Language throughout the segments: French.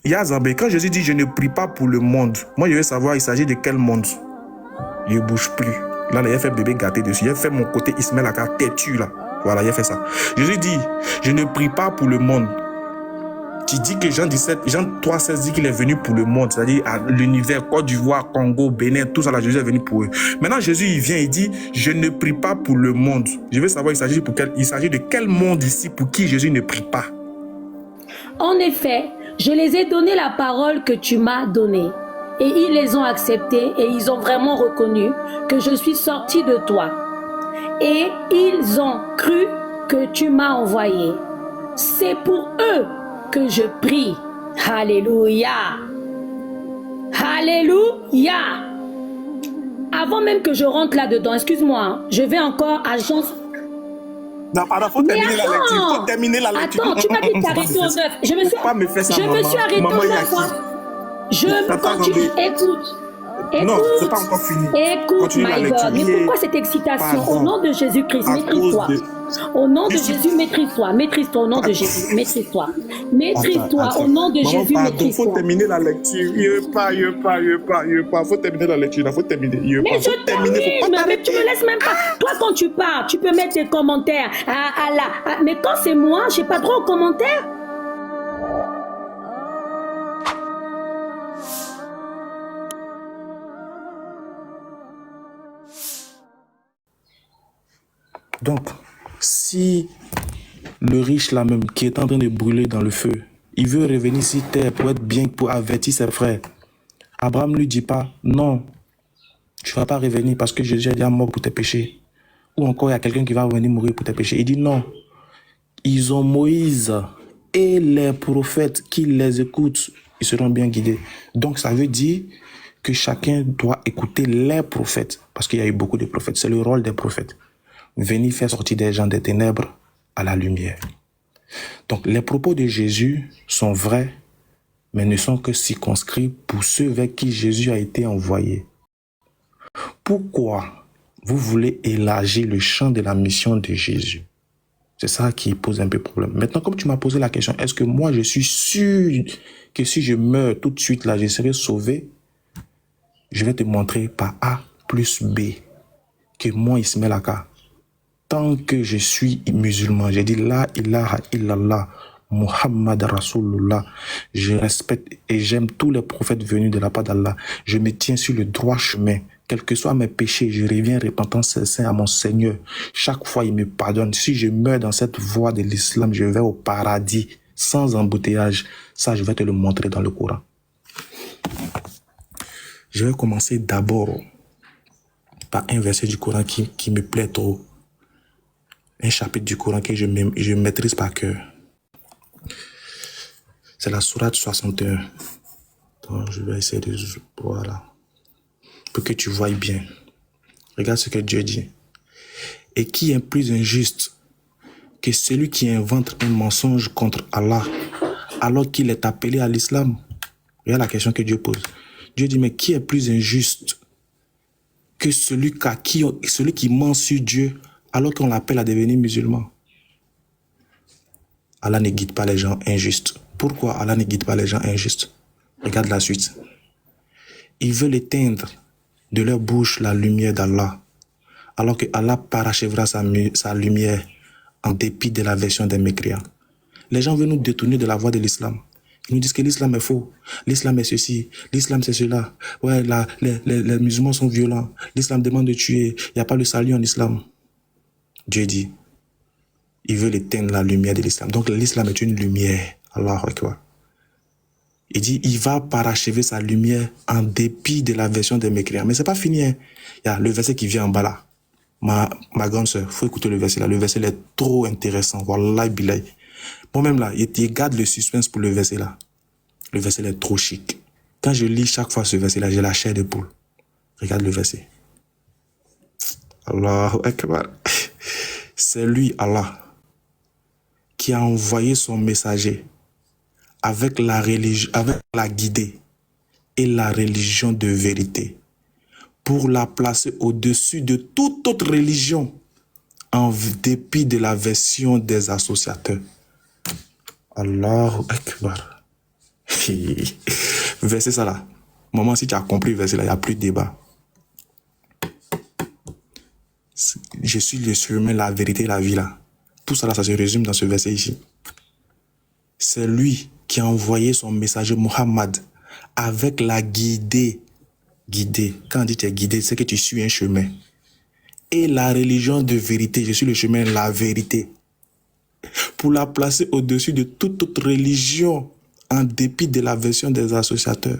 Il y a Zambé, quand Jésus dit je ne prie pas pour le monde, moi je veux savoir il s'agit de quel monde. Il ne bouge plus. Là, il a fait bébé gâté dessus. Il a fait mon côté Ismaël Aka têtu là. Voilà, il a fait ça. Jésus dit je ne prie pas pour le monde. Tu dis que Jean 3,16 dit qu'il est venu pour le monde, c'est-à-dire à l'univers, Côte d'Ivoire, Congo, Bénin, tout ça là, Jésus est venu pour eux. Maintenant, Jésus, il vient, il dit, je ne prie pas pour le monde. Je veux savoir, il s'agit de quel monde ici pour qui Jésus ne prie pas. En effet, je les ai donné la parole que tu m'as donnée. Et ils les ont acceptés et ils ont vraiment reconnu que je suis sorti de toi. Et ils ont cru que tu m'as envoyé. C'est pour eux que je prie. Alléluia. Alléluia. Avant même que je rentre là-dedans, excuse-moi, je vais encore agence. Non, pardon, faut terminer la lecture. Faut terminer la lecture. Attends, tu m'as dit de t'arrêter au 9. Je me suis arrêté au 9 fois. Écoute. Non, c'est pas encore fini. Écoute, my God. Mais pourquoi cette excitation? Au nom de Jésus-Christ, maîtrise-toi. Au nom de Jésus, maîtrise-toi. Maîtrise-toi au nom de Jésus. Maîtrise-toi. Maîtrise-toi au nom de Jésus, maîtrise-toi. Faut terminer la lecture. Il pas. Faut terminer la lecture. Il faut terminer. Mais je termine. Mais tu me laisses même pas. Toi, quand tu pars, tu peux mettre tes commentaires. Mais quand c'est moi, j'ai pas droit aux commentaires. Donc, si le riche là même qui est en train de brûler dans le feu, il veut revenir sur terre pour être bien, pour avertir ses frères, Abraham ne lui dit pas, non, tu ne vas pas revenir parce que Jésus est déjà mort pour tes péchés. Ou encore il y a quelqu'un qui va venir mourir pour tes péchés. Il dit non, ils ont Moïse et les prophètes qui les écoutent, ils seront bien guidés. Donc ça veut dire que chacun doit écouter les prophètes, parce qu'il y a eu beaucoup de prophètes, c'est le rôle des prophètes. Venir faire sortir des gens des ténèbres à la lumière. Donc, les propos de Jésus sont vrais, mais ne sont que circonscrits pour ceux vers qui Jésus a été envoyé. Pourquoi vous voulez élargir le champ de la mission de Jésus? C'est ça qui pose un peu problème. Maintenant, comme tu m'as posé la question, est-ce que moi je suis sûr que si je meurs tout de suite là, je serai sauvé? Je vais te montrer par A plus B que moi, Ismaël Aka, tant que je suis musulman, j'ai dit la ilaha illallah, Muhammad Rasulullah, je respecte et j'aime tous les prophètes venus de la part d'Allah. Je me tiens sur le droit chemin. Quels que soient mes péchés, je reviens repentant sincère à mon Seigneur. Chaque fois, il me pardonne. Si je meurs dans cette voie de l'islam, je vais au paradis, sans embouteillage. Ça, je vais te le montrer dans le Coran. Je vais commencer d'abord par un verset du Coran qui me plaît trop. Un chapitre du Coran que je maîtrise par cœur. C'est la sourate 61. Donc, je vais essayer de... Voilà. Pour que tu voies bien. Regarde ce que Dieu dit. Et qui est plus injuste que celui qui invente un mensonge contre Allah alors qu'il est appelé à l'islam? Regarde la question que Dieu pose. Dieu dit, mais qui est plus injuste que celui qui ment sur Dieu alors qu'on l'appelle à devenir musulman? Allah ne guide pas les gens injustes. Pourquoi Allah ne guide pas les gens injustes? Regarde la suite. Ils veulent éteindre de leur bouche la lumière d'Allah, alors que Allah parachèvera sa lumière en dépit de la version des mécréants. Les gens veulent nous détourner de la voie de l'islam. Ils nous disent que l'islam est faux, l'islam est ceci, l'islam c'est cela. Ouais, les musulmans sont violents, l'islam demande de tuer, il n'y a pas le salut en islam. Dieu dit, ils veulent éteindre la lumière de l'islam. Donc l'islam est une lumière. Allahu Akbar. Il dit, il va parachever sa lumière en dépit de la version des mécréants. Mais c'est pas fini. Hein. Il y a le verset qui vient en bas là. Ma grande sœur, faut écouter le verset là. Le verset là est trop intéressant. Wallahi billahi. Moi-même là, il garde le suspense pour le verset là. Le verset là est trop chic. Quand je lis chaque fois ce verset là, j'ai la chair de poule. Regarde le verset. Allahu Akbar. C'est lui, Allah, qui a envoyé son messager avec la guidée et la religion de vérité pour la placer au-dessus de toute autre religion en dépit de la version des associateurs. Allahu Akbar. Verset ça là. Maman, si tu as compris verset là, il n'y a plus de débat. Je suis le chemin, la vérité, la vie là. Tout ça là, ça se résume dans ce verset ici. C'est lui qui a envoyé son messager Muhammad avec la guidée. Guidée. Quand on dit tu es guidé, c'est que tu suis un chemin. Et la religion de vérité. Je suis le chemin, la vérité. Pour la placer au-dessus de toute autre religion, en dépit de la version des associateurs.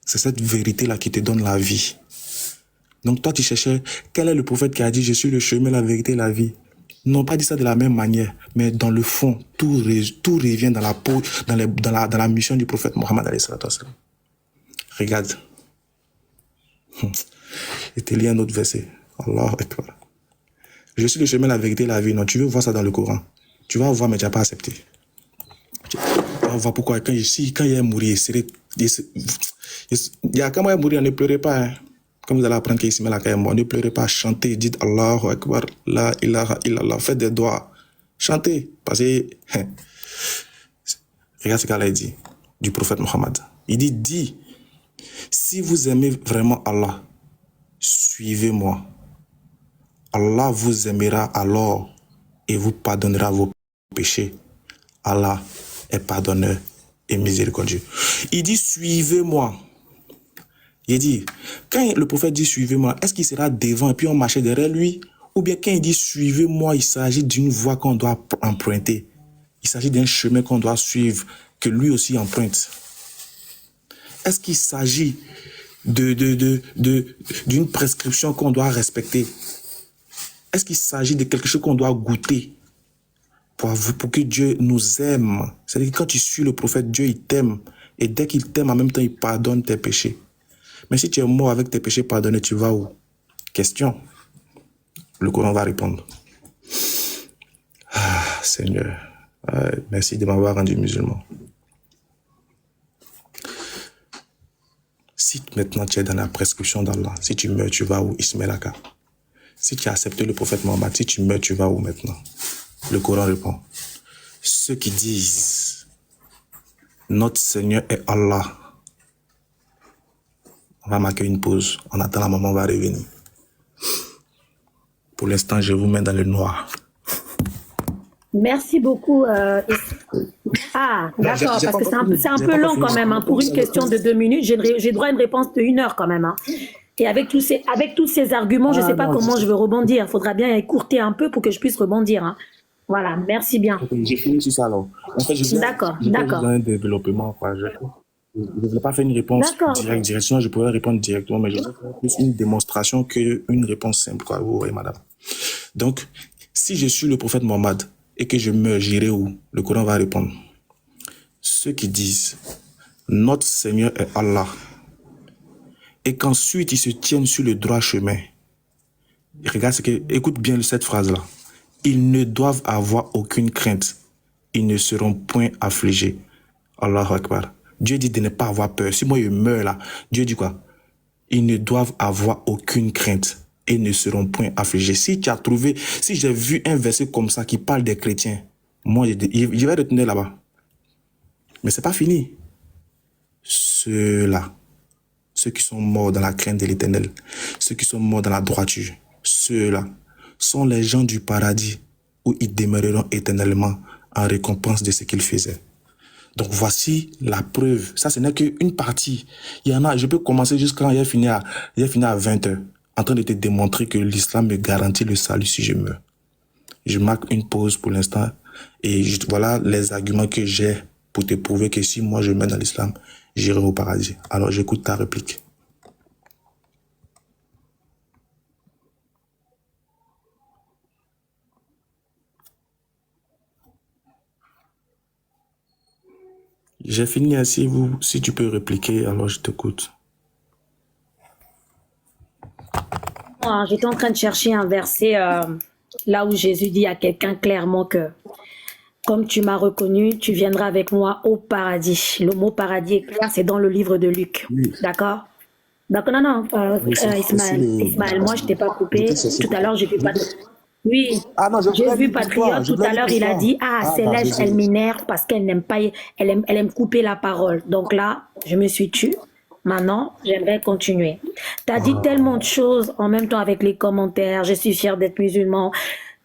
C'est cette vérité-là qui te donne la vie. Donc toi, tu cherchais, quel est le prophète qui a dit, je suis le chemin, la vérité, la vie? Ils n'ont pas dit ça de la même manière, mais dans le fond, tout revient dans la peau, dans la mission du prophète Mohammed alayhi salatu wassalam. Regarde. Je te lis un autre verset. Allahu Akbar. Je suis le chemin, la vérité, la vie. Non, tu veux voir ça dans le Coran. Tu vas voir, mais tu n'as pas accepté. Tu vas voir pourquoi. Quand il y a mourir, quand il y a mourir, ne pleurez pas. Hein. Comme vous allez apprendre qu'ici, ne pleurez pas. Chantez, dites Allahu Akbar, la ilaha illallah. Faites des doigts. Chantez. Parce que, regarde ce qu'Allah dit du prophète Mohammed. Il dit, si vous aimez vraiment Allah, suivez-moi. Allah vous aimera alors et vous pardonnera vos péchés. Allah est pardonneur et miséricordieux. Il dit, suivez-moi. Il dit, quand le prophète dit suivez-moi, est-ce qu'il sera devant et puis on marchait derrière lui? Ou bien quand il dit suivez-moi, il s'agit d'une voie qu'on doit emprunter. Il s'agit d'un chemin qu'on doit suivre, que lui aussi emprunte. Est-ce qu'il s'agit d'une prescription qu'on doit respecter? Est-ce qu'il s'agit de quelque chose qu'on doit goûter pour que Dieu nous aime? C'est-à-dire que quand tu suis le prophète, Dieu il t'aime. Et dès qu'il t'aime, en même temps, il pardonne tes péchés. Mais si tu es mort avec tes péchés pardonnés, tu vas où? Question. Le Coran va répondre. Ah, Seigneur, merci de m'avoir rendu musulman. Si maintenant tu es dans la prescription d'Allah, si tu meurs, tu vas où? Ismailaka. Si tu as accepté le prophète Mohammed, si tu meurs, tu vas où maintenant? Le Coran répond. Ceux qui disent notre Seigneur est Allah. On va marquer une pause. On attend la maman va revenir. Pour l'instant, je vous mets dans le noir. Merci beaucoup. Ah, d'accord, parce que c'est un peu long quand même. Hein, pour une question de 2 minutes, j'ai droit à une réponse de 1 heure quand même. Hein. Et avec tous ces arguments, je ne sais pas comment je vais rebondir. Il faudra bien écourter un peu pour que je puisse rebondir. Hein. Voilà, merci bien. J'ai fini sur ça alors. En fait, d'accord. un développement. Quoi. Je ne voulais pas faire une réponse directe, sinon je pourrais répondre directement, mais je voulais faire plus une démonstration qu'une réponse simple. Quoi. Vous voyez, madame. Donc, si je suis le prophète Mohammed et que je meurs, j'irai où? Le Coran va répondre. Ceux qui disent notre Seigneur est Allah et qu'ensuite ils se tiennent sur le droit chemin. Regarde écoute bien cette phrase-là. Ils ne doivent avoir aucune crainte. Ils ne seront point affligés. Allahu Akbar. Dieu dit de ne pas avoir peur. Si moi je meurs là, Dieu dit quoi? Ils ne doivent avoir aucune crainte et ne seront point affligés. Si tu as trouvé, si j'ai vu un verset comme ça qui parle des chrétiens, moi je vais retenir là-bas. Mais c'est pas fini. Ceux-là, ceux qui sont morts dans la crainte de l'Éternel, ceux qui sont morts dans la droiture, ceux-là sont les gens du paradis où ils demeureront éternellement en récompense de ce qu'ils faisaient. Donc voici la preuve. Ça, ce n'est qu'une partie. Il y en a, je peux commencer jusqu'à il a fini à 20h, en train de te démontrer que l'islam me garantit le salut si je meurs. Je marque une pause pour l'instant et voilà les arguments que j'ai pour te prouver que si moi je meurs dans l'islam, j'irai au paradis. Alors j'écoute ta réplique. J'ai fini ainsi, si tu peux répliquer, alors je t'écoute. J'étais en train de chercher un verset là où Jésus dit à quelqu'un clairement que comme tu m'as reconnu, tu viendras avec moi au paradis. Le mot paradis est clair, c'est dans le livre de Luc. Oui. D'accord? Donc non, Ismaël, moi je t'ai pas coupé. Tout à l'heure, je n'ai pas... Oui, Ah non, je j'ai voulais vu lire pour toi. Patriote Je tout voulais à lire l'heure, pour il a toi. dit, ah, Ah, bah, Célège, elle désolé. m'énerve parce qu'elle n'aime pas, elle aime couper la parole. Donc là, je me suis tue. Maintenant, j'aimerais continuer. Tu as dit tellement de choses en même temps avec les commentaires, je suis fière d'être musulman.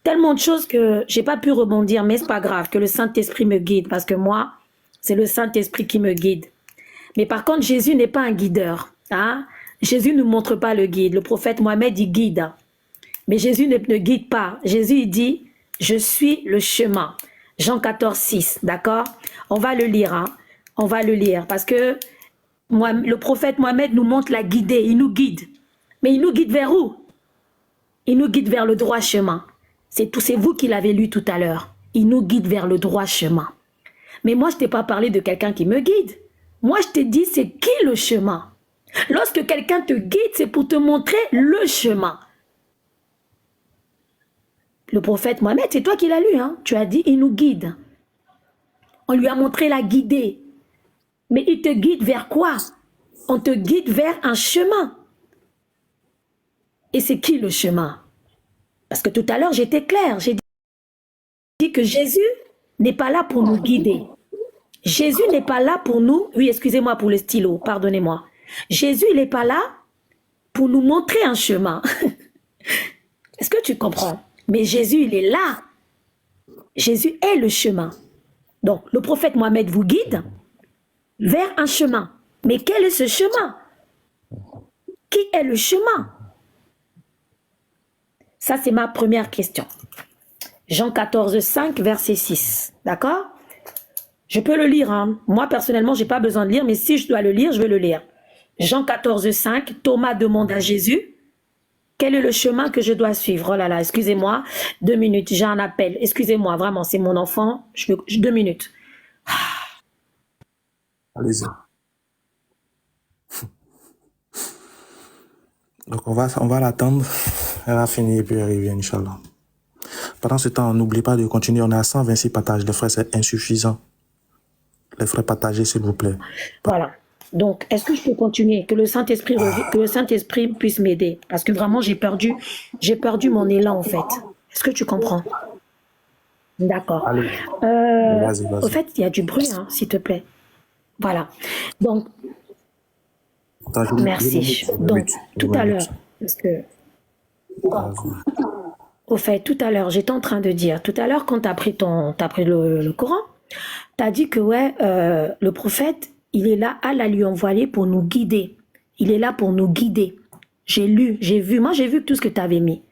Tellement de choses que j'ai pas pu rebondir, mais c'est pas grave, que le Saint-Esprit me guide parce que moi, c'est le Saint-Esprit qui me guide. Mais par contre, Jésus n'est pas un guideur. Hein? Jésus ne montre pas le guide. Le prophète Mohamed, il guide. Mais Jésus ne guide pas. Jésus, il dit, je suis le chemin. Jean 14, 6, d'accord? On va le lire, hein? On va le lire parce que le prophète Mohamed nous montre la guider, il nous guide. Mais il nous guide vers où? Il nous guide vers le droit chemin. C'est vous qui l'avez lu tout à l'heure. Il nous guide vers le droit chemin. Mais moi, je t'ai pas parlé de quelqu'un qui me guide. Moi, je t'ai dit, c'est qui le chemin? Lorsque quelqu'un te guide, c'est pour te montrer le chemin. Le prophète Mohamed, c'est toi qui l'as lu, hein? Tu as dit, il nous guide. On lui a montré la guider. Mais il te guide vers quoi? On te guide vers un chemin. Et c'est qui le chemin? Parce que tout à l'heure, j'étais claire. J'ai dit que Jésus n'est pas là pour nous guider. Jésus n'est pas là pour nous... Oui, excusez-moi pour le stylo, pardonnez-moi. Jésus, il n'est pas là pour nous montrer un chemin. Est-ce que tu comprends? Mais Jésus, il est là. Jésus est le chemin. Donc, le prophète Mohamed vous guide vers un chemin. Mais quel est ce chemin? Qui est le chemin? Ça, c'est ma première question. Jean 14, 5, verset 6. D'accord? Je peux le lire. Hein. Moi, personnellement, je n'ai pas besoin de lire, mais si je dois le lire, je vais le lire. Jean 14, 5, Thomas demande à Jésus, quel est le chemin que je dois suivre? Oh là là, excusez-moi, 2 minutes, j'ai un appel. Excusez-moi, vraiment, c'est mon enfant. 2 minutes. Allez-y. Donc, on va l'attendre. Elle va finir et puis arriver, Inch'Allah. Pendant ce temps, n'oubliez pas de continuer. On est à 126 partages. Les frères, c'est insuffisant. Les frères, partagez, s'il vous plaît. Voilà. Donc, est-ce que je peux continuer? Que le Saint-Esprit puisse m'aider. Parce que vraiment, j'ai perdu mon élan, en fait. Est-ce que tu comprends? D'accord. Vas-y. Au fait, il y a du bruit, hein, s'il te plaît. Voilà. Donc, merci. Donc, tout à l'heure, parce que... Au fait, tout à l'heure, j'étais en train de dire, tout à l'heure, quand tu as pris le Coran, tu as dit que, ouais, le prophète, il est là, Allah lui envoyé pour nous guider. Il est là pour nous guider. J'ai lu, j'ai vu, moi j'ai vu tout ce que tu avais mis.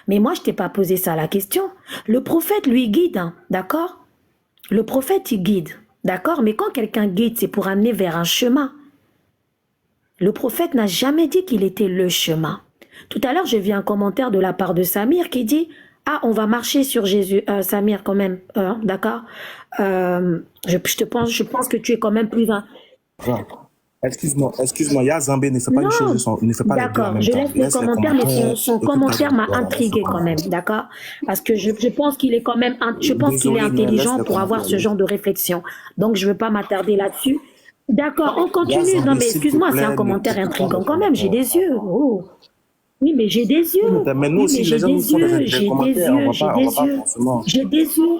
Mais moi, je t'ai pas posé ça la question. Le prophète, lui, guide, hein, d'accord? Le prophète, il guide, d'accord? Mais quand quelqu'un guide, c'est pour amener vers un chemin. Le prophète n'a jamais dit qu'il était le chemin. Tout à l'heure, j'ai vu un commentaire de la part de Samir qui dit « Ah, on va marcher sur Jésus. Samir, quand même, d'accord je pense que tu es quand même plus... Excuse-moi, Yazambé ne fait pas une chose, ne fait pas les deux en même temps. D'accord, je laisse les commentaires, mais son commentaire m'a intrigué quand même, d'accord? Parce que je pense qu'il est quand même, je pense qu'il est intelligent pour avoir ce genre de réflexion. Donc, je ne veux pas m'attarder là-dessus. D'accord, on continue. Non, mais excuse-moi, c'est un commentaire intriguant quand même. J'ai des yeux. Oh. Oui, mais j'ai des yeux. Mais nous aussi, les gens nous font des commentaires. J'ai des yeux.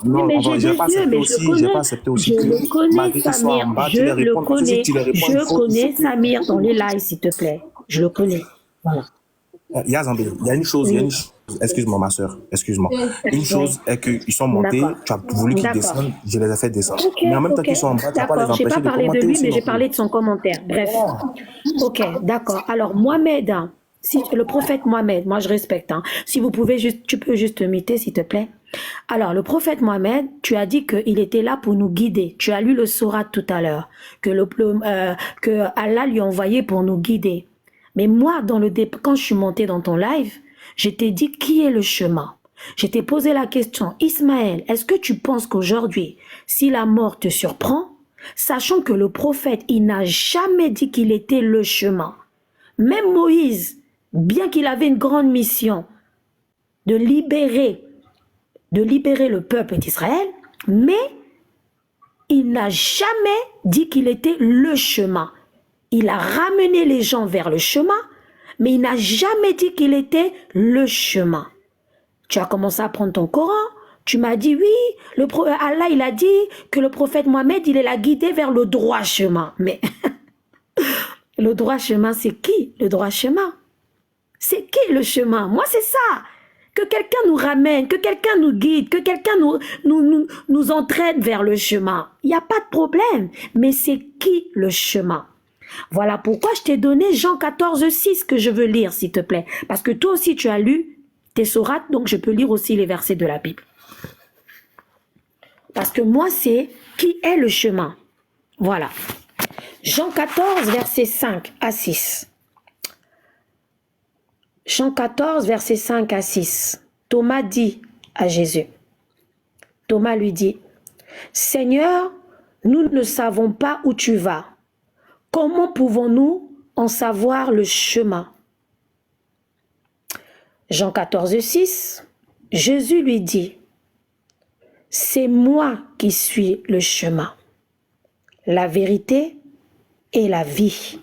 Non, mais j'ai des yeux, mais je le connais, Samir. Je connais Samir dans les lives, s'il te plaît. Je le connais. Voilà. Yazambé, il y a une chose, excuse-moi ma soeur, excuse-moi. Une chose est qu'ils sont montés, tu as voulu qu'ils descendent, je les ai fait descendre. Mais en même temps qu'ils sont en bas, tu n'as pas les empêcher de commenter. J'ai pas parlé de lui, mais j'ai parlé de son commentaire. Bref. Ok, d'accord. Alors, Mohamed, si le prophète Mohamed, moi je respecte, hein. Si vous pouvez juste, tu peux juste m'imiter, s'il te plaît. Alors, le prophète Mohamed, tu as dit qu'il était là pour nous guider. Tu as lu le sourate tout à l'heure, que Allah lui a envoyé pour nous guider. Mais moi, quand je suis montée dans ton live, je t'ai dit qui est le chemin. Je t'ai posé la question, Ismaël, est-ce que tu penses qu'aujourd'hui, si la mort te surprend, sachant que le prophète, il n'a jamais dit qu'il était le chemin. Même Moïse, bien qu'il avait une grande mission de libérer le peuple d'Israël, mais il n'a jamais dit qu'il était le chemin. Il a ramené les gens vers le chemin, mais il n'a jamais dit qu'il était le chemin. Tu as commencé à prendre ton Coran. Tu m'as dit, oui, Allah, il a dit que le prophète Mohammed, il est la guidé vers le droit chemin. Mais le droit chemin, c'est qui le droit chemin? C'est qui le chemin? Moi, c'est ça. Que quelqu'un nous ramène, que quelqu'un nous guide, que quelqu'un nous entraîne vers le chemin. Il n'y a pas de problème. Mais c'est qui le chemin? Voilà pourquoi je t'ai donné Jean 14,6 que je veux lire, s'il te plaît. Parce que toi aussi, tu as lu tes sourates, donc je peux lire aussi les versets de la Bible. Parce que moi, c'est qui est le chemin. Voilà. Jean 14, versets 5 à 6. Jean 14, versets 5 à 6. Thomas dit à Jésus. Thomas lui dit, « Seigneur, nous ne savons pas où tu vas. Comment pouvons-nous en savoir le chemin ?» Jean 14, 6. Jésus lui dit, « C'est moi qui suis le chemin, la vérité et la vie.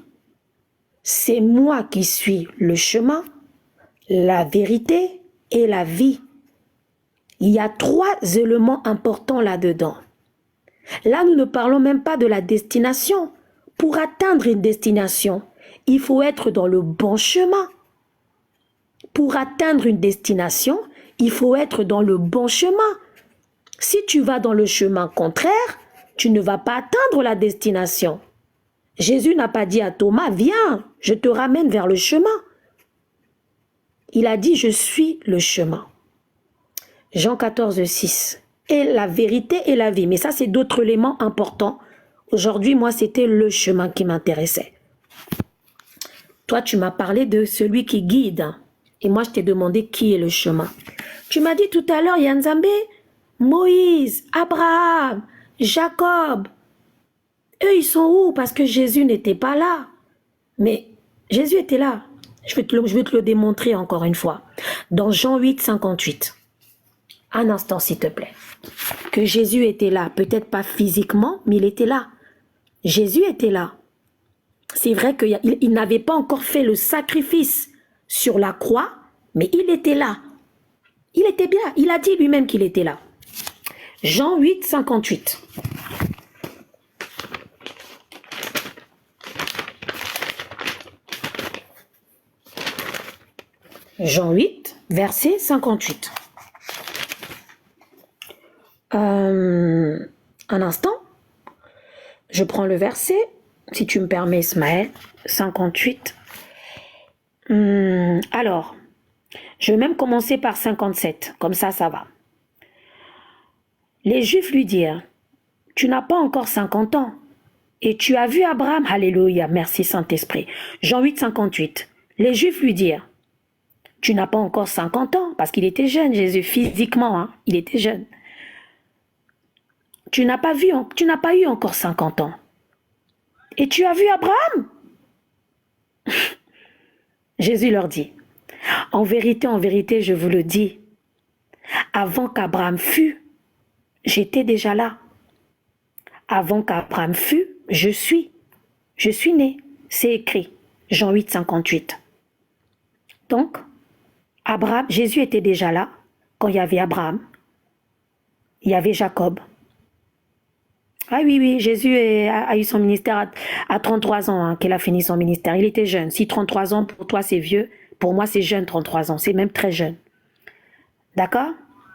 C'est moi qui suis le chemin, la vérité et la vie. » Il y a 3 éléments importants là-dedans. Là, nous ne parlons même pas de la destination. Pour atteindre une destination, il faut être dans le bon chemin. Pour atteindre une destination, il faut être dans le bon chemin. Si tu vas dans le chemin contraire, tu ne vas pas atteindre la destination. Jésus n'a pas dit à Thomas, viens, je te ramène vers le chemin. Il a dit, je suis le chemin. Jean 14, 6. Et la vérité et la vie. Mais ça, c'est d'autres éléments importants. Aujourd'hui, moi, c'était le chemin qui m'intéressait. Toi, tu m'as parlé de celui qui guide. Et moi, je t'ai demandé qui est le chemin. Tu m'as dit tout à l'heure, Yanzambé, Moïse, Abraham, Jacob. Eux, ils sont où? Parce que Jésus n'était pas là. Mais Jésus était là. Je vais te le démontrer encore une fois. Dans Jean 8, 58. Un instant, s'il te plaît. Que Jésus était là. Peut-être pas physiquement, mais il était là. Jésus était là. C'est vrai qu'il n'avait pas encore fait le sacrifice sur la croix, mais il était là. Il était bien. Il a dit lui-même qu'il était là. Jean 8, 58. Jean 8, verset 58. Un instant. Je prends le verset, si tu me permets, Ismaël, 58. Alors, je vais même commencer par 57, comme ça, ça va. Les Juifs lui dirent, « Tu n'as pas encore 50 ans, et tu as vu Abraham. » Alléluia, merci Saint-Esprit. Jean 8, 58. Les Juifs lui dirent, « Tu n'as pas encore 50 ans, parce qu'il était jeune, Jésus, physiquement, hein, il était jeune. Tu n'as pas eu encore 50 ans. Et tu as vu Abraham ?» Jésus leur dit, « En vérité, je vous le dis, avant qu'Abraham fût, j'étais déjà là. Avant qu'Abraham fût, je suis né. » C'est écrit, Jean 8, 58. Donc, Jésus était déjà là quand il y avait Abraham, il y avait Jacob. Ah oui, Jésus a eu son ministère à 33 ans, hein, qu'il a fini son ministère. Il était jeune. Si 33 ans, pour toi, c'est vieux, pour moi, c'est jeune, 33 ans. C'est même très jeune. D'accord?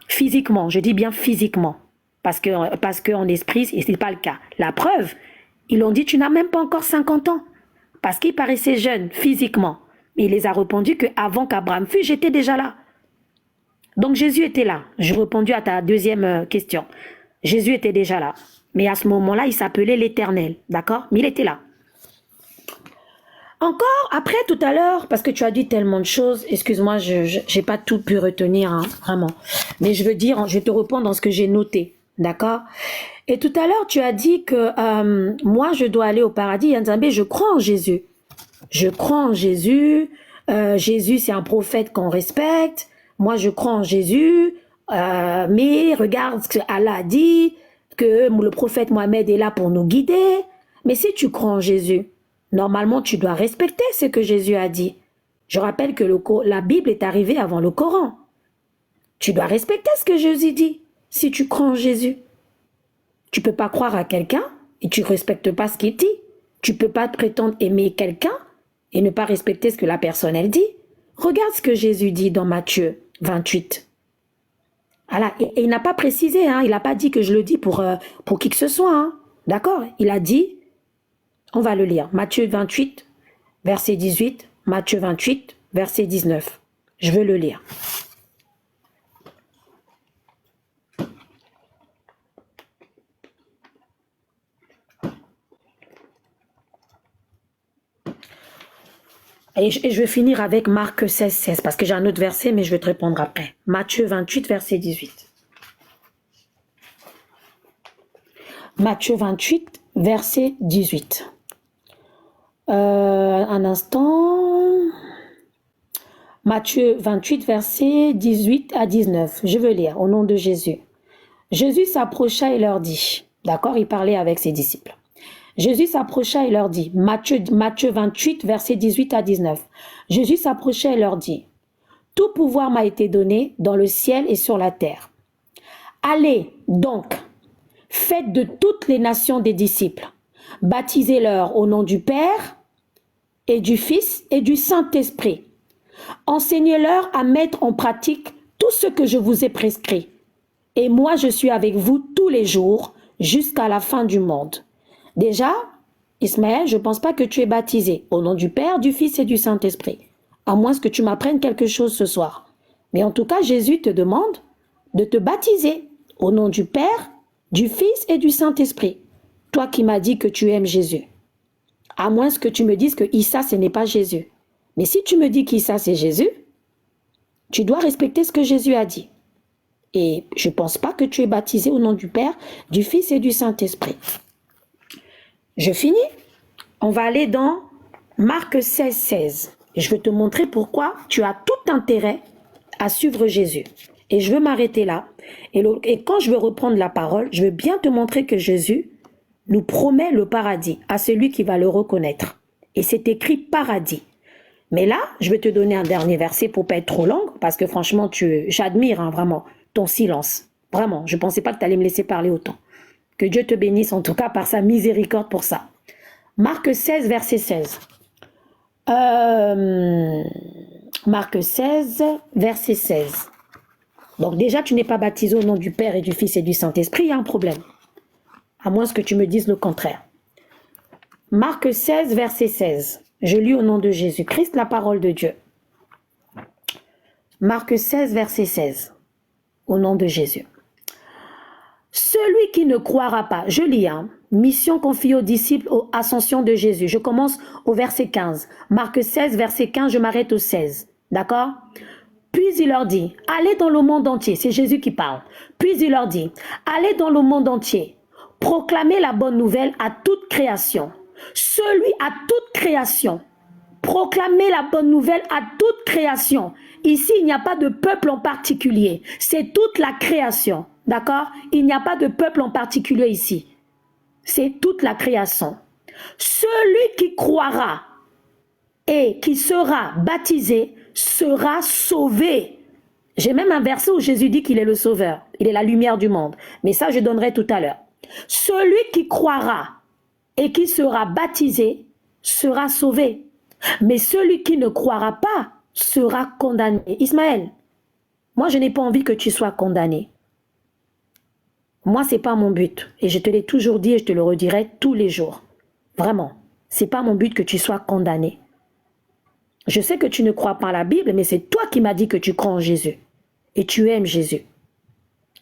Physiquement, je dis bien physiquement. Parce qu'en esprit, ce n'est pas le cas. La preuve, ils l'ont dit, tu n'as même pas encore 50 ans. Parce qu'il paraissait jeune, physiquement. Mais il les a répondu qu'avant qu'Abraham fût, j'étais déjà là. Donc Jésus était là. J'ai répondu à ta deuxième question. Jésus était déjà là. Mais à ce moment-là, il s'appelait l'Éternel, d'accord? Mais il était là. Encore, après, tout à l'heure, parce que tu as dit tellement de choses, excuse-moi, je n'ai pas tout pu retenir, hein, vraiment. Mais je veux dire, je te réponds dans ce que j'ai noté, d'accord? Et tout à l'heure, tu as dit que moi, je dois aller au paradis. Yanzambé, je crois en Jésus. Je crois en Jésus. Jésus, c'est un prophète qu'on respecte. Moi, je crois en Jésus. Mais regarde ce que Allah a dit, que le prophète Mohammed est là pour nous guider. Mais si tu crois en Jésus, normalement, tu dois respecter ce que Jésus a dit. Je rappelle que la Bible est arrivée avant le Coran. Tu dois respecter ce que Jésus dit, si tu crois en Jésus. Tu ne peux pas croire à quelqu'un et tu ne respectes pas ce qu'il dit. Tu ne peux pas prétendre aimer quelqu'un et ne pas respecter ce que la personne, elle dit. Regarde ce que Jésus dit dans Matthieu 28. Voilà. Et il n'a pas précisé, hein, il n'a pas dit que je le dis pour qui que ce soit. Hein. D'accord? Il a dit, on va le lire, Matthieu 28, verset 18, Matthieu 28, verset 19. Je veux le lire. Et je vais finir avec Marc 16, 16, parce que j'ai un autre verset, mais je vais te répondre après. Matthieu 28, verset 18. Matthieu 28, verset 18. Un instant. Matthieu 28, verset 18 à 19. Je veux lire, au nom de Jésus. Jésus s'approcha et leur dit, d'accord, il parlait avec ses disciples. Jésus s'approcha et leur dit, Matthieu 28, verset 18 à 19. Jésus s'approcha et leur dit, « Tout pouvoir m'a été donné dans le ciel et sur la terre. Allez donc, faites de toutes les nations des disciples, baptisez-leur au nom du Père et du Fils et du Saint-Esprit. Enseignez-leur à mettre en pratique tout ce que je vous ai prescrit. Et moi, je suis avec vous tous les jours jusqu'à la fin du monde. » Déjà, Ismaël, je ne pense pas que tu es baptisé au nom du Père, du Fils et du Saint-Esprit, à moins que tu m'apprennes quelque chose ce soir. Mais en tout cas, Jésus te demande de te baptiser au nom du Père, du Fils et du Saint-Esprit. Toi qui m'as dit que tu aimes Jésus. À moins que tu me dises que Issa, ce n'est pas Jésus. Mais si tu me dis qu'Issa, c'est Jésus, tu dois respecter ce que Jésus a dit. Et je ne pense pas que tu es baptisé au nom du Père, du Fils et du Saint-Esprit. Je finis. On va aller dans Marc 16, 16. Et je vais te montrer pourquoi tu as tout intérêt à suivre Jésus. Et je veux m'arrêter là. Et quand je veux reprendre la parole, je veux bien te montrer que Jésus nous promet le paradis à celui qui va le reconnaître. Et c'est écrit paradis. Mais là, je vais te donner un dernier verset pour ne pas être trop long, parce que franchement, j'admire vraiment ton silence. Vraiment, je ne pensais pas que tu allais me laisser parler autant. Que Dieu te bénisse en tout cas par sa miséricorde pour ça. Marc 16, verset 16. Marc 16, verset 16. Donc déjà, tu n'es pas baptisé au nom du Père et du Fils et du Saint-Esprit, il y a un problème. À moins que tu me dises le contraire. Marc 16, verset 16. Je lis au nom de Jésus-Christ la parole de Dieu. Marc 16, verset 16. Au nom de Jésus. Celui qui ne croira pas, je lis, mission confiée aux disciples aux ascensions de Jésus. Je commence au verset 15. Marc 16, verset 15, je m'arrête au 16. D'accord? Puis il leur dit, allez dans le monde entier. C'est Jésus qui parle. Puis il leur dit, allez dans le monde entier. Proclamez la bonne nouvelle à toute création. Celui à toute création. Proclamez la bonne nouvelle à toute création. Ici, il n'y a pas de peuple en particulier. C'est toute la création. D'accord? Il n'y a pas de peuple en particulier ici. C'est toute la création. Celui qui croira et qui sera baptisé sera sauvé. J'ai même un verset où Jésus dit qu'il est le sauveur. Il est la lumière du monde. Mais ça, je donnerai tout à l'heure. Celui qui croira et qui sera baptisé sera sauvé. Mais celui qui ne croira pas sera condamné. Ismaël, moi, je n'ai pas envie que tu sois condamné. Moi, ce n'est pas mon but. Et je te l'ai toujours dit et je te le redirai tous les jours. Vraiment, ce n'est pas mon but que tu sois condamné. Je sais que tu ne crois pas à la Bible, mais c'est toi qui m'as dit que tu crois en Jésus. Et tu aimes Jésus.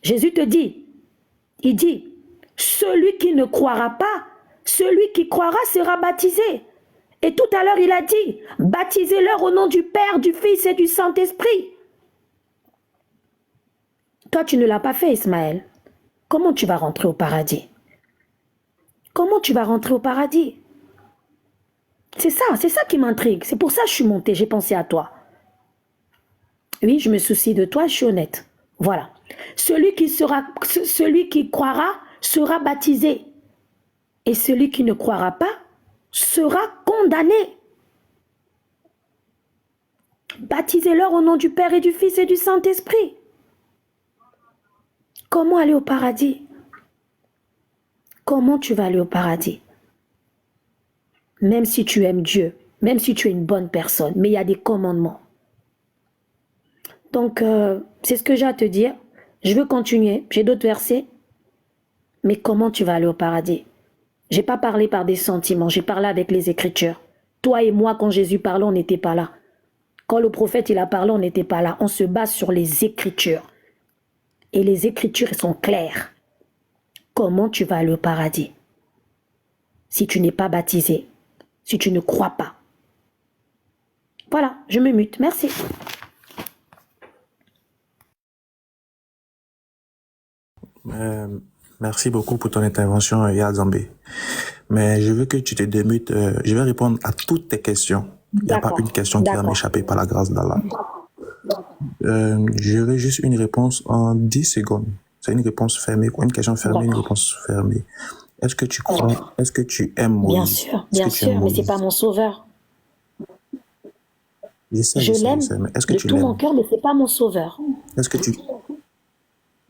Jésus te dit, il dit, celui qui ne croira pas, celui qui croira sera baptisé. Et tout à l'heure, il a dit, baptisez-leur au nom du Père, du Fils et du Saint-Esprit. Toi, tu ne l'as pas fait, Ismaël. Comment tu vas rentrer au paradis? Comment tu vas rentrer au paradis? C'est ça qui m'intrigue. C'est pour ça que je suis montée, j'ai pensé à toi. Oui, je me soucie de toi, je suis honnête. Voilà. Celui qui croira sera baptisé. Et celui qui ne croira pas sera condamné. Baptisez-leur au nom du Père et du Fils et du Saint-Esprit. Comment aller au paradis? Comment tu vas aller au paradis? Même si tu aimes Dieu, même si tu es une bonne personne, mais il y a des commandements. Donc, c'est ce que j'ai à te dire. Je veux continuer, j'ai d'autres versets. Mais comment tu vas aller au paradis? J'ai pas parlé par des sentiments, j'ai parlé avec les Écritures. Toi et moi, quand Jésus parlait, on n'était pas là. Quand le prophète il a parlé, on n'était pas là. On se base sur les Écritures. Et les Écritures sont claires. Comment tu vas aller au paradis? Si tu n'es pas baptisé, si tu ne crois pas. Voilà, je me mute. Merci. Merci beaucoup pour ton intervention, Yaya Zambé. Mais je veux que tu te démutes. Je vais répondre à toutes tes questions. Il n'y a pas une question qui va m'échapper par la grâce d'Allah. Je veux juste une réponse en 10 secondes. C'est une réponse fermée, une question fermée, une réponse fermée. Est-ce que tu crois, est-ce que tu aimes Moïse? Bien sûr, mais c'est pas mon sauveur. Je l'aime de tout mon cœur, mais c'est pas mon sauveur. Est-ce que tu...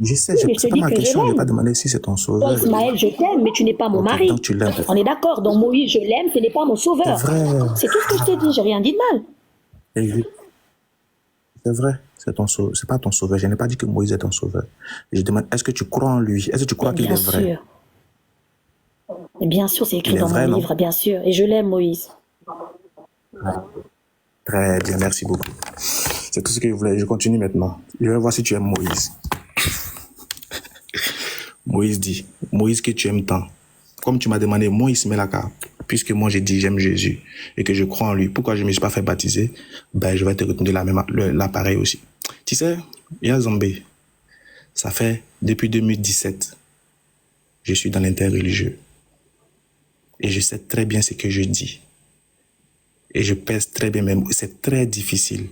Je sais, c'est pas ma question, je vais pas demander si c'est ton sauveur. Toi, Ismaël, je t'aime, mais tu n'es pas mon mari. Donc tu l'aimes. On est d'accord, donc Moïse, je l'aime, ce n'est pas mon sauveur. C'est vrai. C'est tout ce que je t'ai dit, j'ai rien dit de mal. C'est vrai, c'est ton sauveur, c'est pas ton sauveur. Je n'ai pas dit que Moïse est ton sauveur. Je demande, est-ce que tu crois en lui? Est-ce que tu crois qu'il est vrai? Bien sûr. Et bien sûr, c'est écrit dans mon livre, bien sûr. Et je l'aime, Moïse. Très bien, merci beaucoup. C'est tout ce que je voulais. Je continue maintenant. Je vais voir si tu aimes Moïse. Moïse dit, Moïse que tu aimes tant. Comme tu m'as demandé, moi Ismaelaka, puisque moi j'ai dit j'aime Jésus et que je crois en lui, pourquoi je ne me suis pas fait baptiser? Ben je vais te répondre l'appareil aussi. Tu sais, Yaya Zambé, ça fait depuis 2017, je suis dans l'interreligieux. Et je sais très bien ce que je dis. Et je pèse très bien même. C'est très difficile,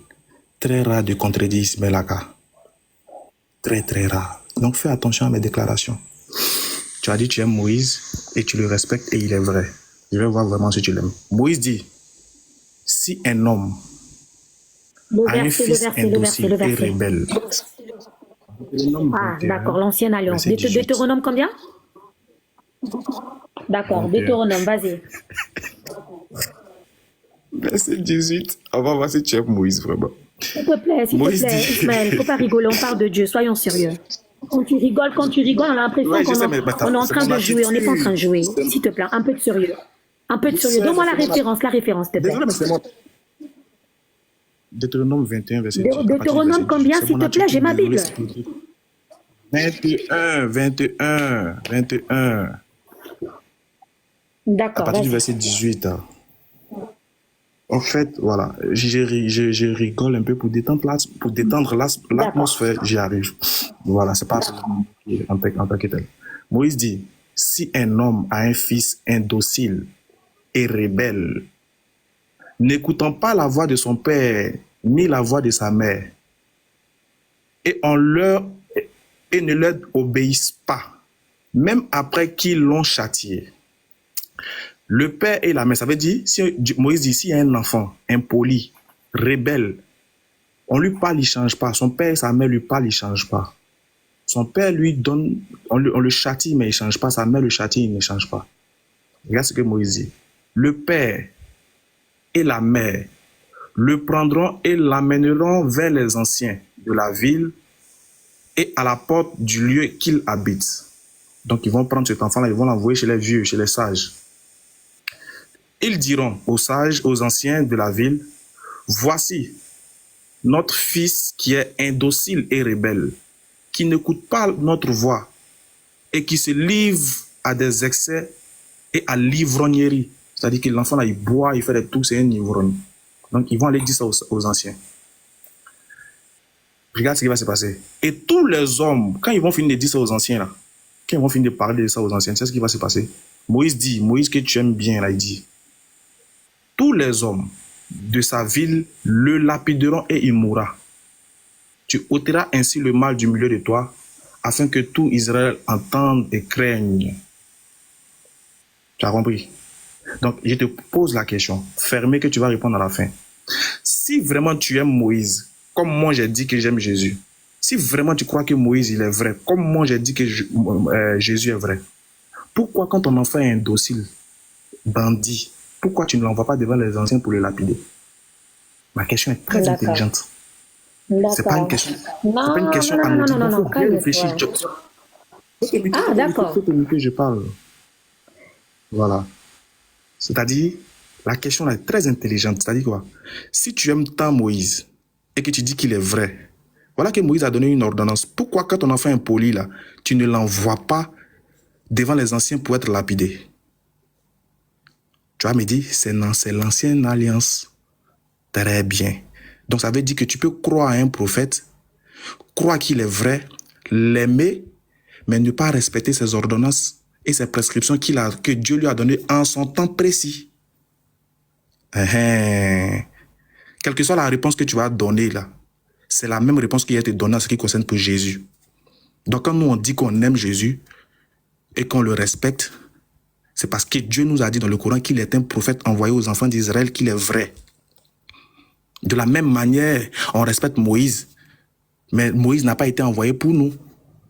très rare de contredire Ismaelaka. Très très rare. Donc fais attention à mes déclarations. Tu as dit tu aimes Moïse et tu le respectes et il est vrai. Je vais voir vraiment si tu l'aimes. Moïse dit, si un homme a un fils indocile et rebelle. Ah, d'accord, l'ancienne alliance. Deutéronome combien? D'accord, Deutéronome, vas-y. Verset 18. On va voir si tu aimes Moïse vraiment. S'il te plaît, Ismaël, faut pas rigoler, on parle de Dieu, soyons sérieux. Quand tu rigoles, on a l'impression qu'on est en train de jouer, on n'est pas en train de jouer. S'il te plaît, un peu de sérieux. Un peu de sérieux. Donne-moi la référence, s'il te plaît. Désolé, mais c'est moi. Deutéronome 21, verset 18. Deutéronome combien, s'il te plaît? J'ai ma Bible. 21. D'accord. À partir du verset 18. En fait, voilà, je rigole un peu pour détendre l'atmosphère, j'y arrive. Voilà, c'est pas en tant que tel. Moïse dit, si un homme a un fils indocile et rebelle, n'écoutant pas la voix de son père, ni la voix de sa mère, et ne leur obéissent pas, même après qu'ils l'ont châtié. Le père et la mère, ça veut dire, si Moïse dit, s'il y a un enfant impoli, rebelle, on lui parle, il ne change pas. Son père et sa mère lui parlent, il ne change pas. Son père lui donne, on le châtie, mais il ne change pas. Sa mère le châtie, il ne change pas. Regarde ce que Moïse dit. Le père et la mère le prendront et l'amèneront vers les anciens de la ville et à la porte du lieu qu'il habite. Donc, ils vont prendre cet enfant-là, ils vont l'envoyer chez les vieux, chez les sages. Ils diront aux sages, aux anciens de la ville, voici notre fils qui est indocile et rebelle, qui n'écoute pas notre voix et qui se livre à des excès et à l'ivrognerie. C'est-à-dire que l'enfant là, il boit, il fait des trucs, c'est un ivrogne. Donc ils vont aller dire ça aux anciens. Regarde ce qui va se passer. Et tous les hommes, quand ils vont finir de dire ça aux anciens là, quand ils vont finir de parler de ça aux anciens, c'est ce qui va se passer. Moïse dit, Moïse que tu aimes bien là, il dit, tous les hommes de sa ville le lapideront et il mourra. Tu ôteras ainsi le mal du milieu de toi, afin que tout Israël entende et craigne. Tu as compris? Donc, je te pose la question, fermée, que tu vas répondre à la fin. Si vraiment tu aimes Moïse, comme moi j'ai dit que j'aime Jésus, Si vraiment tu crois que Moïse, il est vrai, comme moi j'ai dit que Jésus est vrai, pourquoi quand ton enfant est indocile, bandit, pourquoi tu ne l'envoies pas devant les anciens pour le lapider? Ma question est très intelligente. C'est pas une question, c'est pas une question anodine. Il faut bien réfléchir. Ah, d'accord. Il faut que je parle. Voilà. C'est-à-dire, la question est très intelligente. C'est-à-dire quoi? Si tu aimes tant Moïse et que tu dis qu'il est vrai, voilà que Moïse a donné une ordonnance. Pourquoi quand ton enfant est impoli, là, tu ne l'envoies pas devant les anciens pour être lapidé? Tu vas me dire, c'est l'ancienne alliance. Très bien. Donc ça veut dire que tu peux croire à un prophète, croire qu'il est vrai, l'aimer, mais ne pas respecter ses ordonnances et ses prescriptions que Dieu lui a données en son temps précis. Quelle que soit la réponse que tu vas donner là, c'est la même réponse qui a été donnée en ce qui concerne pour Jésus. Donc quand nous on dit qu'on aime Jésus et qu'on le respecte, c'est parce que Dieu nous a dit dans le Coran qu'il est un prophète envoyé aux enfants d'Israël, qu'il est vrai. De la même manière, on respecte Moïse, mais Moïse n'a pas été envoyé pour nous.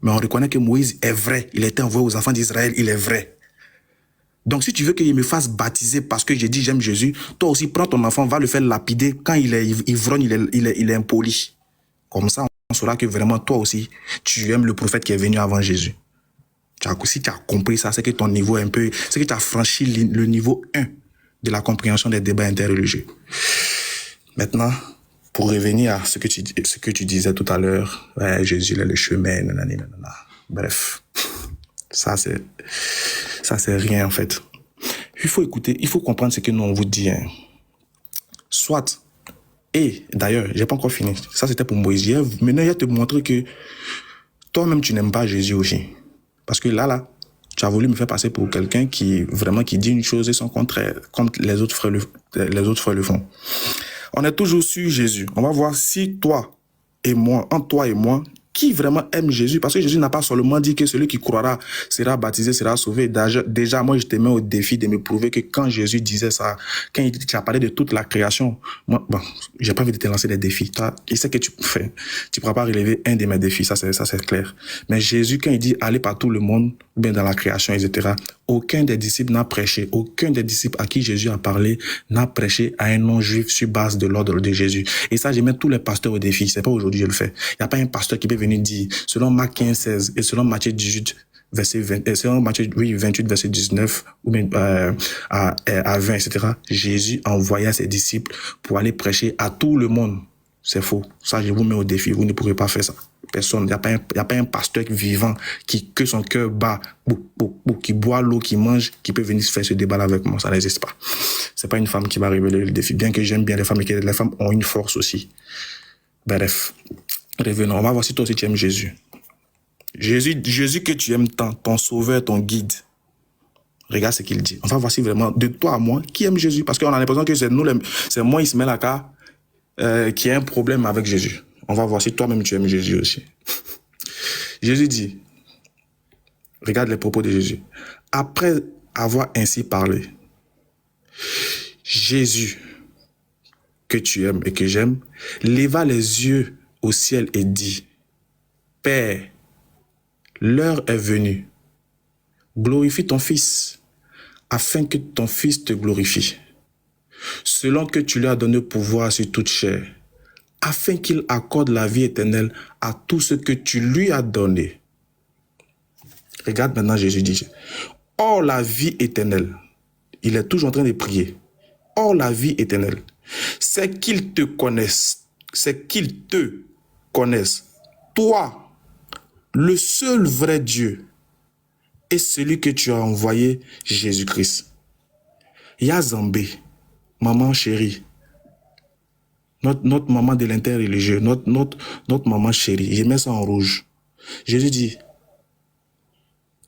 Mais on reconnaît que Moïse est vrai. Il a été envoyé aux enfants d'Israël, il est vrai. Donc si tu veux qu'il me fasse baptiser parce que j'ai dit j'aime Jésus, toi aussi prends ton enfant, va le faire lapider. Quand il est ivrogne, il est impoli. Comme ça, on saura que vraiment toi aussi, tu aimes le prophète qui est venu avant Jésus. Si tu as compris ça, c'est que ton niveau est un peu... C'est que tu as franchi le niveau 1 de la compréhension des débats interreligieux. Maintenant, pour revenir à ce que tu disais tout à l'heure, Jésus il est le chemin, nanana. Bref, ça c'est rien en fait. Il faut écouter, il faut comprendre ce que nous on vous dit. Hein. Soit, et d'ailleurs, j'ai pas encore fini. Ça c'était pour Moïse. Maintenant, il va te montrer que toi-même tu n'aimes pas Jésus aussi. Parce que là, tu as voulu me faire passer pour quelqu'un qui dit une chose et son contraire, comme les autres frères le font. On est toujours sur Jésus. On va voir si toi et moi, qui vraiment aime Jésus. Parce que Jésus n'a pas seulement dit que celui qui croira sera baptisé, sera sauvé. Déjà, moi, je te mets au défi de me prouver que quand Jésus disait ça, quand il a parlé de toute la création, moi, j'ai pas envie de te lancer des défis. Toi, il sait que tu pourras pas relever un de mes défis, ça c'est clair. Mais Jésus, quand il dit aller par tout le monde, ou bien dans la création, etc., aucun des disciples n'a prêché, aucun des disciples à qui Jésus a parlé n'a prêché à un non-juif sur base de l'ordre de Jésus. Et ça, je mets tous les pasteurs au défi. C'est pas aujourd'hui que je le fais. Il n'y a pas un pasteur qui peut venir dire, selon Marc 15, 16 et selon Matthieu 18, verset 20, selon Matthieu 28, verset 19, ou même à 20, etc., Jésus envoya ses disciples pour aller prêcher à tout le monde. C'est faux. Ça, je vous mets au défi. Vous ne pourrez pas faire ça. Personne. Il n'y a pas un pasteur vivant que son cœur bat, qui boit l'eau, qui mange, qui peut venir faire ce débat-là avec moi. Ça n'existe pas. C'est pas une femme qui va révéler le défi. Bien que j'aime bien les femmes et que les femmes ont une force aussi. Bref. Revenons. On va voir si toi aussi tu aimes Jésus. Jésus que tu aimes tant, ton sauveur, ton guide. Regarde ce qu'il dit. On va voir si vraiment, de toi à moi, qui aime Jésus. Parce qu'on a l'impression que c'est moi, Ismaël Aka, qui a un problème avec Jésus. On va voir si toi-même tu aimes Jésus aussi. Jésus dit, regarde les propos de Jésus. Après avoir ainsi parlé, Jésus, que tu aimes et que j'aime, leva les yeux au ciel et dit, Père, l'heure est venue. Glorifie ton Fils, afin que ton Fils te glorifie, selon que tu lui as donné pouvoir sur toute chair, afin qu'il accorde la vie éternelle à tout ce que tu lui as donné. Regarde maintenant, Jésus dit, or la vie éternelle, il est toujours en train de prier, or la vie éternelle, c'est qu'ils te connaissent, toi, le seul vrai Dieu, et celui que tu as envoyé, Jésus-Christ. Yazambé, maman chérie, notre maman de l'interreligieux, notre maman chérie, je mets ça en rouge. Jésus dit,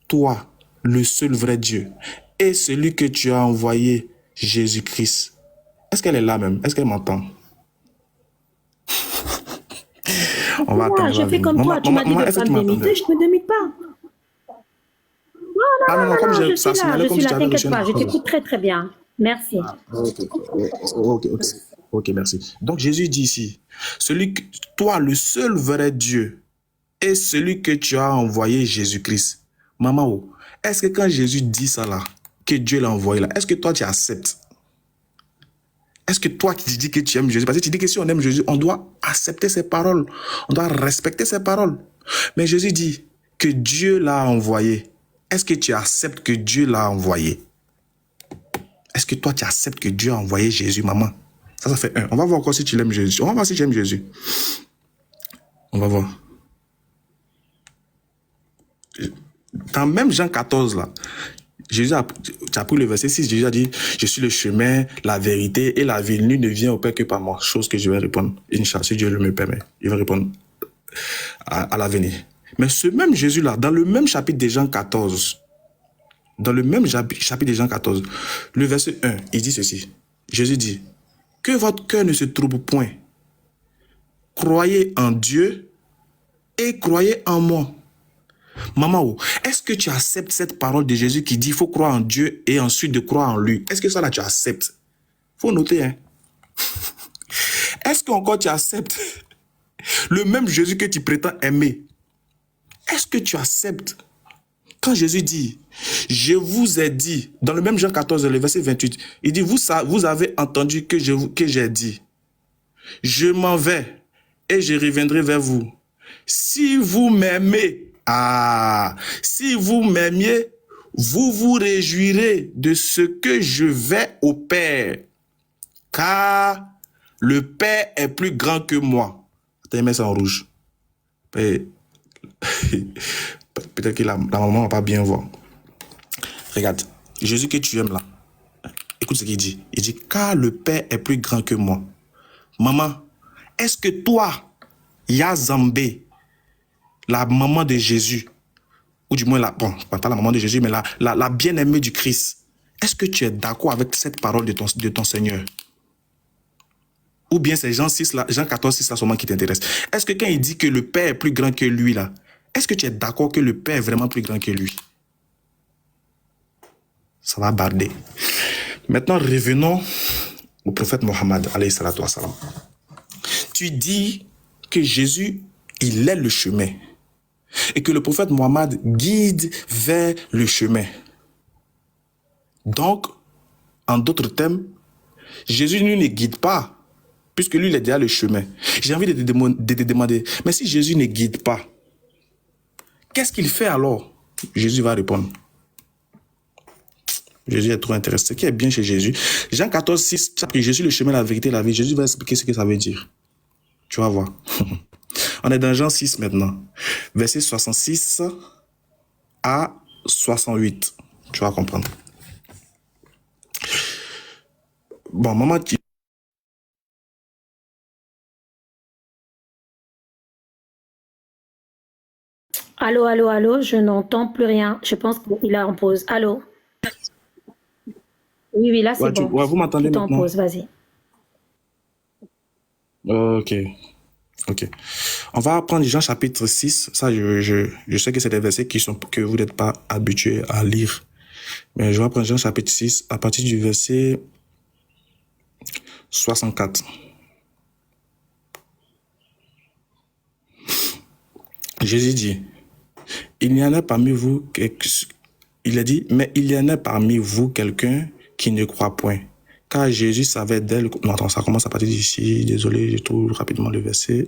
toi, le seul vrai Dieu, et celui que tu as envoyé, Jésus-Christ. Est-ce qu'elle est là même? Est-ce qu'elle m'entend? On va attendre. Je fais comme toi, tu m'as dit de pas me démiter, je ne me démite pas. Non, comme je suis là, t'inquiète pas, je t'écoute très très bien. Merci. Ok, merci. Donc Jésus dit ici, toi, le seul vrai Dieu, et celui que tu as envoyé, Jésus-Christ. Maman, est-ce que quand Jésus dit ça là, que Dieu l'a envoyé là, est-ce que toi tu acceptes? Est-ce que toi qui dis que tu aimes Jésus, parce que tu dis que si on aime Jésus, on doit accepter ses paroles, on doit respecter ses paroles. Mais Jésus dit que Dieu l'a envoyé. Est-ce que tu acceptes que Dieu l'a envoyé? Est-ce que toi tu acceptes que Dieu a envoyé Jésus, maman? Ça fait un. On va voir encore si tu l'aimes Jésus. On va voir si tu aimes Jésus. On va voir. Dans même Jean 14 là, Jésus tu as pris le verset 6, Jésus a dit, je suis le chemin, la vérité et la vie. Nul ne vient au Père que par moi. Chose que je vais répondre, Inch'Allah, si Dieu le me permet. Il va répondre à l'avenir. Mais ce même Jésus-là, dans le même chapitre de Jean 14, le verset 1, il dit ceci. Jésus dit, que votre cœur ne se trouble point. Croyez en Dieu et croyez en moi. Maman, est-ce que tu acceptes cette parole de Jésus qui dit il faut croire en Dieu et ensuite de croire en lui? Est-ce que ça là tu acceptes? Faut noter, hein. Est-ce qu'encore tu acceptes le même Jésus que tu prétends aimer? Est-ce que tu acceptes quand Jésus dit, je vous ai dit, dans le même Jean 14, le verset 28, il dit, vous avez entendu que j'ai dit, je m'en vais et je reviendrai vers vous. Si vous m'aimez, si vous m'aimiez, vous vous réjouirez de ce que je vais au Père, car le Père est plus grand que moi. Attends, mets ça en rouge. Peut-être que la maman va pas bien voir. Regarde, Jésus que tu aimes là, écoute ce qu'il dit. Il dit, car le Père est plus grand que moi. Maman, est-ce que toi, Yazambé, la maman de Jésus, ou du moins, pas la maman de Jésus, mais la bien-aimée du Christ, est-ce que tu es d'accord avec cette parole de ton Seigneur? Ou bien c'est Jean 14, 6 là seulement qui t'intéresse? Est-ce que quand il dit que le Père est plus grand que lui là, est-ce que tu es d'accord que le Père est vraiment plus grand que lui? Ça va barder. Maintenant, revenons au prophète Mohammed, alayhi salatu wassalam. Tu dis que Jésus, il est le chemin. Et que le prophète Mohammed guide vers le chemin. Donc, en d'autres termes, Jésus lui ne guide pas, puisque lui, il est déjà le chemin. J'ai envie de te demander, mais si Jésus ne guide pas, qu'est-ce qu'il fait alors? Jésus va répondre. Jésus est trop intéressant. Ce qui est bien chez Jésus, Jean 14, 6, je suis le chemin, la vérité, la vie. Jésus va expliquer ce que ça veut dire. Tu vas voir. On est dans Jean 6 maintenant. Verset 66 à 68. Tu vas comprendre. Bon, maman, Allô, je n'entends plus rien. Je pense qu'il est en pause. Allô? Oui, là, c'est bon. vous m'entendez maintenant? Tout en pause, vas-y. Ok. On va prendre Jean chapitre 6. Ça, je sais que c'est des versets que vous n'êtes pas habitués à lire. Mais je vais prendre Jean chapitre 6 à partir du verset 64. Jésus dit, il y en a parmi vous, il a dit, mais il y en a parmi vous quelqu'un qui ne croit point. Car Jésus savait dès le... Non, attends, ça commence à partir d'ici. Désolé, je trouve rapidement le verset.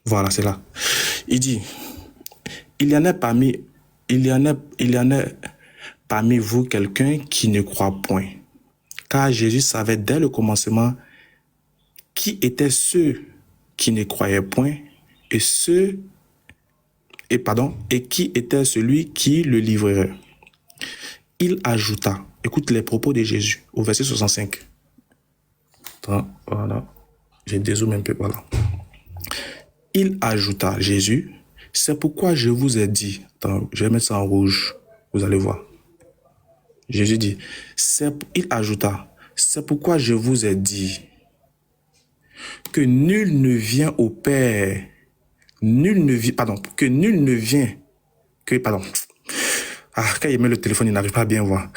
Voilà, c'est là. Il dit, il y en a parmi vous quelqu'un qui ne croit point. Car Jésus savait dès le commencement qui étaient ceux qui ne croyaient point et qui était celui qui le livrerait. Il ajouta, écoute les propos de Jésus au verset 65. Attends, voilà. J'ai dézoomé un peu, voilà. Il ajouta, Jésus, c'est pourquoi je vous ai dit, attends, je vais mettre ça en rouge, vous allez voir. Jésus dit, il ajouta, c'est pourquoi je vous ai dit que nul ne vient au Père, quand il met le téléphone, il n'arrive pas à bien voir.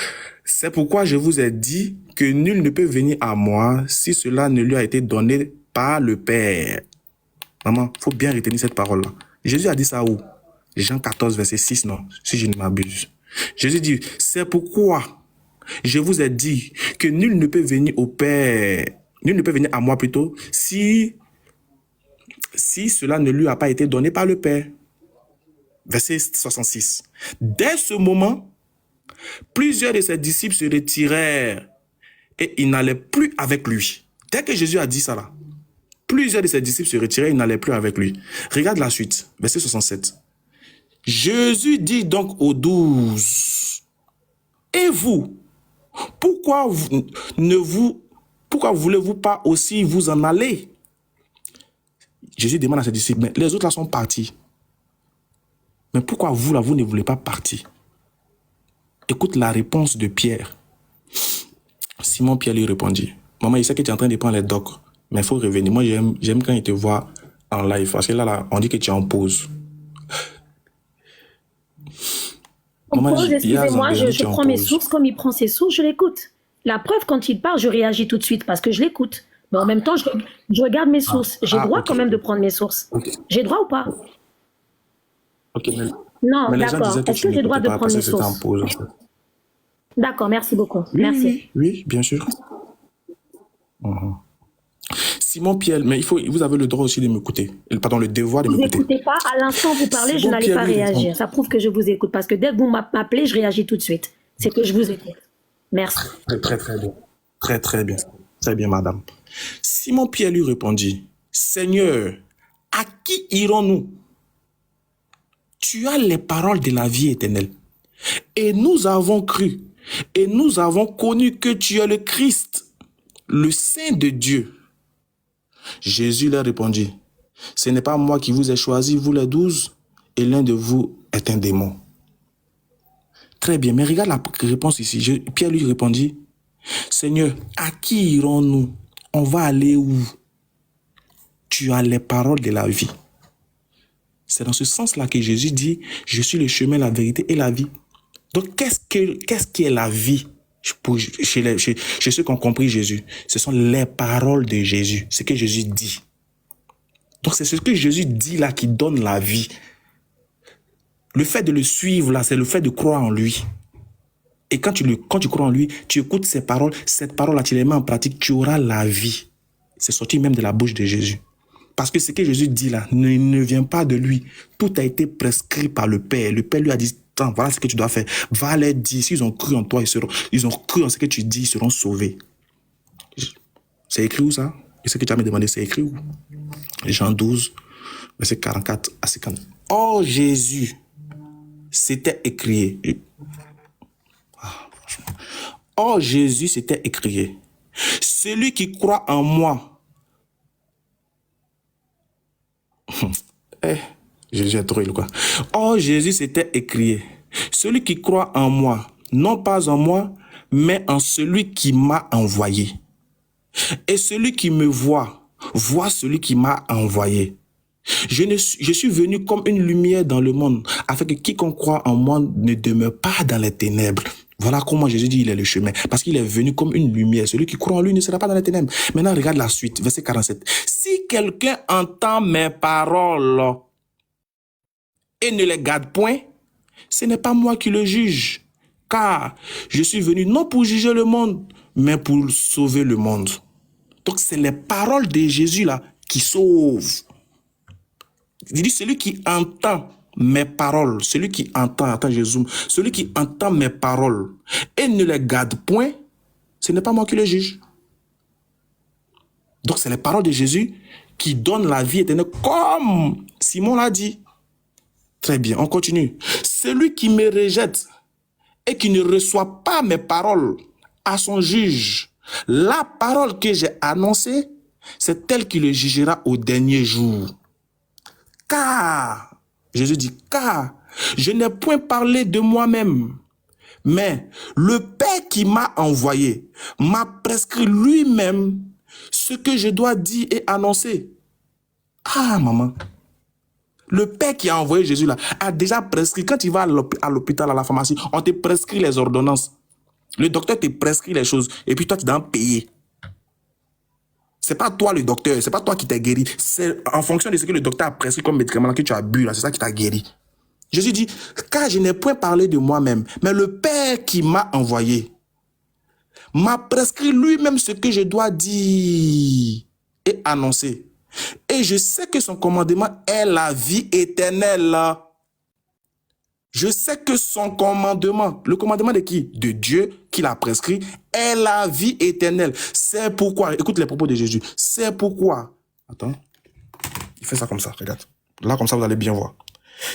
C'est pourquoi je vous ai dit que nul ne peut venir à moi si cela ne lui a été donné par le Père. Maman, il faut bien retenir cette parole-là. Jésus a dit ça où? Jean 14, verset 6, non, si je ne m'abuse. Jésus dit, c'est pourquoi je vous ai dit que nul ne peut venir au Père, nul ne peut venir à moi plutôt, si cela ne lui a pas été donné par le Père. Verset 66. Dès ce moment, plusieurs de ses disciples se retirèrent et ils n'allaient plus avec lui. Dès que Jésus a dit ça là, plusieurs de ses disciples se retiraient et ils n'allaient plus avec lui. Regarde la suite, verset 67. Jésus dit donc aux 12, et vous, pourquoi voulez-vous pas aussi vous en aller? Jésus demande à ses disciples, mais les autres là sont partis. Mais pourquoi vous là, vous ne voulez pas partir? Écoute la réponse de Pierre. Simon Pierre lui répondit, maman, il sait que tu es en train de prendre les docs, mais il faut revenir. Moi, j'aime quand il te voit en live, parce que là, on dit que tu es en pause. Excusez-moi, je prends mes sources. Comme il prend ses sources, je l'écoute. La preuve, quand il parle, je réagis tout de suite parce que je l'écoute. Mais en même temps, je regarde mes sources. J'ai droit quand même de prendre mes sources. J'ai droit ou pas? Non, d'accord. Est-ce que j'ai droit de prendre mes sources? D'accord, merci beaucoup. Merci. Oui, bien sûr. Simon Pierre, mais vous avez le droit aussi de m'écouter. Pardon, le devoir de m'écouter. Vous n'écoutez pas, à l'instant où vous parlez, je n'allais pas réagir. Ça prouve que je vous écoute, parce que dès que vous m'appelez, je réagis tout de suite. C'est que je vous écoute. Merci. Très bien. Très bien. Très bien, madame. Simon Pierre lui répondit, Seigneur, à qui irons-nous? Tu as les paroles de la vie éternelle. Et nous avons cru, et nous avons connu que tu es le Christ, le Saint de Dieu. Jésus leur répondit, ce n'est pas moi qui vous ai choisi, vous les 12, et l'un de vous est un démon. Très bien, mais regarde la réponse ici. Pierre lui répondit, Seigneur, à qui irons-nous? On va aller où? Tu as les paroles de la vie. C'est dans ce sens-là que Jésus dit, je suis le chemin, la vérité et la vie. Donc, qu'est-ce qui est la vie chez ceux qui ont compris Jésus? Ce sont les paroles de Jésus, ce que Jésus dit. Donc, c'est ce que Jésus dit là qui donne la vie. Le fait de le suivre là, c'est le fait de croire en lui. Et quand tu crois en lui, tu écoutes ses paroles, cette parole-là, tu les mets en pratique, tu auras la vie. C'est sorti même de la bouche de Jésus. Parce que ce que Jésus dit là ne vient pas de lui. Tout a été prescrit par le Père. Le Père lui a dit, voilà ce que tu dois faire. Va leur dire, s'ils ont cru en toi, ils ont cru en ce que tu dis, ils seront sauvés. C'est écrit où ça? Et ce que tu as me demandé, c'est écrit où? Jean 12, verset 44 à 50. Oh Jésus, c'était écrit. Oh Jésus, c'était écrit. Celui qui croit en moi. Jésus est drôle, quoi. Oh Jésus, c'était écrit. Celui qui croit en moi, non pas en moi, mais en celui qui m'a envoyé. Et celui qui me voit celui qui m'a envoyé. Je suis venu comme une lumière dans le monde, afin que quiconque croit en moi ne demeure pas dans les ténèbres. Voilà comment Jésus dit il est le chemin. Parce qu'il est venu comme une lumière. Celui qui croit en lui ne sera pas dans les ténèbres. Maintenant, regarde la suite, verset 47. Si quelqu'un entend mes paroles et ne les garde point, ce n'est pas moi qui le juge. Car je suis venu non pour juger le monde, mais pour sauver le monde. Donc, c'est les paroles de Jésus là qui sauvent. Il dit, celui qui entend mes paroles, celui qui entend, attends, je zoome, celui qui entend mes paroles et ne les garde point, ce n'est pas moi qui le juge. Donc, c'est les paroles de Jésus qui donnent la vie éternelle, comme Simon l'a dit. Très bien, on continue. Celui qui me rejette et qui ne reçoit pas mes paroles à son juge, la parole que j'ai annoncée, c'est elle qui le jugera au dernier jour. Car, Jésus dit, car je n'ai point parlé de moi-même, mais le Père qui m'a envoyé m'a prescrit lui-même ce que je dois dire et annoncer. Ah, maman. Le Père qui a envoyé Jésus là a déjà prescrit. Quand tu vas à l'hôpital, à la pharmacie, on te prescrit les ordonnances. Le docteur te prescrit les choses et puis toi, tu dois payer. C'est pas toi le docteur, c'est pas toi qui t'es guéri. C'est en fonction de ce que le docteur a prescrit comme médicament que tu as bu, là, c'est ça qui t'a guéri. Jésus dit, car je n'ai point parlé de moi-même, mais le Père qui m'a envoyé m'a prescrit lui-même ce que je dois dire et annoncer. Et je sais que son commandement est la vie éternelle. Je sais que son commandement, le commandement de qui? De Dieu qui l'a prescrit, est la vie éternelle. C'est pourquoi, écoute les propos de Jésus, c'est pourquoi, attends, il fait ça comme ça, regarde. Là, comme ça, vous allez bien voir.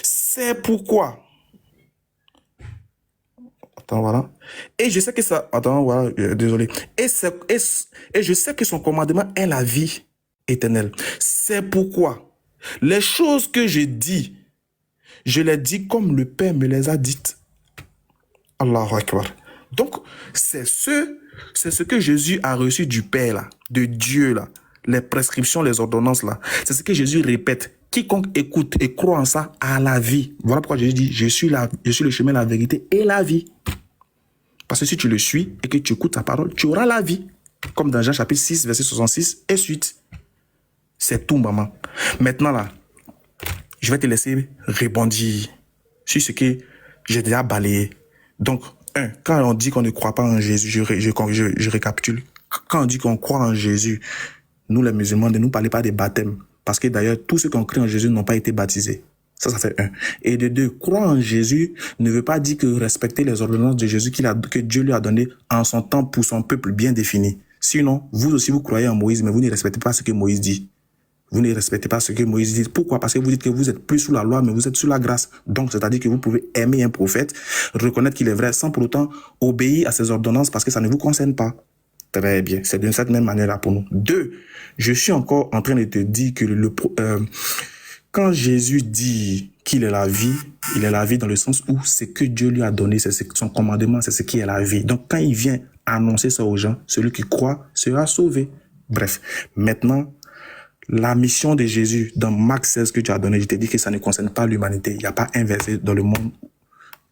C'est pourquoi, attends, voilà. Et je sais que ça, attends, voilà, désolé. Et je sais que son commandement est la vie éternelle. C'est pourquoi les choses que je dis, je les dis comme le Père me les a dites. Allahu Akbar. Donc, c'est ce que Jésus a reçu du Père, là, de Dieu, là. Les prescriptions, les ordonnances, là. C'est ce que Jésus répète. Quiconque écoute et croit en ça a la vie. Voilà pourquoi Jésus dit, je suis le chemin, la vérité et la vie. Parce que si tu le suis et que tu écoutes sa parole, tu auras la vie. Comme dans Jean chapitre 6, verset 66 et suite. C'est tout, maman. Maintenant, là, je vais te laisser rebondir sur ce que j'ai déjà balayé. Donc, quand on dit qu'on ne croit pas en Jésus, je récapitule. Quand on dit qu'on croit en Jésus, nous les musulmans, ne nous parlez pas des baptêmes. Parce que d'ailleurs, tous ceux qui ont cru en Jésus n'ont pas été baptisés. Ça fait 1. Et de 2, croire en Jésus ne veut pas dire que respecter les ordonnances de Jésus que Dieu lui a données en son temps pour son peuple bien défini. Sinon, vous aussi, vous croyez en Moïse, mais vous ne respectez pas ce que Moïse dit. Vous ne respectez pas ce que Moïse dit. Pourquoi? Parce que vous dites que vous êtes plus sous la loi, mais vous êtes sous la grâce. Donc, c'est-à-dire que vous pouvez aimer un prophète, reconnaître qu'il est vrai, sans pour autant obéir à ses ordonnances parce que ça ne vous concerne pas. Très bien. C'est de cette même manière-là pour nous. 2, je suis encore en train de te dire que quand Jésus dit qu'il est la vie, il est la vie dans le sens où c'est que Dieu lui a donné, c'est son commandement, c'est ce qui est la vie. Donc, quand il vient annoncer ça aux gens, celui qui croit sera sauvé. Bref. Maintenant, la mission de Jésus dans Marc 16 que tu as donné, je t'ai dit que ça ne concerne pas l'humanité. Il n'y a pas un verset dans le monde,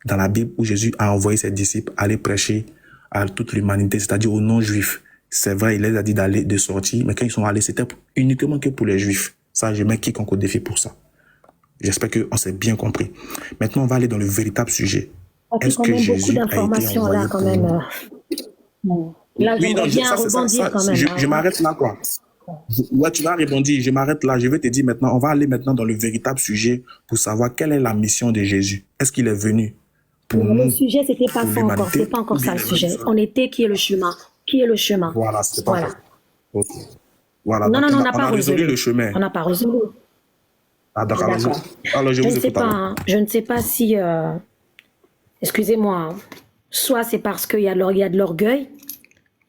dans la Bible, où Jésus a envoyé ses disciples aller prêcher à toute l'humanité, c'est-à-dire aux non-juifs. C'est vrai, il les a dit d'aller, de sortir, mais quand ils sont allés, c'était uniquement que pour les juifs. Ça, je mets quiconque au défi pour ça. J'espère qu'on s'est bien compris. Maintenant, on va aller dans le véritable sujet. Est-ce que Jésus a été envoyé là, quand même. Là, oui, non, bien rebondir quand même. Je m'arrête là, quoi. Ouais, tu vas répondre, je m'arrête là. Je vais te dire maintenant, on va aller maintenant dans le véritable sujet pour savoir quelle est la mission de Jésus. Est-ce qu'il est venu pour nous? Le sujet, c'était pas ça encore. C'est pas encore ça le sujet. On était qui est le chemin. Qui est le chemin? Voilà, c'est pas ça. Okay. Voilà. Non, donc, on n'a pas résolu le chemin. On n'a pas résolu. Ah, d'accord. Alors, je ne sais pas si... excusez-moi. Soit c'est parce qu'il y a de l'orgueil.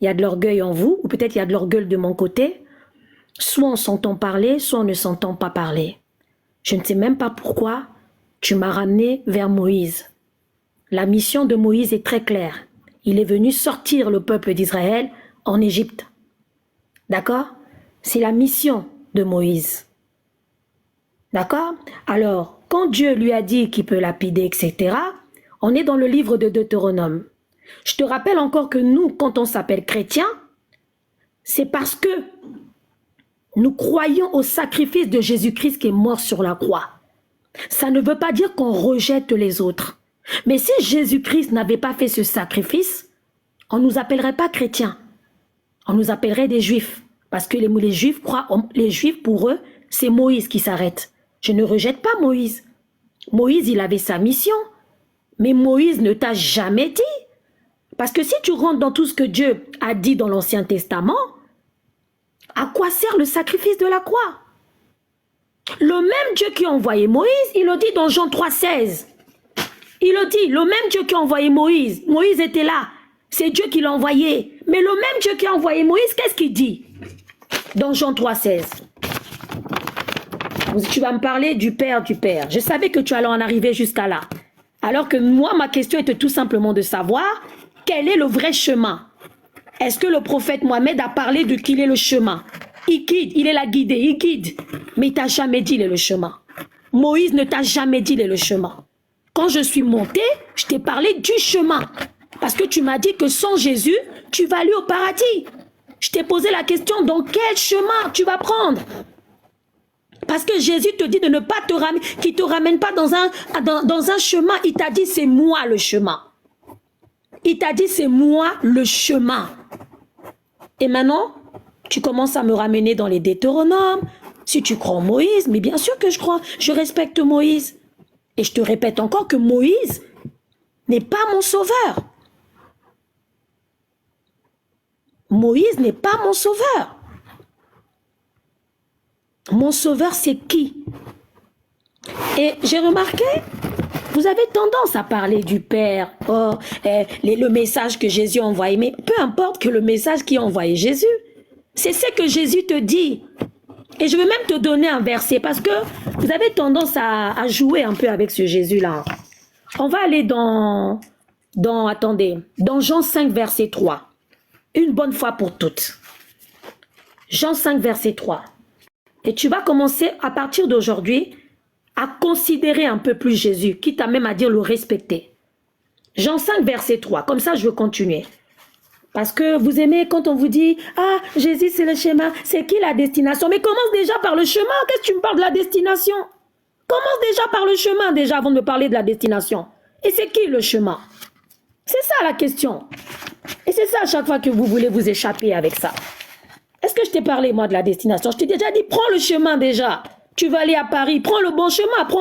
Il y a de l'orgueil en vous. Ou peut-être il y a de l'orgueil de mon côté. Soit on s'entend parler, soit on ne s'entend pas parler. Je ne sais même pas pourquoi tu m'as ramené vers Moïse. La mission de Moïse est très claire. Il est venu sortir le peuple d'Israël en Égypte. D'accord? C'est la mission de Moïse. D'accord? Alors, quand Dieu lui a dit qu'il peut lapider, etc., on est dans le livre de Deutéronome. Je te rappelle encore que nous, quand on s'appelle chrétien, c'est parce que nous croyons au sacrifice de Jésus-Christ qui est mort sur la croix. Ça ne veut pas dire qu'on rejette les autres. Mais si Jésus-Christ n'avait pas fait ce sacrifice, on ne nous appellerait pas chrétiens. On nous appellerait des juifs. Parce que les juifs croient, les juifs pour eux, c'est Moïse qui s'arrête. Je ne rejette pas Moïse. Moïse, il avait sa mission. Mais Moïse ne t'a jamais dit. Parce que si tu rentres dans tout ce que Dieu a dit dans l'Ancien Testament, à quoi sert le sacrifice de la croix? Le même Dieu qui a envoyé Moïse, il le dit dans Jean 3,16. Il le dit, le même Dieu qui a envoyé Moïse. Moïse était là. C'est Dieu qui l'a envoyé. Mais le même Dieu qui a envoyé Moïse, qu'est-ce qu'il dit? Dans Jean 3,16. Tu vas me parler du Père, du Père. Je savais que tu allais en arriver jusqu'à là. Alors que moi, ma question était tout simplement de savoir quel est le vrai chemin. Est-ce que le prophète Mohamed a parlé de qu'il est le chemin? Il guide, il est la guidée, il guide. Mais il t'a jamais dit il est le chemin. Moïse ne t'a jamais dit il est le chemin. Quand je suis montée, je t'ai parlé du chemin. Parce que tu m'as dit que sans Jésus, tu vas aller au paradis. Je Je t'ai posé la question, dans quel chemin tu vas prendre? Parce que Jésus te dit de ne pas te ramener, qu'il ne te ramène pas dans un chemin. Il t'a dit, c'est moi le chemin. Il t'a dit, c'est moi le chemin. Et maintenant, tu commences à me ramener dans les Deutéronomes. Si tu crois en Moïse, mais bien sûr que je crois, je respecte Moïse. Et je te répète encore que Moïse n'est pas mon sauveur. Moïse n'est pas mon sauveur. Mon sauveur, c'est qui? Et j'ai remarqué, vous avez tendance à parler du Père, le message que Jésus a envoyé. Mais peu importe que le message qui a envoyé Jésus, c'est ce que Jésus te dit. Et je vais même te donner un verset parce que vous avez tendance à jouer un peu avec ce Jésus-là. On va aller dans Jean 5, verset 3. Une bonne fois pour toutes. Jean 5, verset 3. Et tu vas commencer à partir d'aujourd'hui à considérer un peu plus Jésus, quitte à même à dire le respecter. Jean 5, verset 3. Comme ça, je veux continuer. Parce que vous aimez quand on vous dit « Ah, Jésus, c'est le chemin. C'est qui la destination ?» Mais commence déjà par le chemin. Qu'est-ce que tu me parles de la destination? Commence déjà par le chemin, déjà, avant de me parler de la destination. Et c'est qui le chemin? C'est ça la question. Et c'est ça à chaque fois que vous voulez vous échapper avec ça. Est-ce que je t'ai parlé, moi, de la destination? Je t'ai déjà dit, prends le chemin déjà. Tu vas aller à Paris, prends le bon chemin. Après,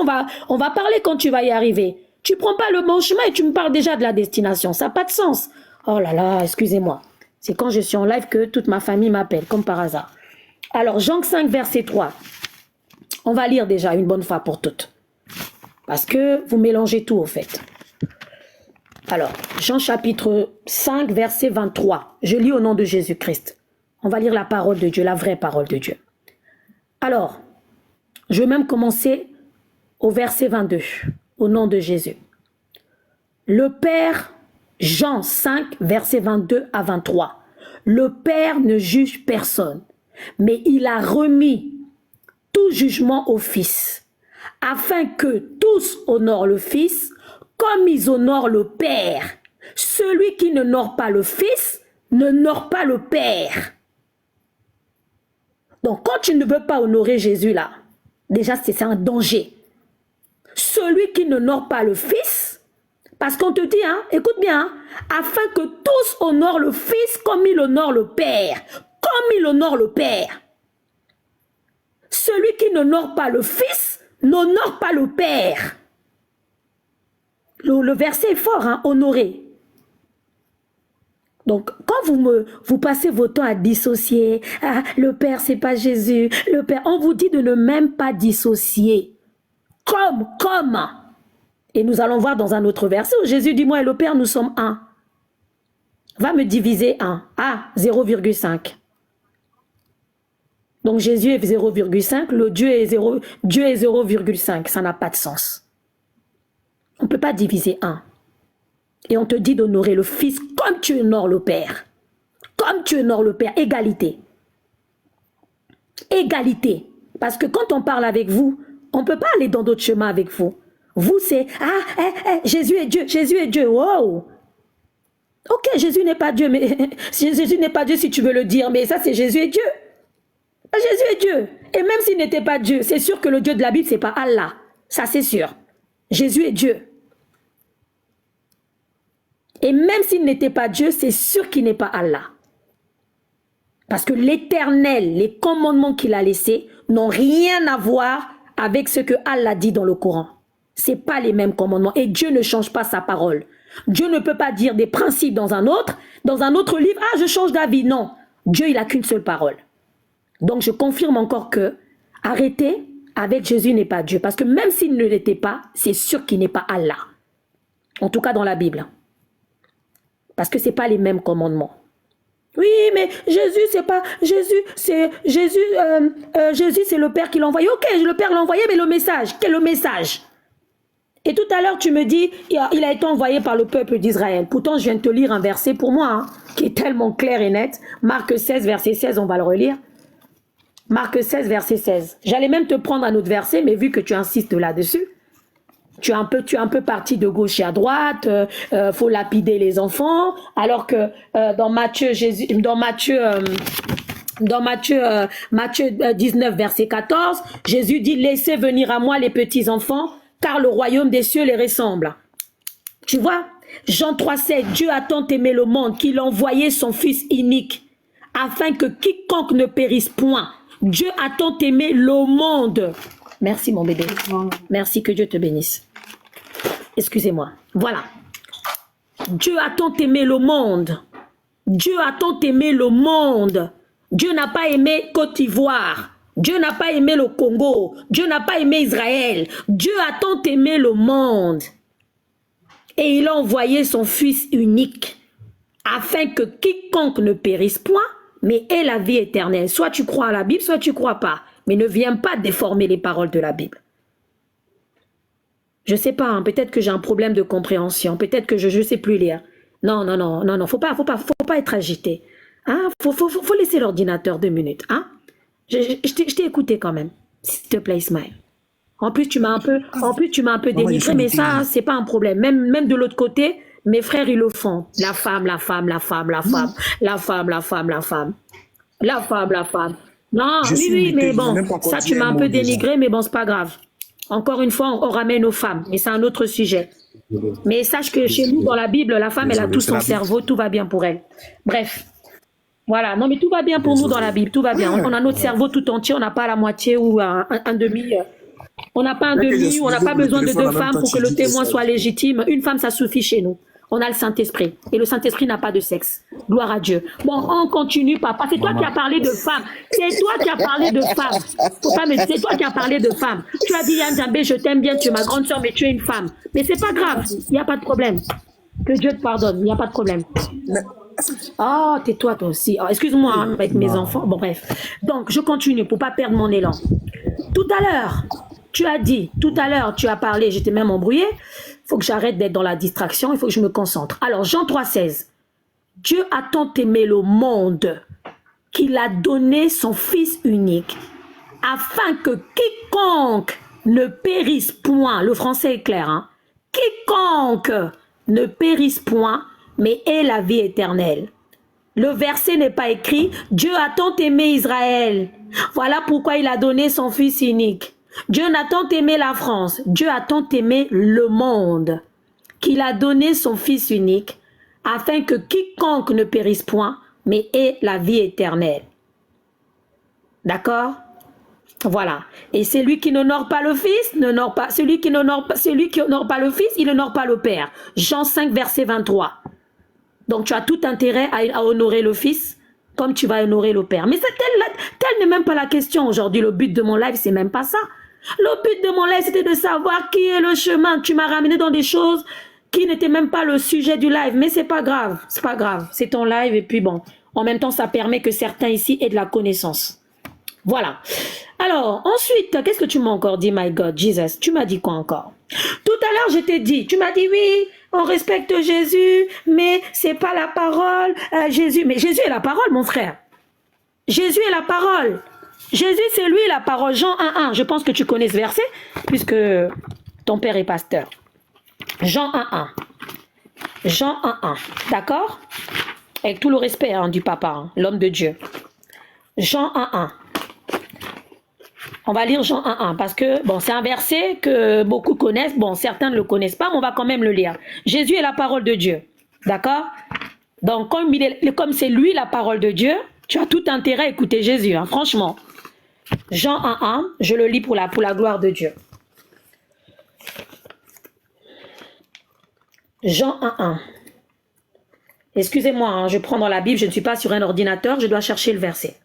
on va parler quand tu vas y arriver. Tu prends pas le bon chemin et tu me parles déjà de la destination. Ça n'a pas de sens. Oh là là, excusez-moi. C'est quand je suis en live que toute ma famille m'appelle, comme par hasard. Alors, Jean 5, verset 3. On va lire déjà une bonne fois pour toutes. Parce que vous mélangez tout, au fait. Alors, Jean chapitre 5, verset 23. Je lis au nom de Jésus-Christ. On va lire la parole de Dieu, la vraie parole de Dieu. Alors, je vais même commencer au verset 22, au nom de Jésus. Le Père, Jean 5, verset 22 à 23. Le Père ne juge personne, mais il a remis tout jugement au Fils, afin que tous honorent le Fils comme ils honorent le Père. Celui qui n'honore pas le Fils n'honore pas le Père. Donc, quand tu ne veux pas honorer Jésus là, déjà c'est un danger. Celui qui n'honore pas le Fils, parce qu'on te dit, hein, écoute bien, hein, afin que tous honorent le Fils comme il honore le Père. Comme il honore le Père. Celui qui n'honore pas le Fils n'honore pas le Père. Le verset est fort, hein, honorer. Donc, quand vous passez votre temps à dissocier, ah, le Père, c'est pas Jésus, le Père, on vous dit de ne même pas dissocier. Comme. Et nous allons voir dans un autre verset où Jésus dit, moi et le Père, nous sommes un. Va me diviser 1. Ah, 0,5. Donc, Jésus est 0,5, le Dieu est 0,5. Ça n'a pas de sens. On ne peut pas diviser 1. Et on te dit d'honorer le Fils comme tu honores le Père. Comme tu honores le Père. Égalité. Égalité. Parce que quand on parle avec vous, on ne peut pas aller dans d'autres chemins avec vous. Vous, c'est, Jésus est Dieu, Jésus est Dieu. Wow. Ok, Jésus n'est pas Dieu, mais Jésus n'est pas Dieu si tu veux le dire, mais ça c'est Jésus est Dieu. Jésus est Dieu. Et même s'il n'était pas Dieu, c'est sûr que le Dieu de la Bible, c'est pas Allah. Ça c'est sûr. Jésus est Dieu. Et même s'il n'était pas Dieu, c'est sûr qu'il n'est pas Allah. Parce que l'Éternel, les commandements qu'il a laissés, n'ont rien à voir avec ce que Allah dit dans le Coran. Ce n'est pas les mêmes commandements. Et Dieu ne change pas sa parole. Dieu ne peut pas dire des principes dans un autre livre, ah, je change d'avis. Non, Dieu, il n'a qu'une seule parole. Donc, je confirme encore que arrêter avec Jésus n'est pas Dieu. Parce que même s'il ne l'était pas, c'est sûr qu'il n'est pas Allah. En tout cas, dans la Bible. Parce que ce n'est pas les mêmes commandements. Oui, mais Jésus, c'est pas... Jésus, c'est le Père qui l'a envoyé. Ok, le Père l'a envoyé, mais le message, quel est le message? Et tout à l'heure, tu me dis, il a été envoyé par le peuple d'Israël. Pourtant, je viens de te lire un verset pour moi, hein, qui est tellement clair et net. Marc 16, verset 16, on va le relire. Marc 16, verset 16. J'allais même te prendre un autre verset, mais vu que tu insistes là-dessus, tu es un peu parti de gauche et à droite, faut lapider les enfants, alors que dans Matthieu, Matthieu 19, verset 14, Jésus dit, laissez venir à moi les petits enfants, car le royaume des cieux les ressemble. Tu vois, Jean 3,7, Dieu a tant aimé le monde qu'il a envoyé son Fils unique, afin que quiconque ne périsse point. Dieu a tant aimé le monde. Merci mon bébé. Merci, que Dieu te bénisse. Excusez-moi. Voilà. Dieu a tant aimé le monde. Dieu a tant aimé le monde. Dieu n'a pas aimé Côte d'Ivoire. Dieu n'a pas aimé le Congo. Dieu n'a pas aimé Israël. Dieu a tant aimé le monde. Et il a envoyé son Fils unique, afin que quiconque ne périsse point, mais ait la vie éternelle. Soit tu crois à la Bible, soit tu ne crois pas. Mais ne viens pas déformer les paroles de la Bible. Je ne sais pas, hein, peut-être que j'ai un problème de compréhension. Peut-être que je ne sais plus lire. Non, faut pas être agité. Hein? Faut laisser l'ordinateur 2 minutes. Hein? Je t'ai écouté quand même. S'il te plaît, Ismaël. En plus, tu m'as un peu dénigré, mais ça, c'est pas un problème. Même de l'autre côté, mes frères, ils le font. La femme. Non, oui, mais bon, ça, tu m'as un peu dénigré, mais bon, c'est pas grave. Encore une fois, on ramène aux femmes, mais c'est un autre sujet. Mais sache que chez nous, dans la Bible, la femme, elle a tout son cerveau, tout va bien pour elle. Bref. Voilà, non, mais tout va bien pour nous dans la Bible, tout va bien. On a notre cerveau tout entier, on n'a pas la moitié ou un demi. On n'a pas un demi, on n'a pas besoin de 2 femmes pour que le témoin soit légitime. Une femme, ça suffit chez nous. On a le Saint-Esprit. Et le Saint-Esprit n'a pas de sexe. Gloire à Dieu. Bon, on continue, papa. C'est toi qui as parlé de femmes. C'est toi qui as parlé de femmes. Faut pas me dire, c'est toi qui as parlé de femmes. Tu as dit, Yann Zambé, je t'aime bien, tu es ma grande soeur, mais tu es une femme. Mais c'est pas grave. Il n'y a pas de problème. Que Dieu te pardonne. Il n'y a pas de problème. Oh, tais-toi toi aussi. Oh, excuse-moi hein, avec mes enfants. Bon, bref. Donc, je continue pour pas perdre mon élan. Tout à l'heure, tu as parlé, j'étais même embrouillée. Il faut que j'arrête d'être dans la distraction, il faut que je me concentre. Alors, Jean 3,16. Dieu a tant aimé le monde qu'il a donné son Fils unique, afin que quiconque ne périsse point, le français est clair, hein, quiconque ne périsse point, mais ait la vie éternelle. Le verset n'est pas écrit, Dieu a tant aimé Israël, voilà pourquoi il a donné son Fils unique. Dieu n'a tant aimé la France, Dieu a tant aimé le monde, qu'il a donné son Fils unique, afin que quiconque ne périsse point, mais ait la vie éternelle. D'accord? Voilà. Et celui qui n'honore pas le Fils, celui qui n'honore pas le Fils, il n'honore pas le Père. Jean 5, verset 23. Donc tu as tout intérêt à honorer le Fils, comme tu vas honorer le Père. Mais telle n'est même pas la question aujourd'hui. Le but de mon live, c'est même pas ça. Le but de mon live, c'était de savoir qui est le chemin. Tu m'as ramené dans des choses qui n'étaient même pas le sujet du live. Mais c'est pas grave, c'est pas grave. C'est ton live et puis bon. En même temps, ça permet que certains ici aient de la connaissance. Voilà. Alors, ensuite, qu'est-ce que tu m'as encore dit, my God, Jesus? Tu m'as dit quoi encore? Tout à l'heure, je t'ai dit, tu m'as dit oui, on respecte Jésus, mais c'est pas la parole, Jésus. Mais Jésus est la parole, mon frère. Jésus est la parole. Jésus, c'est lui la parole. Jean 1,1. Je pense que tu connais ce verset, puisque ton père est pasteur. Jean 1,1. Jean 1,1. D'accord? Avec tout le respect hein, du papa, hein, l'homme de Dieu. Jean 1,1. On va lire Jean 1,1 parce que bon, c'est un verset que beaucoup connaissent. Bon, certains ne le connaissent pas, mais on va quand même le lire. Jésus est la parole de Dieu. D'accord? Donc, comme c'est lui la parole de Dieu, tu as tout intérêt à écouter Jésus, hein, franchement. Jean 1,1, je le lis pour la gloire de Dieu. Jean 1,1. Excusez-moi, hein, je prends dans la Bible, je ne suis pas sur un ordinateur, je dois chercher le verset.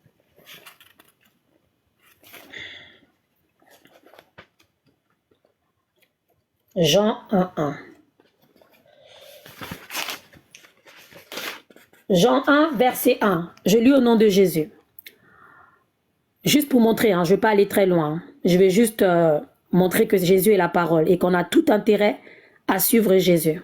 Jean 1,1. Jean 1, verset 1. Je lis au nom de Jésus. Juste pour montrer, hein, je ne vais pas aller très loin. Je vais juste montrer que Jésus est la parole et qu'on a tout intérêt à suivre Jésus.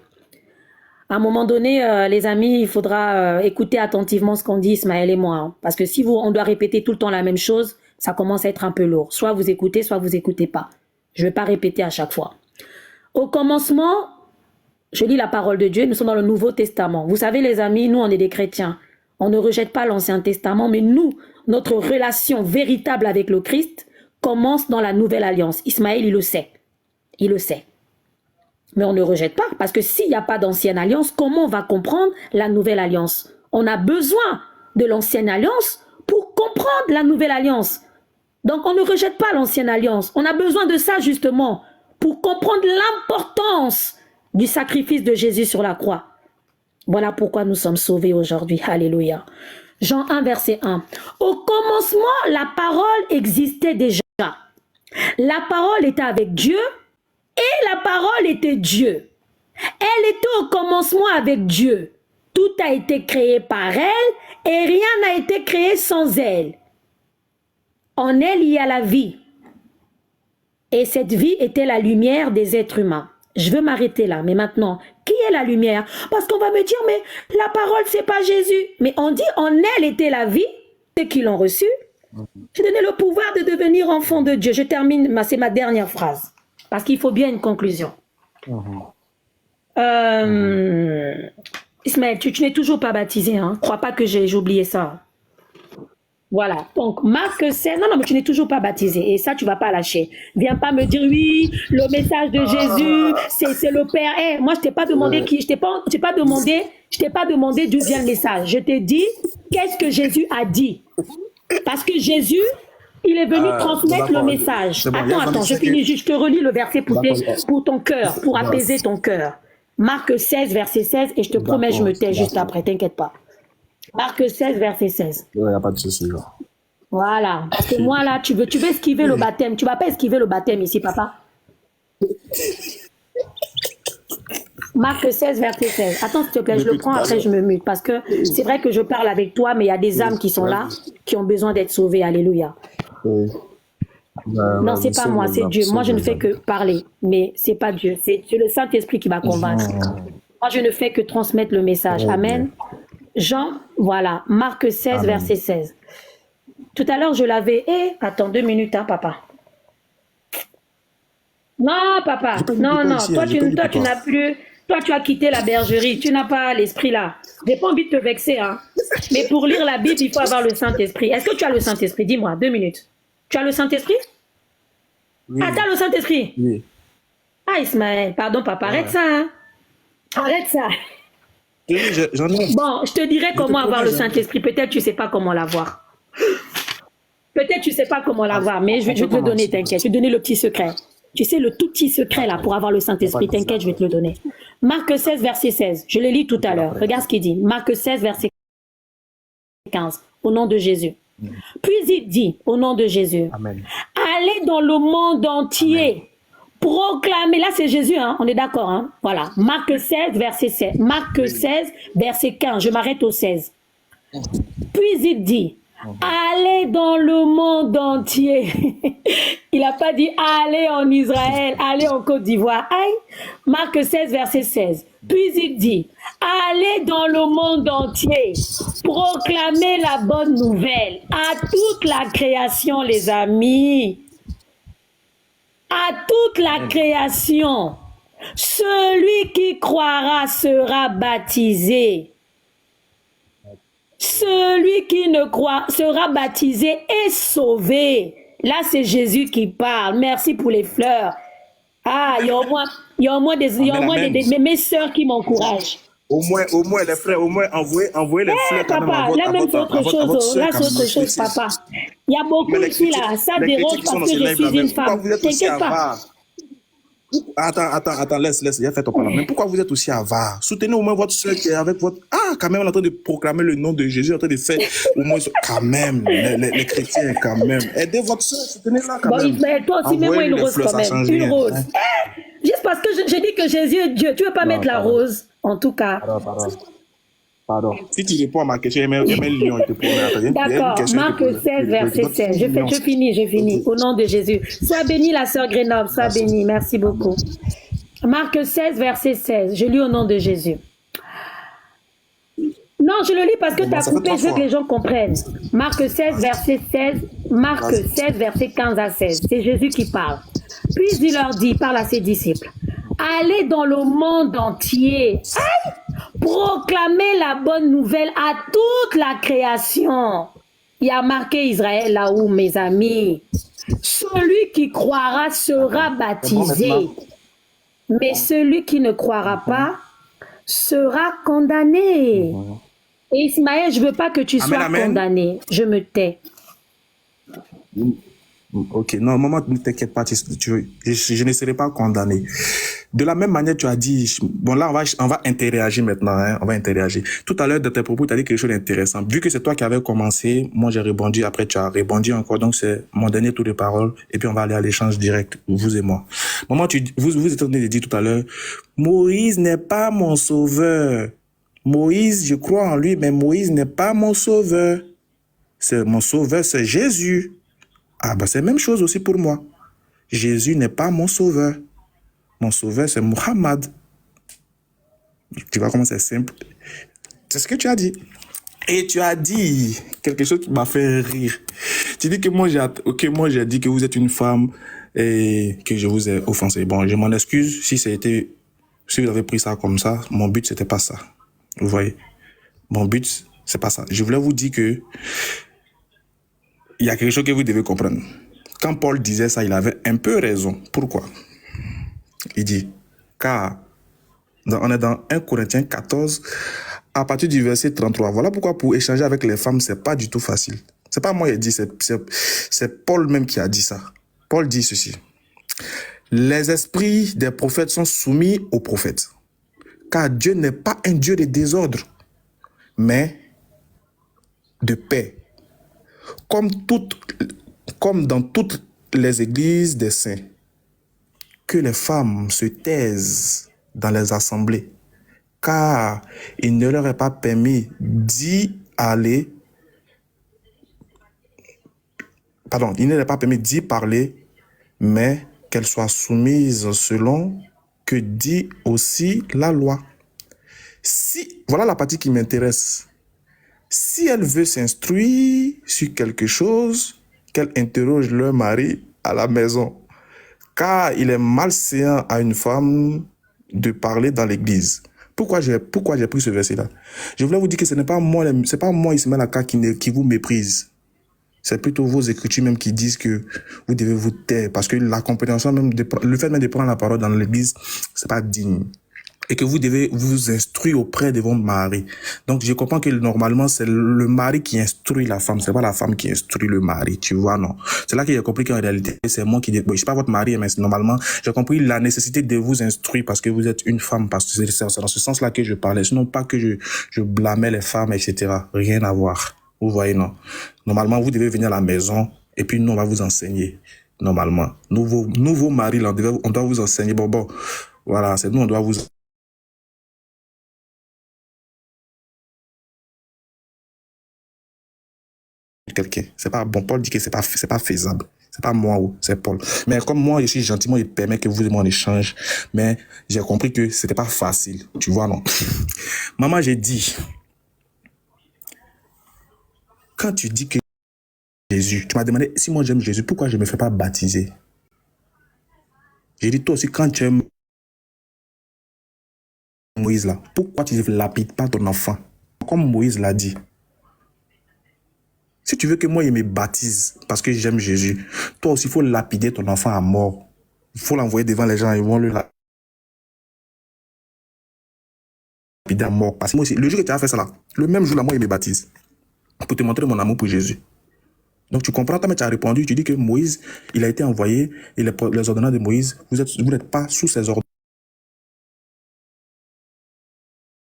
À un moment donné, les amis, il faudra écouter attentivement ce qu'on dit Ismaël et moi. Hein, parce que si on doit répéter tout le temps la même chose, ça commence à être un peu lourd. Soit vous écoutez pas. Je ne vais pas répéter à chaque fois. Au commencement, je lis la parole de Dieu, nous sommes dans le Nouveau Testament. Vous savez les amis, nous on est des chrétiens. On ne rejette pas l'Ancien Testament, mais nous, notre relation véritable avec le Christ commence dans la Nouvelle Alliance. Ismaël, il le sait. Il le sait. Mais on ne rejette pas, parce que s'il n'y a pas d'Ancienne Alliance, comment on va comprendre la Nouvelle Alliance? On a besoin de l'Ancienne Alliance pour comprendre la Nouvelle Alliance. Donc on ne rejette pas l'Ancienne Alliance. On a besoin de ça justement pour comprendre l'importance du sacrifice de Jésus sur la croix. Voilà pourquoi nous sommes sauvés aujourd'hui. Alléluia. Jean 1, verset 1. Au commencement, la parole existait déjà. La parole était avec Dieu et la parole était Dieu. Elle était au commencement avec Dieu. Tout a été créé par elle et rien n'a été créé sans elle. En elle, il y a la vie. Et cette vie était la lumière des êtres humains. Je veux m'arrêter là, mais maintenant, qui est la lumière? Parce qu'on va me dire, mais la parole, c'est pas Jésus. Mais on dit, en elle était la vie, ceux qui l'ont reçu. J'ai donné le pouvoir de devenir enfant de Dieu. Je termine, c'est ma dernière phrase, parce qu'il faut bien une conclusion. Ismaël, tu n'es toujours pas baptisé, hein? Crois pas que j'ai oublié ça. Voilà, donc Marc 16, non, mais tu n'es toujours pas baptisé et ça, tu vas pas lâcher. Viens pas me dire, oui, le message de Jésus, c'est le Père. Hey, moi, je t'ai pas demandé qui, je t'ai pas demandé d'où vient le message. Je t'ai dit, qu'est-ce que Jésus a dit? Parce que Jésus, il est venu transmettre le message. Bon, attends, je finis juste, je te relis le verset pour ton cœur, pour apaiser ton cœur. Marc 16, verset 16, et je te promets, je me tais juste après, t'inquiète pas. Marc 16, verset 16. Il n'y a pas de souci. Voilà. Parce que moi, là, tu veux esquiver le baptême. Tu ne vas pas esquiver le baptême ici, papa. Marc 16, verset 16. Attends, s'il te plaît, je le prends, après je me mute. Parce que c'est vrai que je parle avec toi, mais il y a des âmes qui sont là, qui ont besoin d'être sauvées. Alléluia. Non, c'est pas moi, c'est Dieu. Moi, je ne fais que parler, mais c'est pas Dieu. C'est le Saint-Esprit qui va convaincre. Moi, je ne fais que transmettre le message. Amen. Jean, voilà, Marc 16, Amen. Verset 16. Tout à l'heure, je l'avais... attends 2 minutes, hein, papa. Non, papa, non, toi, tu n'as plus... Toi, tu as quitté la bergerie, tu n'as pas l'esprit là. J'ai pas envie de te vexer, hein. Mais pour lire la Bible, il faut avoir le Saint-Esprit. Est-ce que tu as le Saint-Esprit? Dis-moi, 2 minutes. Tu as le Saint-Esprit? Oui. Ah, tu as le Saint-Esprit? Oui. Ah, Ismaël, pardon, papa, arrête ça, hein. Arrête ça. Bon, je te dirai comment avoir le Saint-Esprit. Peut-être tu ne sais pas comment l'avoir. Peut-être tu ne sais pas comment l'avoir, mais je vais te le donner, t'inquiète. Je vais te donner le petit secret. Tu sais, le tout petit secret là pour avoir le Saint-Esprit, t'inquiète, je vais te le donner. Marc 16, verset 16. Je le lis tout à l'heure. Regarde ce qu'il dit. Marc 16, verset 15. Au nom de Jésus. Puis il dit, au nom de Jésus, Amen. Allez dans le monde entier. Amen. Proclamer, là c'est Jésus, hein, on est d'accord, hein, voilà, Marc 16, verset 16, Marc 16, verset 15, je m'arrête au 16. Puis il dit, allez dans le monde entier. Il n'a pas dit, allez en Israël, allez en Côte d'Ivoire. Marc 16, verset 16. Puis il dit, allez dans le monde entier, proclamer la bonne nouvelle à toute la création, les amis. À toute la création, celui qui croira sera baptisé. Celui qui ne croit sera baptisé et sauvé. Là, c'est Jésus qui parle. Merci pour les fleurs. Ah, il y a au moins mes sœurs qui m'encouragent. Au moins, les frères, envoyez les fleurs. Papa, là même c'est autre chose. Là, c'est autre chose, papa. Il y a beaucoup ici, là. Ça dérange parce que je suis une femme. T'inquiète pas. Attends, laisse, j'ai fait ton parlant. Mais pourquoi vous êtes aussi avare? Soutenez au moins votre soeur qui est avec votre... Ah, quand même, on est en train de proclamer le nom de Jésus, en train de faire au moins... Quand même, les chrétiens, quand même. Aidez votre soeur, soutenez-la quand même. Mais toi aussi, mets-moi une rose quand même. Une rose. Juste parce que j'ai dit que Jésus est Dieu. Tu veux pas mettre la rose? En tout cas. Pardon. Si tu réponds à ma question, il y a un lion qui te promet. D'accord. Marc 16, verset 16. Je finis. Au nom de Jésus. Sois bénie, la sœur Grenoble. Sois bénie. Merci beaucoup. Marc 16, verset 16. Je lis au nom de Jésus. Non, je le lis parce que tu as coupé. Je veux que les gens comprennent. Marc 16, verset 16. Marc 16, verset 15 à 16. C'est Jésus qui parle. Puis il leur dit, parle à ses disciples. Allez dans le monde entier. Aïe! Proclamez la bonne nouvelle à toute la création. Il y a marqué Israël là-haut, mes amis. Celui qui croira sera baptisé. Mais celui qui ne croira pas sera condamné. Et Ismaël, je ne veux pas que tu sois condamné. Je me tais. Ok, non, maman, ne t'inquiète pas, je ne serai pas condamné. De la même manière, tu as dit, bon là, on va interagir maintenant, hein, on va interagir. Tout à l'heure, de tes propos, tu as dit quelque chose d'intéressant. Vu que c'est toi qui avais commencé, moi j'ai rebondi, après tu as rebondi encore, donc c'est mon dernier tour de parole, et puis on va aller à l'échange direct, vous et moi. Maman, vous êtes en train de dire tout à l'heure, Moïse n'est pas mon sauveur. Moïse, je crois en lui, mais Moïse n'est pas mon sauveur. C'est mon sauveur, c'est Jésus. Ah ben c'est la même chose aussi pour moi. Jésus n'est pas mon sauveur. Mon sauveur, c'est Muhammad. Tu vois comment c'est simple. C'est ce que tu as dit. Et tu as dit quelque chose qui m'a fait rire. Tu dis que moi j'ai dit que vous êtes une femme et que je vous ai offensé. Bon, je m'en excuse si vous avez pris ça comme ça. Mon but, c'était pas ça. Vous voyez? Mon but, c'est pas ça. Je voulais vous dire que il y a quelque chose que vous devez comprendre. Quand Paul disait ça, il avait un peu raison. Pourquoi? Il dit, car on est dans 1 Corinthiens 14, à partir du verset 33. Voilà pourquoi pour échanger avec les femmes, c'est pas du tout facile. C'est pas moi qui ai dit, c'est Paul même qui a dit ça. Paul dit ceci. Les esprits des prophètes sont soumis aux prophètes. Car Dieu n'est pas un Dieu de désordre, mais de paix. Comme dans toutes les églises des saints, que les femmes se taisent dans les assemblées, car il ne leur est pas permis d'y parler, mais qu'elles soient soumises selon que dit aussi la loi. Voilà la partie qui m'intéresse. Si elle veut s'instruire sur quelque chose, qu'elle interroge leur mari à la maison. Car il est malséant à une femme de parler dans l'église. Pourquoi j'ai pris ce verset-là? Je voulais vous dire que ce n'est pas moi, Ismaël Aka, qui vous méprise. C'est plutôt vos écritures même qui disent que vous devez vous taire. Parce que la compréhension même, le fait même de prendre la parole dans l'église, c'est pas digne. Et que vous devez vous instruire auprès de vos maris. Donc, je comprends que normalement, c'est le mari qui instruit la femme. C'est pas la femme qui instruit le mari, tu vois, non. C'est là que j'ai compris qu'en réalité, c'est moi qui... Bon, je suis pas votre mari, mais normalement, j'ai compris la nécessité de vous instruire parce que vous êtes une femme. Parce que c'est dans ce sens-là que je parlais. Sinon, pas que je blâmais les femmes, etc. Rien à voir. Vous voyez, non. Normalement, vous devez venir à la maison et puis nous, on va vous enseigner. Normalement. Nouveau mari, là, on doit vous enseigner. Bon, voilà, c'est nous, on doit vous quelqu'un. C'est pas bon. Paul dit que c'est pas faisable. C'est pas moi ou c'est Paul. Mais comme moi, je suis gentiment, il permet que vous et moi on échange. Mais j'ai compris que c'était pas facile. Tu vois, non? Maman, j'ai dit, quand tu dis que Jésus, tu m'as demandé si moi j'aime Jésus, pourquoi je me fais pas baptiser? J'ai dit, toi aussi, quand tu aimes Moïse là, pourquoi tu ne lapides pas ton enfant? Comme Moïse l'a dit. Si tu veux que moi, il me baptise parce que j'aime Jésus, toi aussi, il faut lapider ton enfant à mort. Il faut l'envoyer devant les gens, ils vont le lapider à mort. Parce que moi aussi, le jour que tu as fait ça là, le même jour là, moi, il me baptise. Pour te montrer mon amour pour Jésus. Donc tu comprends, mais tu as répondu, tu dis que Moïse, il a été envoyé, et les ordonnances de Moïse, vous n'êtes pas sous ses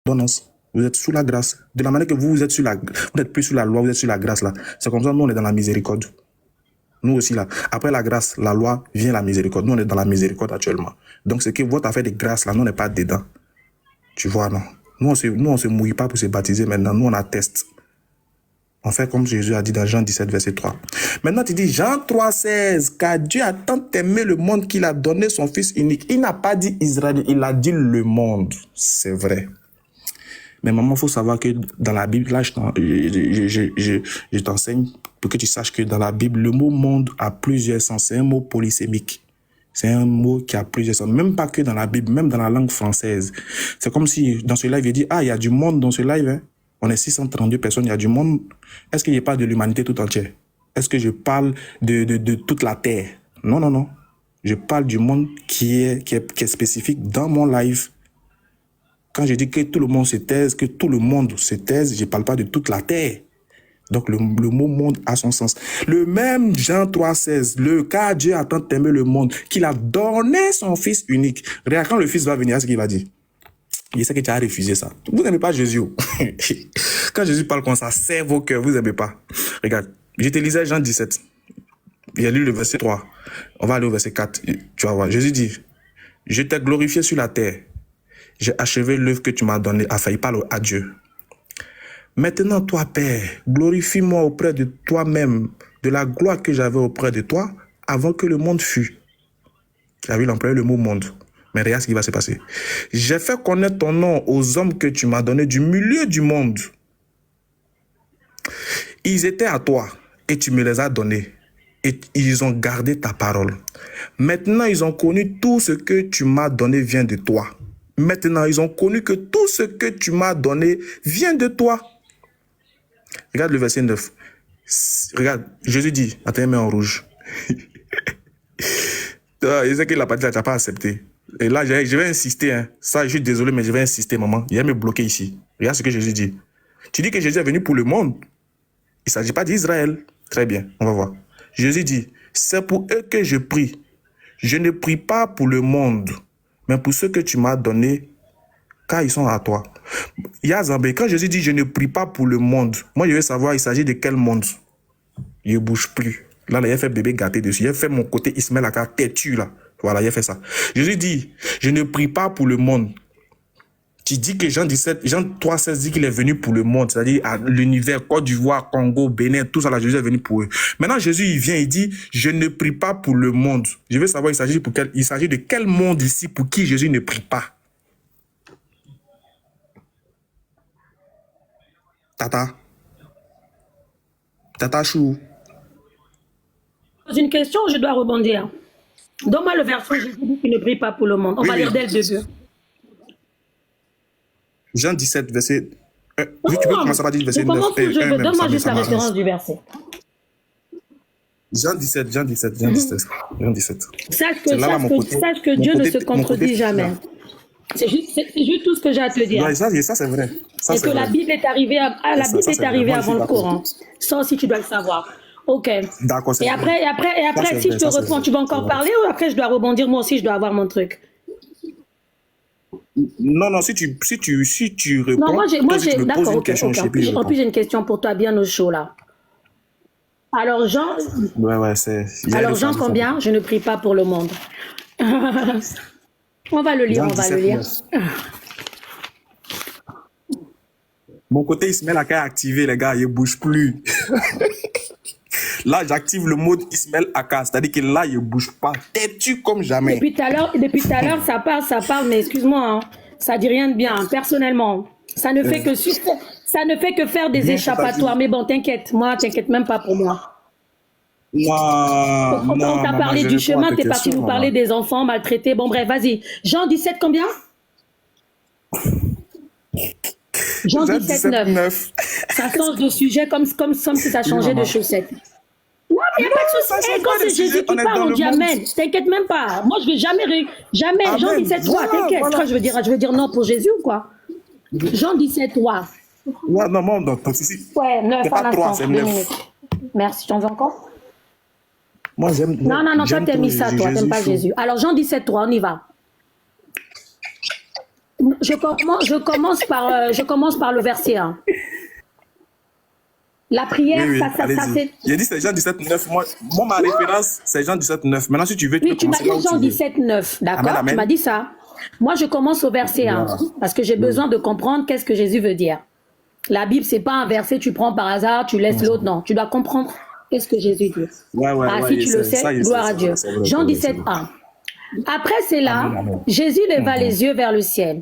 ordonnances. Vous êtes sous la grâce. De la manière que vous n'êtes plus sous la loi, vous êtes sous la grâce là. C'est comme ça, nous on est dans la miséricorde. Nous aussi là. Après la grâce, la loi, vient la miséricorde. Nous on est dans la miséricorde actuellement. Donc c'est que votre affaire de grâce là, nous on n'est pas dedans. Tu vois, non. Nous on se mouille pas pour se baptiser maintenant. Nous on atteste. On fait comme Jésus a dit dans Jean 17, verset 3. Maintenant, tu dis Jean 3, 16, car Dieu a tant aimé le monde qu'il a donné son Fils unique. Il n'a pas dit Israël, il a dit le monde. C'est vrai. Mais maman, il faut savoir que dans la Bible, là, je t'enseigne pour que tu saches que dans la Bible, le mot monde a plusieurs sens. C'est un mot polysémique. C'est un mot qui a plusieurs sens. Même pas que dans la Bible, même dans la langue française. C'est comme si dans ce live, il dit, ah, il y a du monde dans ce live. Hein. On est 632 personnes, il y a du monde. Est-ce qu'il n'y a pas de l'humanité tout entière? Est-ce que je parle de toute la terre? Non, non, non. Je parle du monde qui est spécifique dans mon live. Quand je dis que tout le monde se taise, que tout le monde se taise, je ne parle pas de toute la terre. Donc le mot monde a son sens. Le même Jean 3,16, le car Dieu a tant aimé le monde qu'il a donné son fils unique. Regarde, quand le fils va venir, c'est ce qu'il va dire. Il sait que tu as refusé ça. Vous n'aimez pas Jésus. Quand Jésus parle comme ça, c'est vos cœurs, vous n'aimez pas. Regarde, je te lisais Jean 17. Il a lu le verset 3. On va aller au verset 4. Tu vas voir. Jésus dit, je t'ai glorifié sur la terre. J'ai achevé l'œuvre que tu m'as donnée. Enfin, il parle à Dieu. Maintenant, toi, Père, glorifie-moi auprès de toi-même, de la gloire que j'avais auprès de toi, avant que le monde fût. Tu as vu l'employer le mot monde. Mais regarde ce qui va se passer. J'ai fait connaître ton nom aux hommes que tu m'as donnés du milieu du monde. Ils étaient à toi et tu me les as donnés. Et ils ont gardé ta parole. Maintenant, ils ont connu tout ce que tu m'as donné vient de toi. Maintenant, ils ont connu que tout ce que tu m'as donné vient de toi. Regarde le verset 9. Regarde, Jésus dit, attends, mets en rouge. Il sait qu'il n'a pas dit, tu n'as pas accepté. Et là, je vais insister. Hein. Ça, je suis désolé, mais je vais insister, maman. Il va me bloquer ici. Regarde ce que Jésus dit. Tu dis que Jésus est venu pour le monde. Il ne s'agit pas d'Israël. Très bien, on va voir. Jésus dit, c'est pour eux que je prie. Je ne prie pas pour le monde, mais pour ceux que tu m'as donnés, car ils sont à toi. Yazambé, quand Jésus dit, je ne prie pas pour le monde, moi je veux savoir, il s'agit de quel monde? Il ne bouge plus. Là, il a fait bébé gâté dessus. Il a fait mon côté Ismaël Aka têtu, là. Voilà, il a fait ça. Jésus dit, je ne prie pas pour le monde. Tu dis que Jean 3,16 dit qu'il est venu pour le monde, c'est-à-dire à l'univers, Côte d'Ivoire, Congo, Bénin, tout ça, là, Jésus est venu pour eux. Maintenant, Jésus, il vient, il dit, je ne prie pas pour le monde. Je veux savoir, il s'agit de quel monde ici pour qui Jésus ne prie pas? Tata Chou. Pose une question, je dois rebondir. Donne-moi le verset, Jésus dit qu'il ne prie pas pour le monde. On va lire dès le début. Jean 17, verset... tu peux commencer par dire verset 9. Donne-moi juste la référence du verset. Jean 17. Sache que Dieu ne se contredit jamais. C'est juste tout ce que j'ai à te dire. Ouais, ça c'est vrai. Ça, et que la Bible est arrivée, avant le Coran. Ça aussi, tu dois le savoir. Ok. D'accord. Et après, si je te réponds, tu vas encore parler ou après je dois rebondir, moi aussi, je dois avoir mon truc. Non, si tu réponds, non, moi j'ai d'accord, une question, en plus j'ai une question pour toi bien au chaud là. Alors Jean, alors Jean combien? Je ne prie pas pour le monde. On va le lire, Mon côté Ismaël Aka est activé, les gars, il ne bouge plus. Là, j'active le mode Ismaël Aka, c'est-à-dire que là, il ne bouge pas, têtu comme jamais. Depuis tout à l'heure, ça parle, mais excuse-moi, hein, ça dit rien de bien, personnellement. Ça ne fait que faire des échappatoires, mais bon, t'inquiète même pas pour moi. On t'a parlé du chemin, t'es parti nous parler des enfants maltraités. Bon, bref, vas-y. Jean 17, combien? Jean 17, 9. Ça change de sujet comme si ça changeait de chaussettes. Non, mais il n'y a pas de souci. Quand c'est Jésus qui parle, on dit Amen. T'inquiète même pas. Moi, je ne vais jamais. Jean 17, 3, t'inquiète. Quoi, je veux dire non pour Jésus ou quoi? Jean 17, 3. Ouais, non, si. Ouais, 9 pas 3, c'est 9. Merci, tu en veux encore? Moi, j'aime. Non, toi, t'aimes ça, toi, t'aimes pas Jésus. Alors, Jean 17, 3, on y va. Je commence par le verset 1. La prière, ça c'est... J'ai dit c'est Jean 17, 9. Moi, ma référence, c'est Jean 17, 9. Maintenant, si tu veux, tu m'as dit Jean 17, 9. D'accord, tu m'as dit ça. Moi, je commence au verset 1. Parce que j'ai besoin de comprendre qu'est-ce que Jésus veut dire. La Bible, c'est pas un verset, tu prends par hasard, tu laisses l'autre. Non, tu dois comprendre qu'est-ce que Jésus dit. Si tu le sais, gloire à Dieu. Jean 17, 1. Après cela, Jésus leva les yeux vers le ciel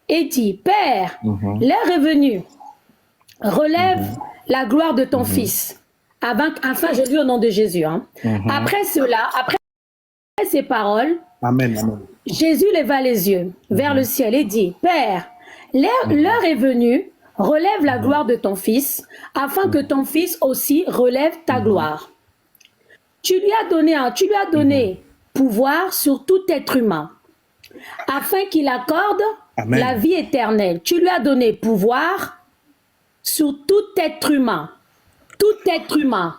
et dit, Père, l'heure est venue. Relève la gloire de ton Fils. Afin, je lis au nom de Jésus. Après cela, ces paroles, Amen. Amen. Jésus leva les yeux vers le ciel et dit, Père, l'heure est venue, relève la gloire de ton Fils, afin que ton Fils aussi relève ta gloire. Tu lui as donné pouvoir sur tout être humain, afin qu'il accorde Amen. la vie éternelle. Tu lui as donné pouvoir sur tout être humain. Tout être humain.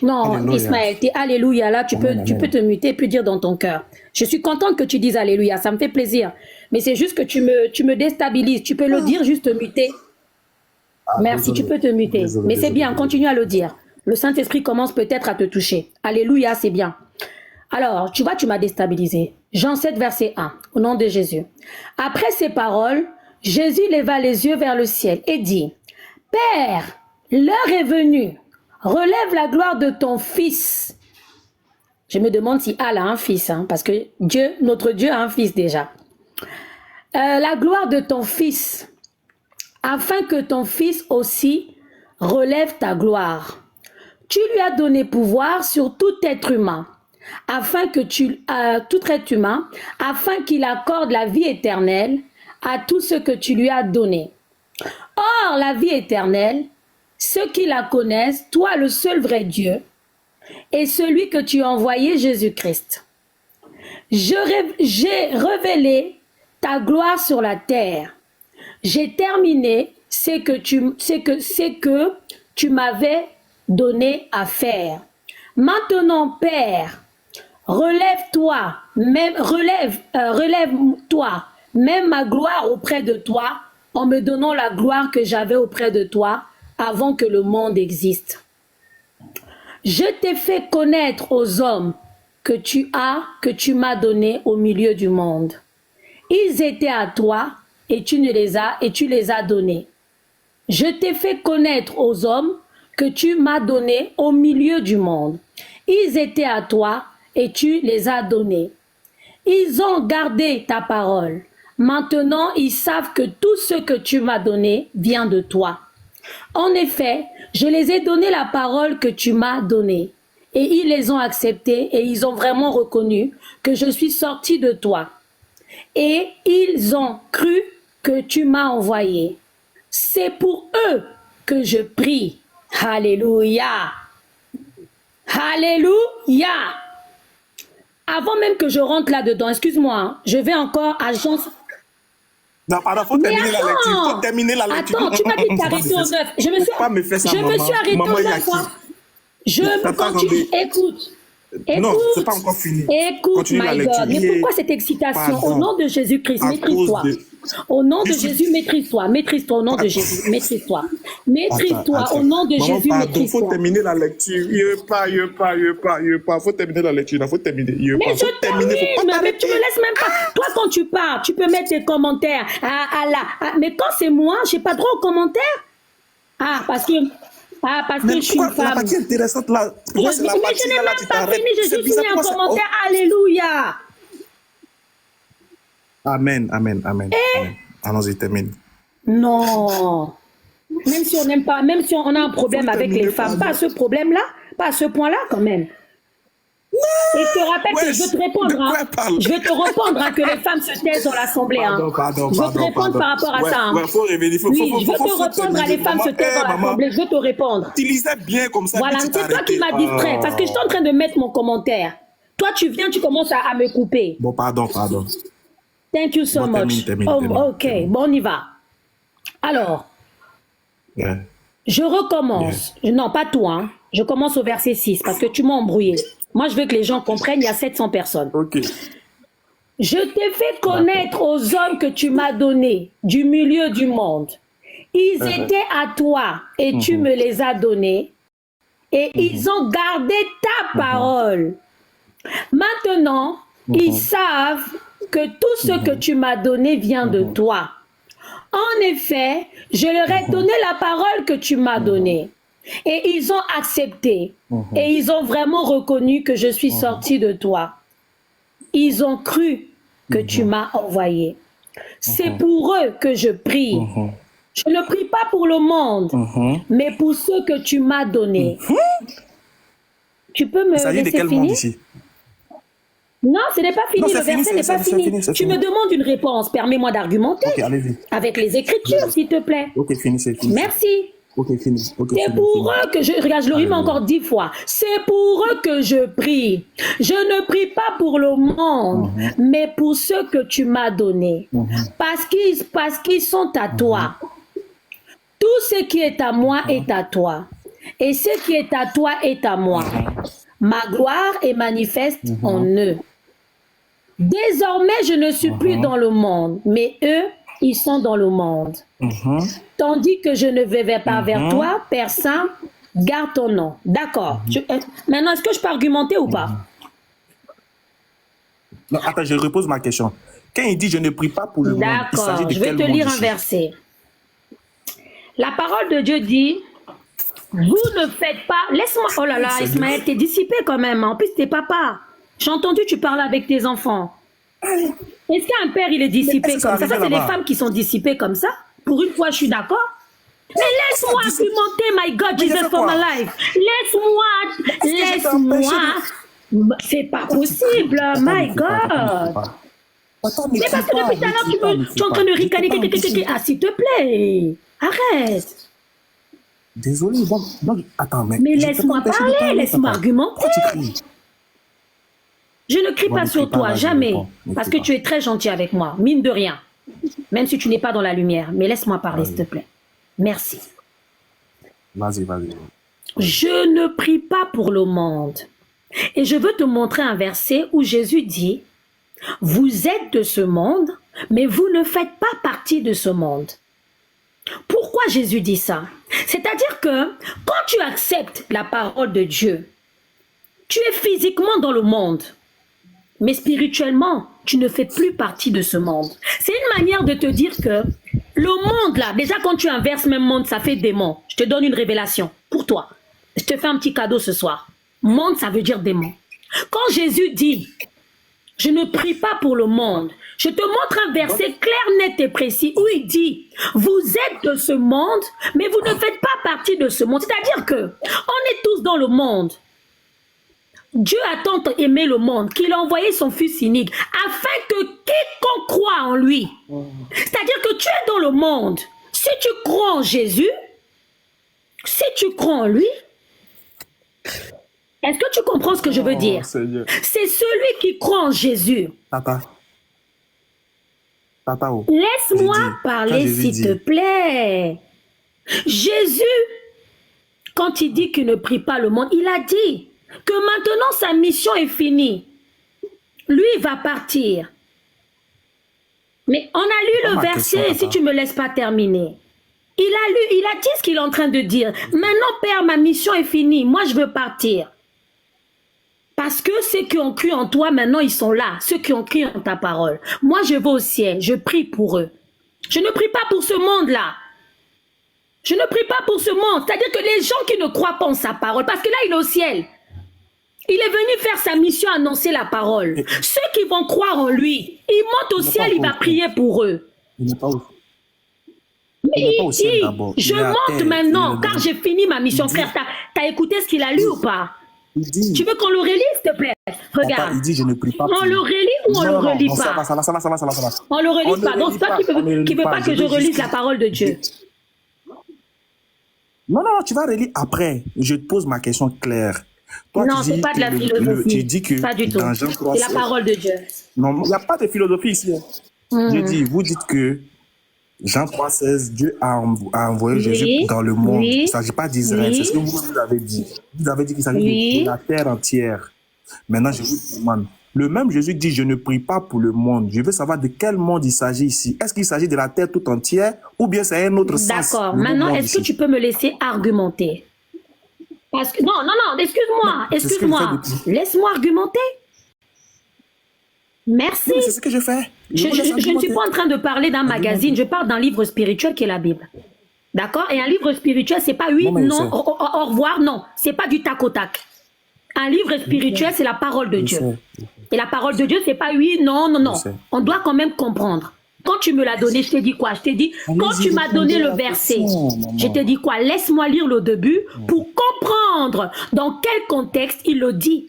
Non, Alléluia. Ismaël, t'es alléluia là, tu Amen, peux amen. te muter puis dire dans ton cœur. Je suis contente que tu dises alléluia, ça me fait plaisir. Mais c'est juste que tu me déstabilises. Tu peux le dire, juste te muter. Merci, désolé. tu peux te muter. Désolé, Mais c'est désolé, bien, désolé. continue à le dire. Le Saint-Esprit commence peut-être à te toucher. Alléluia, c'est bien. Alors, tu vois, tu m'as déstabilisé. Jean 7, verset 1, au nom de Jésus. Après ces paroles, Jésus leva les yeux vers le ciel et dit, Père, l'heure est venue, relève la gloire de ton Fils. Je me demande si Allah a un fils, hein, parce que notre Dieu a un fils déjà. La gloire de ton Fils, afin que ton Fils aussi relève ta gloire. Tu lui as donné pouvoir sur tout être humain, afin qu'il accorde la vie éternelle à tout ce que tu lui as donné. Or, la vie éternelle, ceux qui la connaissent, toi le seul vrai Dieu, et celui que tu as envoyé, Jésus-Christ. J'ai révélé ta gloire sur la terre. J'ai terminé ce que tu m'avais donné à faire. Maintenant, Père, relève-toi, même ma gloire auprès de toi, en me donnant la gloire que j'avais auprès de toi avant que le monde existe. Je t'ai fait connaître aux hommes que tu m'as donné au milieu du monde. Ils étaient à toi et tu les as donnés. Je t'ai fait connaître aux hommes que tu m'as donné au milieu du monde. Ils étaient à toi et tu les as donnés. Ils ont gardé ta parole. Maintenant, ils savent que tout ce que tu m'as donné vient de toi. En effet, je les ai donné la parole que tu m'as donnée. Et ils les ont acceptés et ils ont vraiment reconnu que je suis sorti de toi. Et ils ont cru que tu m'as envoyé. C'est pour eux que je prie. Alléluia. Alléluia. Avant même que je rentre là-dedans, excuse-moi, hein, je vais encore à Jean. Non, pardon, faut Mais terminer la lecture. Faut terminer la lecture. Attends, tu m'as dit de t'arrêter au 9. Je me suis arrêtée au 9. Écoute. Non, c'est pas encore fini. Écoute, Continue la my lecture. God. Mais pourquoi cette excitation? Pardon. Au nom de Jésus-Christ, À maîtrise-toi. cause de- Au nom de Ici- Jésus, maîtrise-toi. Maîtrise-toi au nom de Jésus. Maîtrise-toi. Maîtrise-toi Attends. au nom de Maman, Jésus. pardon, faut Maîtrise-toi. terminer la lecture. Il pas. Faut terminer la lecture. Il faut terminer. Mais je termine, Faut pas mais t'arrêter. tu me laisses même pas. Toi, quand tu parles, tu peux mettre tes commentaires. Mais quand c'est moi, j'ai pas droit aux commentaires. Parce que Mais je suis une pourquoi la femme. partie intéressante là? Pourquoi c'est la Mais partie je n'ai là, même tu pas t'arrêtes? fini, j'ai C'est juste bizarre, mis un pourquoi ça- commentaire. Alléluia. Amen. Amen. Allons-y, termine. Non. Même si on n'aime pas, même si on a un problème Faut avec terminer, les femmes, pardon. pas à ce problème-là, pas à ce point-là quand même. Et je te rappelle que Ouais, je vais te répondre. de quoi Hein. elle parle? Je vais te répondre que les femmes se taisent dans l'assemblée. Hein. Je vais te répondre par rapport à ça. Hein. Faut revenir. Oui, je vais te répondre à les femmes se taisent dans l'assemblée. Je vais te répondre. Utilisez bien comme ça. Voilà, puis tu c'est toi qui t'arrêtes. m'as distrait parce que je suis en train de mettre mon commentaire. Toi, tu viens, tu commences à me couper. Bon, pardon. Thank you so Bon, much. termine. Ok, bon, on y va. Alors, Yeah. je recommence. Non, pas toi. Hein. Je commence au verset 6 parce que tu m'as embrouillé. Moi, je veux que les gens comprennent, il y a 700 personnes. Ok. Je t'ai fait connaître aux hommes que tu m'as donnés du milieu du monde. Ils étaient à toi et tu me les as donnés. Et ils ont gardé ta parole. Maintenant, ils savent que tout ce que tu m'as donné vient de toi. En effet, je leur ai donné la parole que tu m'as donnée. Et ils ont accepté. Et ils ont vraiment reconnu que je suis sorti de toi. Ils ont cru que tu m'as envoyé. C'est pour eux que je prie. Je ne prie pas pour le monde, mais pour ceux que tu m'as donnés. Tu peux me Il s'agit de laisser quel monde finir? ici? Non, ce n'est pas fini, Non, le c'est fini, verset n'est pas fini. c'est Tu fini. me demandes une réponse, permets-moi d'argumenter Ok, allez-y. avec les Écritures, s'il te plaît. Ok, finissez, finissez. Merci. Ok, finissez. Ok, C'est finissez, pour finissez. eux que je... Regarde, je le rime encore 10 fois. C'est pour eux que je prie. Je ne prie pas pour le monde, mais pour ceux que tu m'as donnés. Parce qu'ils sont à toi. Tout ce qui est à moi est à toi. Et ce qui est à toi est à moi. Ma gloire est manifeste en eux. Désormais, je ne suis plus dans le monde, mais eux, ils sont dans le monde. Tandis que je ne vais pas vers toi, Père Saint, garde ton nom. D'accord. Maintenant, est-ce que je peux argumenter ou pas? Non, attends, je repose ma question. Quand il dit je ne prie pas pour le monde, il s'agit D'accord. de Je vais quel te monde lire un ici? verset. La parole de Dieu dit, vous ne faites pas... Laisse-moi... Oh là là, Ismaël, t'es dissipé quand même. En plus, t'es papa. J'ai entendu tu parles avec tes enfants. Est-ce qu'un père, il est dissipé est-ce que comme ça ça? Ça, arrive c'est les là-bas? femmes qui sont dissipées comme ça. Pour une fois, je suis d'accord. Mais laisse-moi argumenter, my God, Mais j'ai Jesus fait for quoi? my life. Laisse-moi. C'est pas possible, my God. Attends, Mais parce que depuis tout à l'heure, tu es en train de ricaner. Ah, s'il te plaît. Arrête. Désolé, donc, attends, mais... Mais je peux laisse-moi t'empêcher de parler, laisse-moi papa. argumenter. Pourquoi tu cries? Je ne crie Bon, pas ne sur crie pas, toi, là, je jamais. réponds. Ne Parce crie que tu es très gentil avec moi, mine de rien. Même si tu n'es pas dans la lumière. Mais laisse-moi parler, s'il te plaît. Merci. Vas-y, vas-y. Je ne prie pas pour le monde. Et je veux te montrer un verset où Jésus dit, vous êtes de ce monde, mais vous ne faites pas partie de ce monde. Pourquoi Jésus dit ça? C'est-à-dire que quand tu acceptes la parole de Dieu, tu es physiquement dans le monde, mais spirituellement, tu ne fais plus partie de ce monde. C'est une manière de te dire que le monde là, déjà quand tu inverses même monde, ça fait démon. Je te donne une révélation pour toi. Je te fais un petit cadeau ce soir. Monde, ça veut dire démon. Quand Jésus dit, je ne prie pas pour le monde, je te montre un verset clair, net et précis où il dit, vous êtes de ce monde, mais vous ne faites pas partie de ce monde. C'est-à-dire que on est tous dans le monde. Dieu a tant aimé le monde qu'il a envoyé son Fils unique afin que quiconque croit en lui, c'est-à-dire que tu es dans le monde, si tu crois en Jésus, si tu crois en lui, est-ce que tu comprends ce que je veux dire? C'est celui qui croit en Jésus. Tata, oh. Laisse-moi J'ai dit, quand parler, Jésus s'il te dit- plaît. Jésus, quand il dit qu'il ne prie pas le monde, il a dit que maintenant sa mission est finie. Lui, il va partir. Mais on a lu Pas le ma verset, question, si papa. tu me laisses pas terminer. Il a dit ce qu'il est en train de dire. Maintenant, Père, ma mission est finie. Moi, je veux partir. Parce que ceux qui ont cru en toi, maintenant, ils sont là. Ceux qui ont cru en ta parole. Moi, je vais au ciel. Je prie pour eux. Je ne prie pas pour ce monde-là. Je ne prie pas pour ce monde. C'est-à-dire que les gens qui ne croient pas en sa parole, parce que là, il est au ciel. Il est venu faire sa mission, annoncer la parole. Ceux qui vont croire en lui, il monte au ciel, il va prier pour eux. Il n'est pas au... Mais Il n'est pas au il ciel dit, d'abord. je Il est à monte terre. maintenant, Il est car j'ai fini ma mission. Il dit- Frère, t'as écouté ce qu'il a lu ou pas? Il dit... Tu veux qu'on le relise, s'il te plaît? Papa, Regarde. il dit je ne prie pas On pour... le relit ou on le relit non, ça pas? va. On le On relise ne pas. Donc relit c'est toi pas, qui on ne veux relit pas que je veux relise juste- la parole de Dieu. Non, tu vas relire après. Je te pose ma question claire. Toi, Non, tu c'est dis pas de la que philosophie. tu dis que Pas du tout. dans Jean 3, C'est la parole de Dieu. Non, il n'y a pas de philosophie ici. Je dis, vous dites que Jean 3,16, Dieu a envoyé Oui, Jésus dans le monde. oui, Il ne s'agit pas d'Israël. oui. C'est ce que vous avez dit. Vous avez dit qu'il s'agit Oui. de la terre entière. Maintenant, je vous demande. Le même Jésus dit, je ne prie pas pour le monde. Je veux savoir de quel monde il s'agit ici. Est-ce qu'il s'agit de la terre tout entière ou bien c'est un autre sens? D'accord. nouveau Maintenant, monde est-ce que ici? tu peux me laisser argumenter? Parce que non, excuse-moi, c'est ce que excuse-moi. je fais Laisse-moi argumenter. Merci. Mais c'est ce que je fais. Je vous laisse ne suis argumenter. pas en train de parler d'un magazine, je parle d'un livre spirituel qui est la Bible. D'accord? Et un livre spirituel, c'est pas oui, Non, mais je non, sais. au revoir, non. C'est pas du tac au tac. Un livre spirituel, c'est la parole de Je Dieu. sais. Et la parole de Dieu, c'est pas oui, non. Je sais. On doit quand même comprendre. Quand tu me l'as donné, je t'ai dit quoi? Je t'ai dit, quand Allez-y, tu m'as donné répondez le à la verset, question, maman. je t'ai dit quoi? Laisse-moi lire le début pour comprendre dans quel contexte il le dit.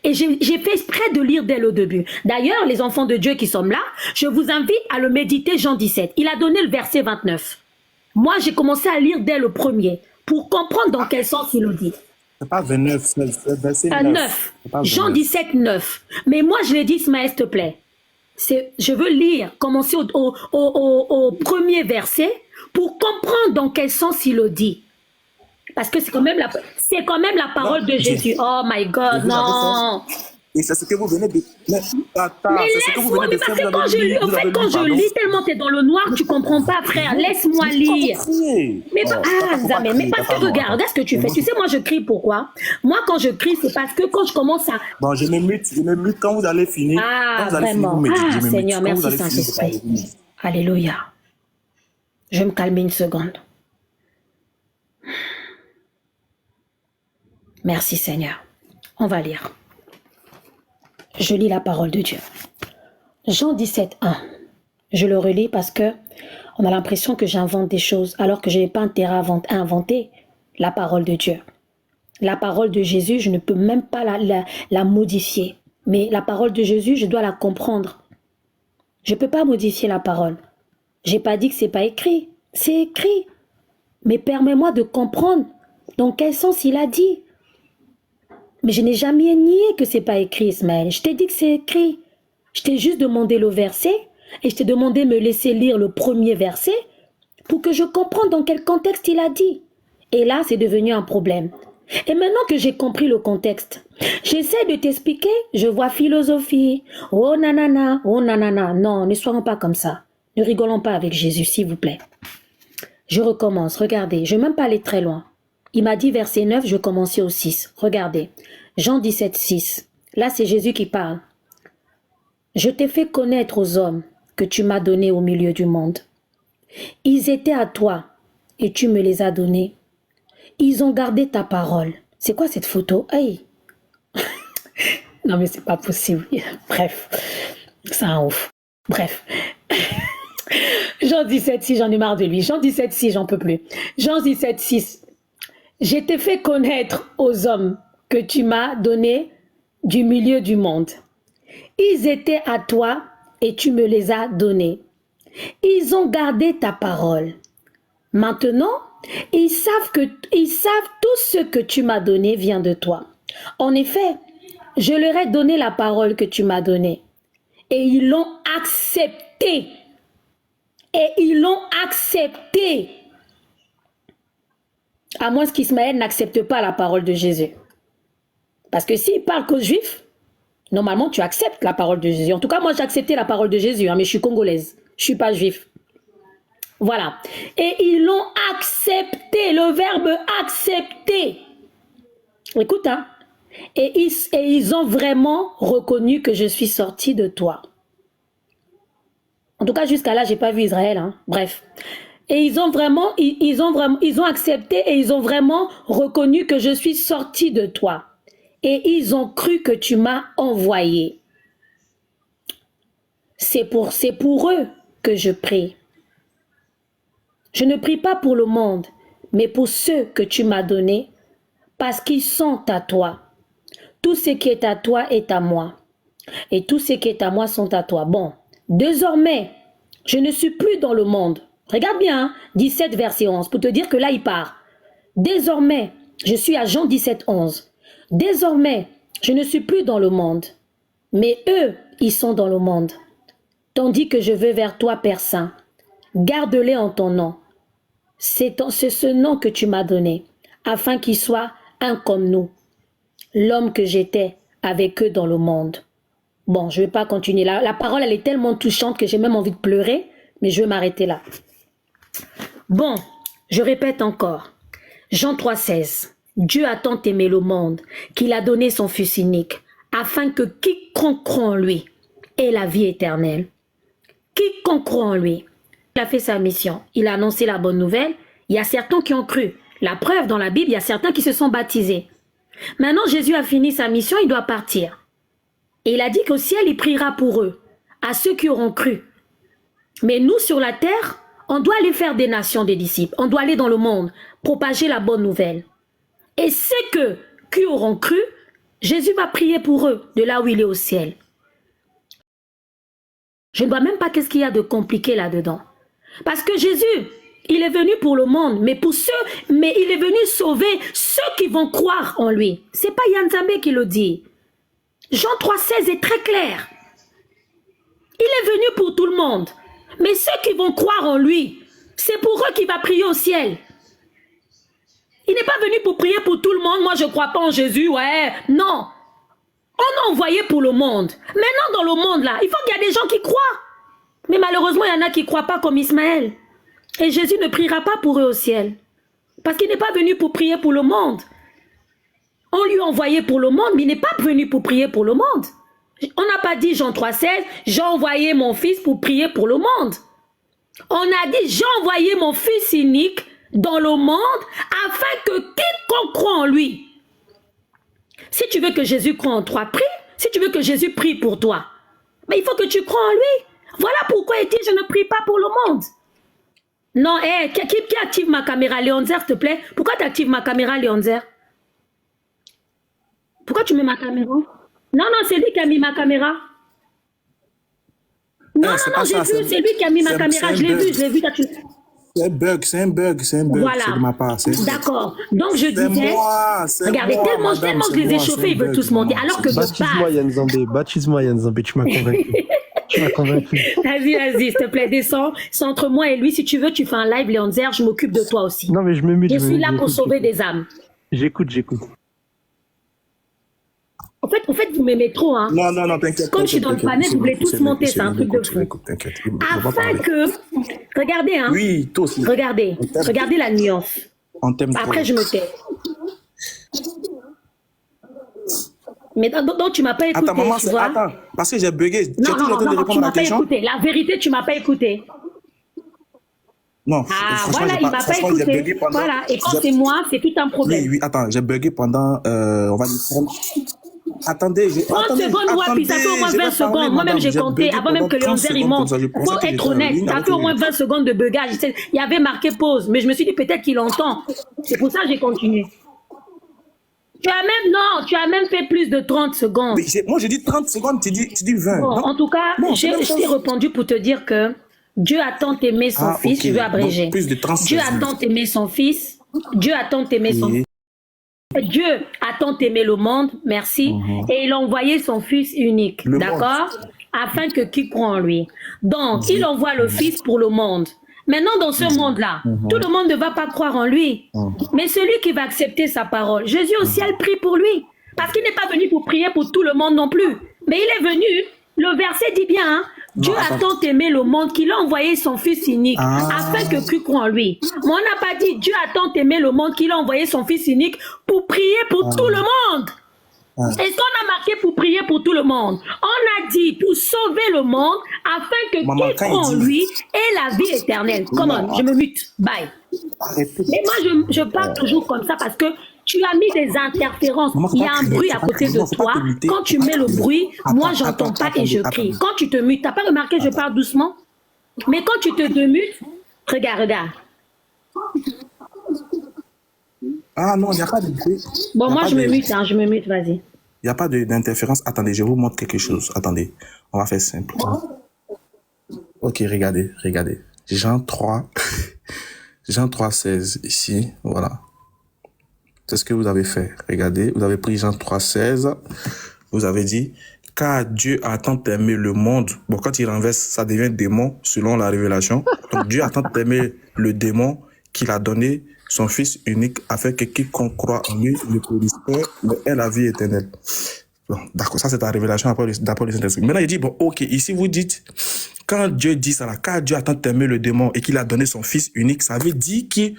Et j'ai fait exprès de lire dès le début. D'ailleurs, les enfants de Dieu qui sont là, je vous invite à le méditer, Jean 17. Il a donné le verset 29. Moi, j'ai commencé à lire dès le premier pour comprendre dans quel sens il le dit. C'est pas 29, c'est verset 9. Jean 17, 9. Mais moi, je l'ai dit, Ismaël, s'il te plaît. Je veux lire, commencer au premier verset pour comprendre dans quel sens il le dit. Parce que c'est quand même la parole de Jésus. Oh my God, non. Et c'est ce que vous venez de... Mais laisse-moi, mais parce que quand je lis tellement t'es dans le noir, tu comprends pas, frère. Laisse-moi lire. Mais parce que regarde, ce que tu fais. Tu sais, moi je crie pourquoi? Moi quand je crie, c'est parce que quand je commence à... Bon, je me mute quand vous allez finir. Ah, vraiment. Ah, Seigneur, merci Saint-Esprit. Alléluia. Je vais me calmer une seconde. Merci Seigneur. On va lire. Je lis la parole de Dieu. Jean 17, 1. Je le relis parce que on a l'impression que j'invente des choses alors que je n'ai pas intérêt à inventer la parole de Dieu. La parole de Jésus, je ne peux même pas la modifier. Mais la parole de Jésus, je dois la comprendre. Je ne peux pas modifier la parole. Je n'ai pas dit que ce n'est pas écrit. C'est écrit. Mais permets-moi de comprendre dans quel sens il a dit. Mais je n'ai jamais nié que c'est pas écrit, Ismaël. Je t'ai dit que c'est écrit. Je t'ai juste demandé le verset et je t'ai demandé de me laisser lire le premier verset pour que je comprenne dans quel contexte il a dit. Et là, c'est devenu un problème. Et maintenant que j'ai compris le contexte, j'essaie de t'expliquer, je vois philosophie. Oh nanana, oh nanana. Non, ne soyons pas comme ça. Ne rigolons pas avec Jésus, s'il vous plaît. Je recommence. Regardez, je ne vais même pas aller très loin. Il m'a dit verset 9, je commençais au 6. Regardez, Jean 17, 6. Là, c'est Jésus qui parle. Je t'ai fait connaître aux hommes que tu m'as donnés au milieu du monde. Ils étaient à toi et tu me les as donnés. Ils ont gardé ta parole. C'est quoi cette photo? Hey. Non, mais c'est pas possible. Bref, c'est un ouf. Bref. Jean 17, 6, j'en ai marre de lui. Jean 17, 6, j'en peux plus. Jean 17, 6. Je t'ai fait connaître aux hommes que tu m'as donnés du milieu du monde. Ils étaient à toi et tu me les as donnés. Ils ont gardé ta parole. Maintenant, ils savent tout ce que tu m'as donné vient de toi. En effet, je leur ai donné la parole que tu m'as donnée. Et ils l'ont acceptée. Et ils l'ont acceptée. À moins qu'Ismaël n'accepte pas la parole de Jésus. Parce que s'il parle qu'aux Juifs, normalement tu acceptes la parole de Jésus. En tout cas, moi j'ai accepté la parole de Jésus, mais je suis congolaise. Je ne suis pas juif. Voilà. Et ils l'ont accepté, le verbe accepter. Écoute, hein. Et ils ont vraiment reconnu que je suis sorti de toi. En tout cas, jusqu'à là, je n'ai pas vu Israël. Hein. Bref. Et ils ont accepté et ils ont vraiment reconnu que je suis sorti de toi. Et ils ont cru que tu m'as envoyé. C'est pour eux que je prie. Je ne prie pas pour le monde, mais pour ceux que tu m'as donnés, parce qu'ils sont à toi. Tout ce qui est à toi est à moi. Et tout ce qui est à moi sont à toi. Bon, désormais, je ne suis plus dans le monde. Regarde bien, hein, 17 verset 11, pour te dire que là, il part. Désormais, je suis à Jean 17, 11. Désormais, je ne suis plus dans le monde, mais eux, ils sont dans le monde. Tandis que je vais vers toi, Père Saint. Garde-les en ton nom. C'est ce nom que tu m'as donné, afin qu'ils soient un comme nous. L'homme que j'étais avec eux dans le monde. Bon, je ne vais pas continuer. La parole, elle est tellement touchante que j'ai même envie de pleurer, mais je vais m'arrêter là. Bon, je répète encore. Jean 3, 16. Dieu a tant aimé le monde qu'il a donné son Fils unique, afin que quiconque croit en lui ait la vie éternelle. Quiconque croit en lui. Il a fait sa mission. Il a annoncé la bonne nouvelle. Il y a certains qui ont cru. La preuve, dans la Bible, il y a certains qui se sont baptisés. Maintenant, Jésus a fini sa mission, il doit partir. Et il a dit qu'au ciel, il priera pour eux, à ceux qui auront cru. Mais nous, sur la terre, on doit aller faire des nations des disciples. On doit aller dans le monde, propager la bonne nouvelle. Et ceux qui auront cru, Jésus va prier pour eux de là où il est au ciel. Je ne vois même pas qu'est-ce qu'il y a de compliqué là-dedans. Parce que Jésus, il est venu pour le monde, mais il est venu sauver ceux qui vont croire en lui. C'est pas Yanzambe qui le dit. Jean 3,16 est très clair. Il est venu pour tout le monde. Mais ceux qui vont croire en lui, c'est pour eux qu'il va prier au ciel. Il n'est pas venu pour prier pour tout le monde. Moi, je ne crois pas en Jésus. Ouais, non. On a envoyé pour le monde. Maintenant, dans le monde, là, il faut qu'il y ait des gens qui croient. Mais malheureusement, il y en a qui ne croient pas comme Ismaël. Et Jésus ne priera pas pour eux au ciel. Parce qu'il n'est pas venu pour prier pour le monde. On lui a envoyé pour le monde, mais il n'est pas venu pour prier pour le monde. On n'a pas dit Jean 3,16, j'ai envoyé mon fils pour prier pour le monde. On a dit, j'ai envoyé mon fils unique dans le monde afin que quiconque croit en lui. Si tu veux que Jésus croie en toi, prie. Si tu veux que Jésus prie pour toi, mais il faut que tu crois en lui. Voilà pourquoi il dit, je ne prie pas pour le monde. Non, qui active ma caméra, Léonzer, s'il te plaît? Pourquoi tu actives ma caméra, Léonzer? Pourquoi tu mets ma caméra? Non, c'est lui qui a mis ma caméra. Non, j'ai vu, c'est lui qui a mis ma caméra. Je l'ai vu. C'est un bug, c'est voilà. de ma part. D'accord. Donc je disais, regardez, tellement je les ai chauffés, ils veulent tous monter. Alors que Baptise-moi Yanzambé, tu m'as convaincu. Vas-y, s'il te plaît, descends. C'est entre moi et lui. Si tu veux, tu fais un live, Léonzer, je m'occupe de toi aussi. Non, mais je me mute. Je suis là pour sauver des âmes. J'écoute. En fait, vous m'aimez trop, hein. Non, t'inquiète. Comme je suis dans le panel, vous voulez tous monter, c'est un truc de fou. T'inquiète. Afin que, regardez, hein. Oui, toi aussi. Regardez la nuance. Après, je me tais. Mais donc, tu m'as pas écouté, attends, maman, tu vois. Attends, parce que j'ai bugué. Non, tu m'as pas écouté. La vérité, tu m'as pas écouté. Non, voilà, il m'a pas écouté. Voilà, et quand c'est moi, c'est tout un problème. Oui, attends, j'ai bugué pendant, on va dire, attendez, 30 secondes, puis ça fait au moins 20 secondes. Moi-même, j'ai compté, avant même que Léonzer il monte. Il faut être honnête, ça fait au moins 20 secondes de bugage. Il y avait marqué pause, mais je me suis dit peut-être qu'il entend. C'est pour ça que j'ai continué. Tu as même fait plus de 30 secondes. Mais moi, j'ai dit 30 secondes, tu dis 20. Bon, en tout cas, je t'ai répondu pour te dire que Dieu a tant aimé son fils, je veux abréger. Donc, plus de 30 Dieu a tant aimé son fils, Dieu a tant aimé son fils. Dieu a tant aimé le monde, merci, et il a envoyé son fils unique, d'accord, afin que qui croit en lui. Donc, il envoie le fils pour le monde. Maintenant, dans ce monde-là, tout le monde ne va pas croire en lui, mais celui qui va accepter sa parole, Jésus au ciel prie pour lui, parce qu'il n'est pas venu pour prier pour tout le monde non plus, mais il est venu, le verset dit bien, hein, Dieu a tant aimé le monde qu'il a envoyé son fils unique afin que qui croit en lui. Mais on n'a pas dit Dieu a tant aimé le monde qu'il a envoyé son fils unique pour prier pour tout le monde. Est-ce qu'on a marqué pour prier pour tout le monde? On a dit pour sauver le monde afin que qui croit en lui ait la vie éternelle. Comment? Je me mute. Bye. Mais moi, je parle toujours comme ça parce que tu as mis des interférences. Il y a un bruit à côté de toi. Quand tu mets le bruit, moi, j'entends pas et je crie. Quand tu te mutes, t'as pas remarqué, je parle doucement? Mais quand tu te demutes, regarde. Ah non, il n'y a pas de bruit. Bon, moi, je me mute, vas-y. Il n'y a pas d'interférence. Attendez, je vous montre quelque chose. Attendez, on va faire simple. Ok, regardez. Jean 3, Jean 3,16 ici, voilà. C'est ce que vous avez fait. Regardez, vous avez pris Jean 3,16. Vous avez dit, car Dieu a tant aimé le monde. Bon, quand il renverse, ça devient démon selon la révélation. Donc Dieu a tant aimé le démon qu'il a donné son fils unique afin que quiconque croit en lui ne périsse pas, mais ait la vie éternelle. Bon, d'accord, ça c'est la révélation d'après le Saint-Esprit. Maintenant il dit, bon, ok, ici vous dites, quand Dieu dit ça là, car Dieu a tant aimé le démon et qu'il a donné son fils unique, ça veut dire que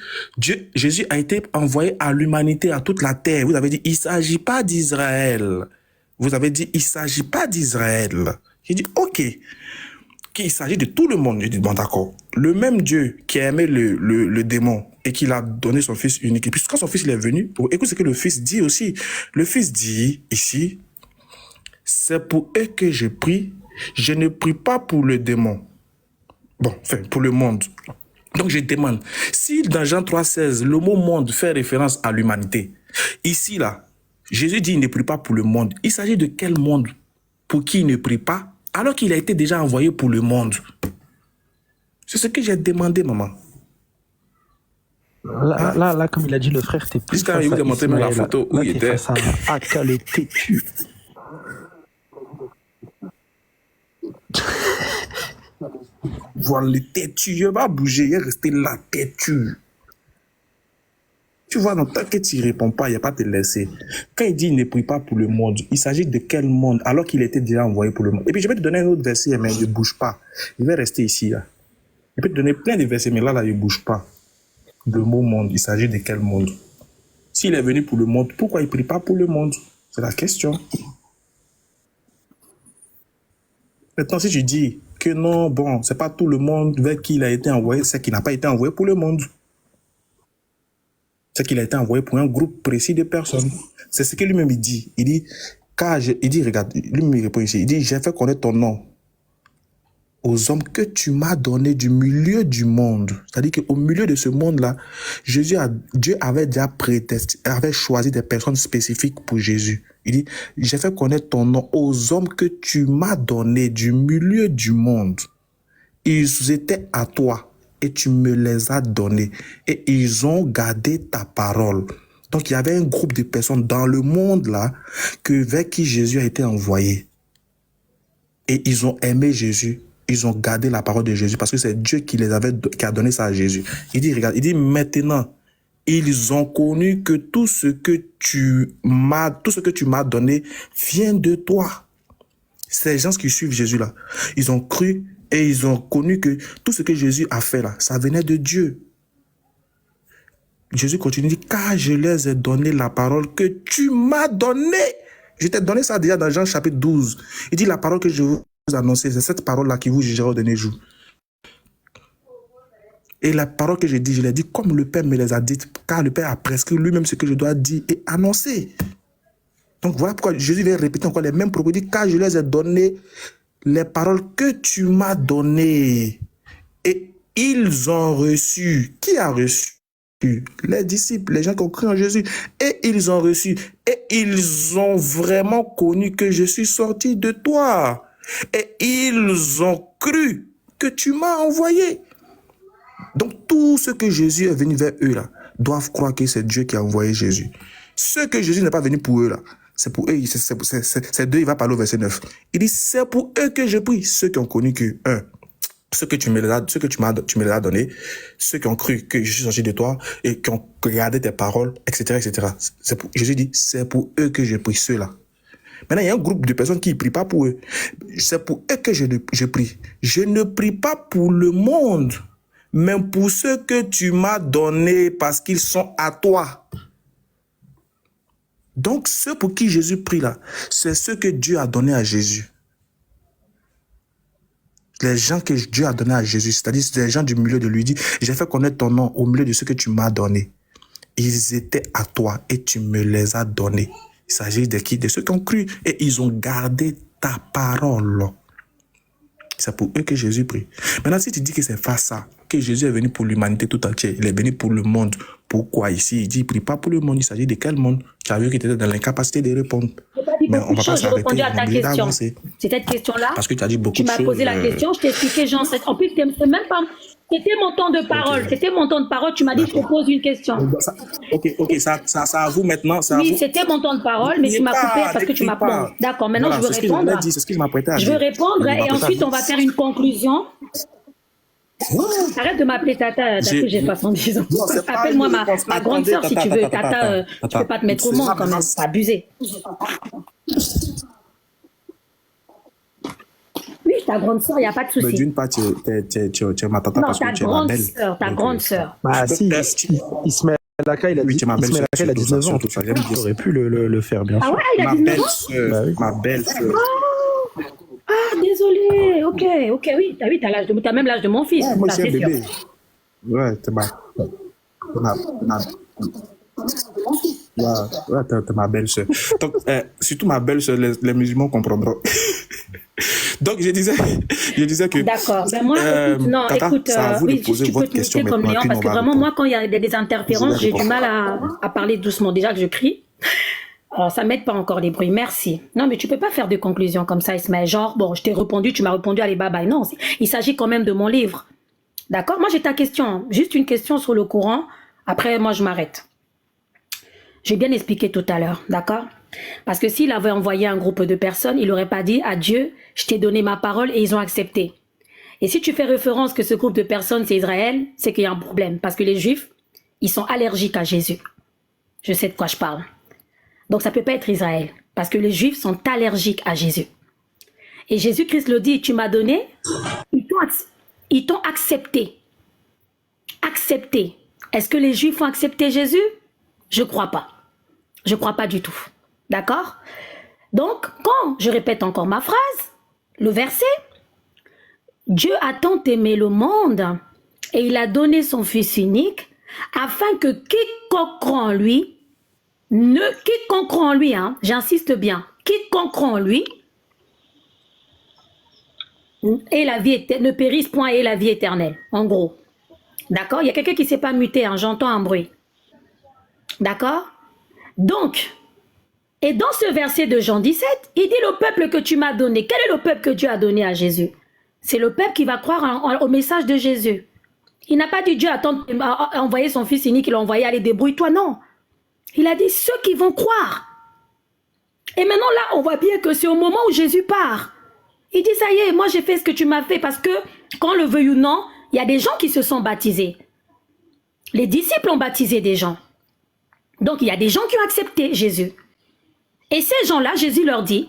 Jésus a été envoyé à l'humanité, à toute la terre. Vous avez dit, il ne s'agit pas d'Israël. Vous avez dit, il ne s'agit pas d'Israël. J'ai dit, ok, qu'il s'agit de tout le monde. J'ai dit, bon d'accord. Le même Dieu qui a aimé le démon et qui l'a donné son fils unique. Et puis quand son fils il est venu, écoute ce que le fils dit aussi. Le fils dit ici, c'est pour eux que je prie. Je ne prie pas pour le démon. Bon, enfin, pour le monde. Donc je demande, si dans Jean 3,16, le mot monde fait référence à l'humanité, ici là, Jésus dit il ne prie pas pour le monde. Il s'agit de quel monde pour qui il ne prie pas alors qu'il a été déjà envoyé pour le monde? C'est ce que j'ai demandé, maman. Là, comme il a dit le frère, t'es plus Jusqu'à vous montrer même la photo où il était. Face à Aka le têtu. Voilà le têtu, il va bouger, il est resté là, têtu. Tu vois, donc tant que tu ne réponds pas, il n'y a pas à te laisser. Quand il dit il ne prie pas pour le monde, il s'agit de quel monde alors qu'il était déjà envoyé pour le monde? Et puis je vais te donner un autre verset, mais il ne bouge pas. Il va rester ici. Là. Je peux te donner plein de versets, mais là, il ne bouge pas. Le mot monde, il s'agit de quel monde? S'il est venu pour le monde, pourquoi il ne prie pas pour le monde? C'est la question. Maintenant, si tu dis que non, bon, c'est pas tout le monde vers qui il a été envoyé, c'est qu'il n'a pas été envoyé pour le monde. C'est qu'il a été envoyé pour un groupe précis de personnes. C'est ce que lui-même il dit. Il dit, regarde, lui-même il répond ici, il dit, j'ai fait connaître ton nom aux hommes que tu m'as donné du milieu du monde. C'est-à-dire qu'au milieu de ce monde-là, Dieu avait déjà avait choisi des personnes spécifiques pour Jésus. Il dit, j'ai fait connaître ton nom aux hommes que tu m'as donné du milieu du monde. Ils étaient à toi et tu me les as donnés. Et ils ont gardé ta parole. Donc il y avait un groupe de personnes dans le monde là vers qui Jésus a été envoyé. Et ils ont aimé Jésus. Ils ont gardé la parole de Jésus parce que c'est Dieu qui a donné ça à Jésus. Il dit, regarde, il dit maintenant, ils ont connu que tout ce que tu m'as donné vient de toi. Ces gens qui suivent Jésus là, ils ont cru et ils ont connu que tout ce que Jésus a fait là, ça venait de Dieu. Jésus continue, dit, car je les ai donné la parole que tu m'as donnée. Je t'ai donné ça déjà dans Jean chapitre 12. Il dit, la parole que je vous annoncer, c'est cette parole-là qui vous jugera au dernier jour. Et la parole que je dis, je l'ai dit comme le Père me les a dites, car le Père a prescrit lui-même ce que je dois dire et annoncer. Donc voilà pourquoi Jésus vient répéter encore les mêmes propos. Il dit, car je les ai donné les paroles que tu m'as données. Et ils ont reçu. Qui a reçu? Les disciples, les gens qui ont cru en Jésus. Et ils ont reçu. Et ils ont vraiment connu que je suis sorti de toi. Et ils ont cru que tu m'as envoyé. Donc, tout ce que Jésus est venu vers eux, là, doivent croire que c'est Dieu qui a envoyé Jésus. Ce que Jésus n'est pas venu pour eux, là, c'est pour eux, c'est d'eux, il va parler au verset 9. Il dit, c'est pour eux que je prie, ceux qui ont connu que, ce que tu me les as donné, ceux qui ont cru que je suis sorti de toi et qui ont regardé tes paroles, etc., etc. Jésus dit, c'est pour eux que je prie, ceux-là. Maintenant, il y a un groupe de personnes qui ne prient pas pour eux. C'est pour eux que je prie. Je ne prie pas pour le monde, mais pour ceux que tu m'as donnés parce qu'ils sont à toi. Donc, ceux pour qui Jésus prie là, c'est ceux que Dieu a donnés à Jésus. Les gens que Dieu a donnés à Jésus, c'est-à-dire les gens du milieu de lui, dit, j'ai fait connaître ton nom au milieu de ceux que tu m'as donnés. Ils étaient à toi et tu me les as donnés. Il s'agit de qui? De ceux qui ont cru et ils ont gardé ta parole. C'est pour eux que Jésus prie. Maintenant, si tu dis que c'est face à que Jésus est venu pour l'humanité tout entière, il est venu pour le monde. Pourquoi ici? Il dit, il ne prie pas pour le monde. Il s'agit de quel monde? Tu as vu qu'il était dans l'incapacité de répondre. Mais on va pas s'arrêter. J'ai répondu à ta question. C'est cette question-là. Parce que tu as dit beaucoup de choses. Tu m'as posé la question, je t'ai expliqué, Jean. En plus, c'est même pas... C'était mon temps de parole. Okay. C'était mon temps de parole. Tu m'as dit, je te pose une question. Ok, ça à vous maintenant. Oui, c'était mon temps de parole, mais tu m'as coupé parce que tu m'as pas. D'accord, maintenant voilà, je veux répondre. C'est ce que je m'apprêtais à dire. Je veux répondre et ensuite on va faire une conclusion. Arrête de m'appeler Tata, j'ai 70 ans. Appelle-moi ma grande sœur si tu veux. Tata, tu peux pas te mettre au monde quand même, c'est abusé. Oui, ta grande sœur, il n'y a pas de souci. Mais d'une part, tu es ma tata parce que tu es ma belle. Non, ta grande sœur. Ah si, Ismaël Aka, il a 19 ans. Tu aurais pu le faire, bien sûr. Ah ouais, il a 19 ans. Ma belle sœur. Ah, désolé. Ok, oui. T'as même l'âge de mon fils. Moi, c'est un bébé. Ouais, t'es ma belle sœur. Donc, surtout ma belle sœur, les musulmans comprendront. Donc, je disais que... D'accord. Ben moi, écoute, c'est à vous de poser votre question maintenant. Parce que vraiment, moi, quand il y a des interférences, j'ai du mal à parler doucement. Déjà que je crie. Oh, ça m'aide pas encore les bruits, merci. Non, mais tu peux pas faire de conclusion comme ça, Ismaël. Genre, bon, je t'ai répondu, tu m'as répondu, allez, bye bye. Non, il s'agit quand même de mon livre. D'accord? Moi, j'ai ta question. Juste une question sur le Coran. Après, moi, je m'arrête. J'ai bien expliqué tout à l'heure, d'accord? Parce que s'il avait envoyé un groupe de personnes, il n'aurait pas dit à Dieu, je t'ai donné ma parole et ils ont accepté. Et si tu fais référence que ce groupe de personnes, c'est Israël, c'est qu'il y a un problème. Parce que les Juifs, ils sont allergiques à Jésus. Je sais de quoi je parle. Donc, ça ne peut pas être Israël. Parce que les Juifs sont allergiques à Jésus. Et Jésus-Christ le dit, tu m'as donné, ils t'ont accepté. Accepté. Est-ce que les Juifs ont accepté Jésus? Je ne crois pas. Je ne crois pas du tout. D'accord? Donc, quand je répète encore ma phrase, le verset, Dieu a tant aimé le monde et il a donné son Fils unique afin que quiconque croit en lui, quiconque croit en lui, hein, j'insiste bien, quiconque croit en lui, et la vie ne périsse point et la vie éternelle, en gros. D'accord? Il y a quelqu'un qui ne s'est pas muté, hein, j'entends un bruit. D'accord? Donc, et dans ce verset de Jean 17, il dit le peuple que tu m'as donné. Quel est le peuple que Dieu a donné à Jésus? C'est le peuple qui va croire au message de Jésus. Il n'a pas dit Dieu a envoyé son Fils unique, il l'a envoyé, allez, débrouille-toi, non. Il a dit ceux qui vont croire. Et maintenant là, on voit bien que c'est au moment où Jésus part. Il dit ça y est, moi j'ai fait ce que tu m'as fait parce que, quand on le veuille ou non, il y a des gens qui se sont baptisés. Les disciples ont baptisé des gens. Donc il y a des gens qui ont accepté Jésus. Et ces gens-là, Jésus leur dit,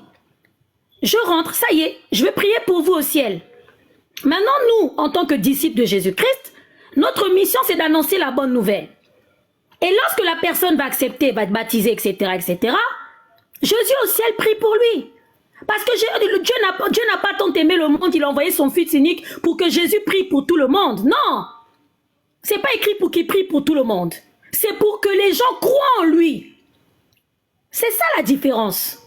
je rentre, ça y est, je vais prier pour vous au ciel. Maintenant, nous, en tant que disciples de Jésus-Christ, notre mission, c'est d'annoncer la bonne nouvelle. Et lorsque la personne va accepter, va être baptisée, etc., etc., Jésus au ciel prie pour lui. Parce que Dieu n'a pas tant aimé le monde, il a envoyé son Fils unique pour que Jésus prie pour tout le monde. Non! C'est pas écrit pour qu'il prie pour tout le monde. C'est pour que les gens croient en lui. C'est ça la différence.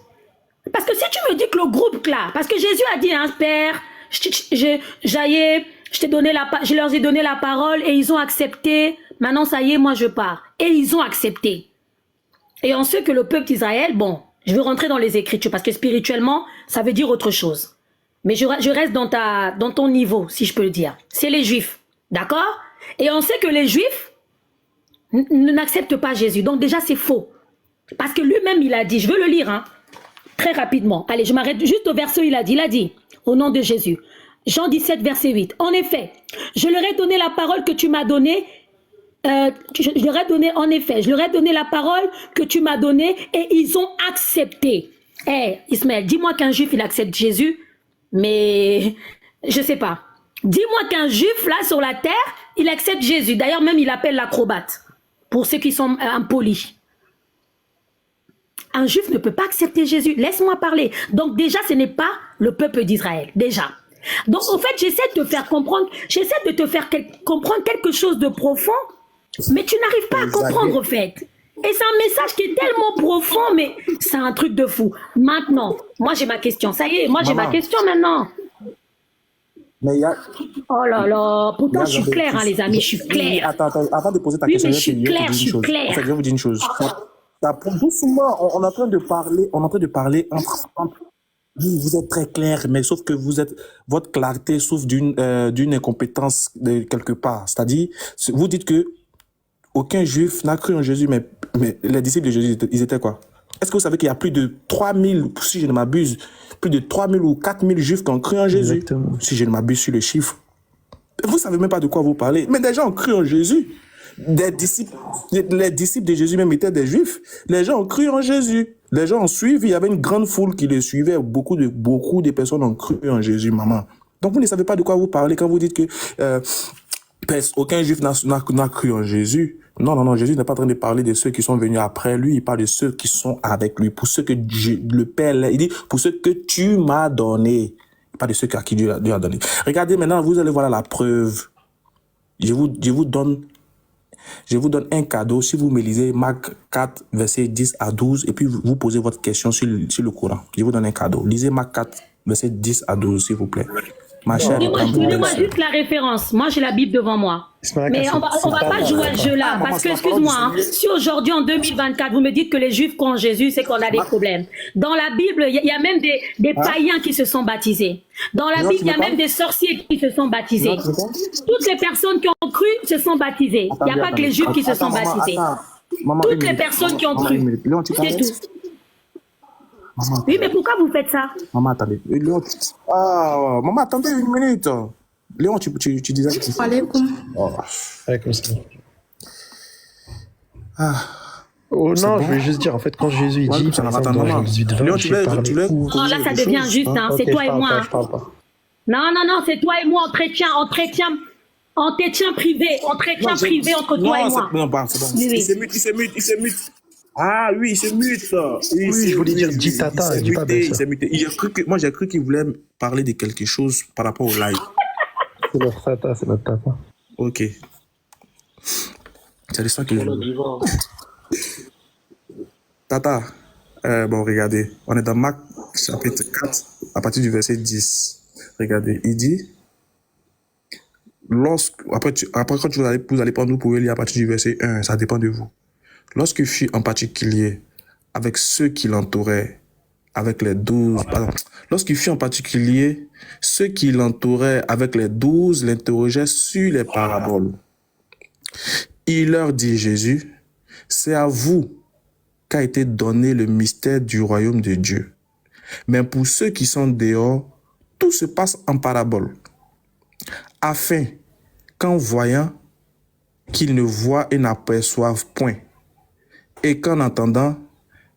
Parce que si tu me dis que le groupe là, parce que Jésus a dit, hein, Père, je leur ai donné la parole et ils ont accepté. Maintenant, ça y est, moi je pars. Et ils ont accepté. Et on sait que le peuple d'Israël, bon, je veux rentrer dans les Écritures parce que spirituellement, ça veut dire autre chose. Mais je reste dans ton niveau, si je peux le dire. C'est les Juifs, d'accord? Et on sait que les Juifs n'acceptent pas Jésus. Donc déjà, c'est faux. Parce que lui-même, il a dit, je veux le lire, hein, très rapidement. Allez, je m'arrête juste au verset où il a dit, au nom de Jésus. Jean 17, verset 8. En effet, je leur ai donné la parole que tu m'as donnée. Je leur ai donné la parole que tu m'as donnée et ils ont accepté. Ismaël, dis-moi qu'un juif, il accepte Jésus, mais je sais pas. Dis-moi qu'un juif, là, sur la terre, il accepte Jésus. D'ailleurs, même, il appelle l'acrobate, pour ceux qui sont impolis. Un juif ne peut pas accepter Jésus. Laisse-moi parler. Donc déjà, ce n'est pas le peuple d'Israël. Déjà. Donc, au fait, j'essaie de te faire comprendre quelque chose de profond, mais tu n'arrives pas à comprendre, au fait. Et c'est un message qui est tellement profond, mais c'est un truc de fou. Maintenant, moi, j'ai ma question. Ça y est, moi, j'ai ma question maintenant. Mais oh là là, pourtant, je suis claire, hein, les amis, je suis claire. Attends, avant de poser ta question, je suis claire. En fait, je vais vous dire une chose. Doucement, on est en train de parler entre vous êtes très clair, mais sauf que votre clarté souffre d'une incompétence de quelque part. C'est-à-dire, vous dites que aucun juif n'a cru en Jésus, mais les disciples de Jésus, ils étaient quoi? Est-ce que vous savez qu'il y a plus de 3000, si je ne m'abuse, plus de 3000 ou 4000 juifs qui ont cru en Jésus? Exactement. Si je ne m'abuse sur le chiffre. Vous ne savez même pas de quoi vous parlez. Mais des gens ont cru en Jésus. Les disciples de Jésus même étaient des juifs. Les gens ont cru en Jésus. Les gens ont suivi. Il y avait une grande foule qui les suivait. Beaucoup de personnes ont cru en Jésus, maman. Donc vous ne savez pas de quoi vous parlez quand vous dites que aucun juif n'a cru en Jésus. Non, Jésus n'est pas en train de parler de ceux qui sont venus après lui. Il parle de ceux qui sont avec lui. Pour ceux que le Père, il dit, pour ceux que tu m'as donné. Pas de ceux à qui Dieu a donné. Regardez maintenant, vous allez voir la preuve. Je vous donne un cadeau si vous me lisez Marc 4, versets 10 à 12, et puis vous posez votre question sur le Coran. Je vous donne un cadeau. Lisez Marc 4, versets 10 à 12, s'il vous plaît. Ma chère, Donnez-moi juste la référence. Moi, j'ai la Bible devant moi. Mais on va pas jouer à ce jeu-là. Parce que, excuse-moi, hein, si aujourd'hui, en 2024, vous me dites que les Juifs croient en Jésus, c'est qu'on a des problèmes. Dans la Bible, il y a même des païens qui se sont baptisés. Dans la Bible, il y a même des sorciers qui se sont baptisés. Toutes les personnes qui ont cru se sont baptisées. Il n'y a pas que les Juifs qui se sont baptisés. Toutes les personnes qui ont cru. C'est tout. Maman. Oui, mais pourquoi vous faites ça? Maman, attendez. Léon, maman, attendez une minute. Léon, tu disais que... Alaikum. Alaikum salam. Oh non, je voulais juste dire, en fait, quand Jésus dit, par exemple, dans Jésus de Léon, tu voulais non, là, ça devient juste, hein. C'est toi et moi. Non, c'est toi et moi, entretien privé entre toi et moi. Non, c'est bon. Il s'est mute. Ah oui, il se mute. Oui, je voulais dire dit tata, il s'est muté. Moi, j'ai cru qu'il voulait parler de quelque chose par rapport au live. C'est notre tata. Ok. C'est ça que je veux. Tata, bon, regardez. On est dans Marc chapitre 4, à partir du verset 10. Regardez, il dit... Après, quand vous allez prendre, vous pouvez lire à partir du verset 1, ça dépend de vous. Lorsqu'il fut en particulier avec ceux qui l'entouraient, avec les 12, lorsqu'il fut en particulier ceux qui l'entouraient avec les 12 l'interrogeaient sur les paraboles. Il leur dit, Jésus, c'est à vous qu'a été donné le mystère du royaume de Dieu. Mais pour ceux qui sont dehors, tout se passe en parabole, afin qu'en voyant, qu'ils ne voient et n'aperçoivent point, et qu'en entendant,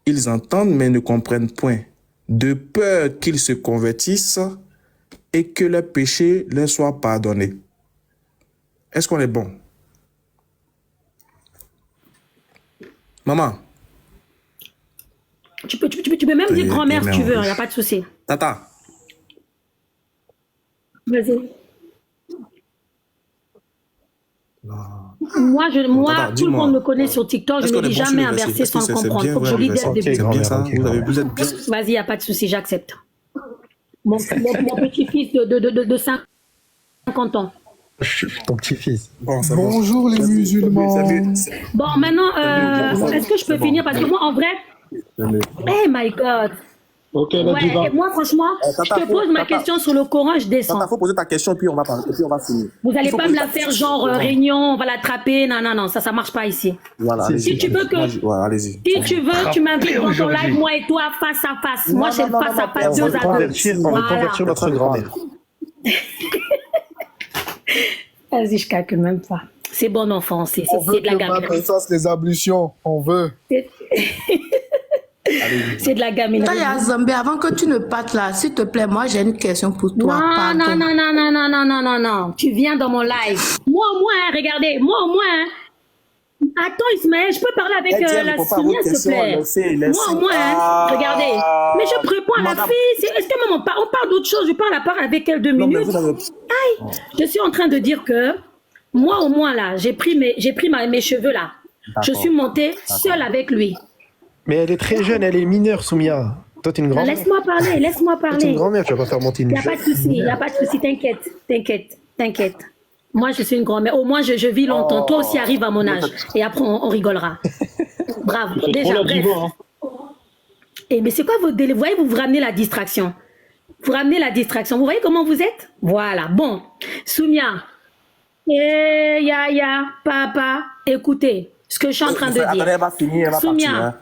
ils entendent mais ne comprennent point, de peur qu'ils se convertissent et que leurs péchés leur soient pardonnés. Est-ce qu'on est bon? Maman? Tu peux même dire grand-mère si tu veux, il n'y a pas de souci. Tata? Vas-y. Moi, tout le monde me connaît sur TikTok, je ne dis jamais un verset sans le comprendre. Il faut que je lis dès le début. C'est bien ça, vous êtes bien. Vas-y, il n'y a pas de souci, j'accepte. Mon petit-fils de 50 ans. Ton petit-fils. Bonjour les musulmans. Bon, maintenant, est-ce que je peux finir? Parce que moi, en vrai, hey my God. Ok, là, ouais, moi, franchement, je te pose ma question sur le Coran, je descends. Il faut poser ta question, puis on va finir. Vous n'allez pas me la faire genre réunion, on va l'attraper. Non, ça marche pas ici. Voilà, si tu veux que... allez-y. Si tu veux, tu m'invites dans ton live, moi et toi, face à face. Moi, j'ai le face à face, 2 à 2. On va convertir notre grand-mère. Vas-y, je calcule même pas. C'est bon enfant, c'est de la gamme. On fasse les ablutions, on veut. C'est de la gamine. Taya Zambé, avant que tu ne partes là, s'il te plaît, moi j'ai une question pour toi. Non. Tu viens dans mon live. Moi au moins, regardez, Attends Ismaël, je peux parler avec la Sonia s'il te plaît. Moi au moins, regardez. Mais je réponds à la fille. Est-ce que même on parle d'autre chose? Je parle avec elle 2 minutes. Aïe, je suis en train de dire que moi au moins là, j'ai pris mes cheveux là. Je suis montée seule avec lui. Mais elle est très jeune, elle est mineure, Soumia. Toi, t'es une grand-mère. Laisse-moi parler. T'es une grand-mère, tu vas pas faire monter une jeune. Il n'y a pas de souci, t'inquiète. Moi, je suis une grand-mère. Au moins, je vis longtemps. Toi aussi, arrive à mon âge. Et après, on rigolera. Bravo. Déjà, bref. Et mais c'est quoi votre délai? Vous voyez, vous ramenez la distraction. Vous voyez comment vous êtes? Voilà. Bon. Soumia. Yaya, papa, écoutez. Ce que je suis en train de dire. Soumia,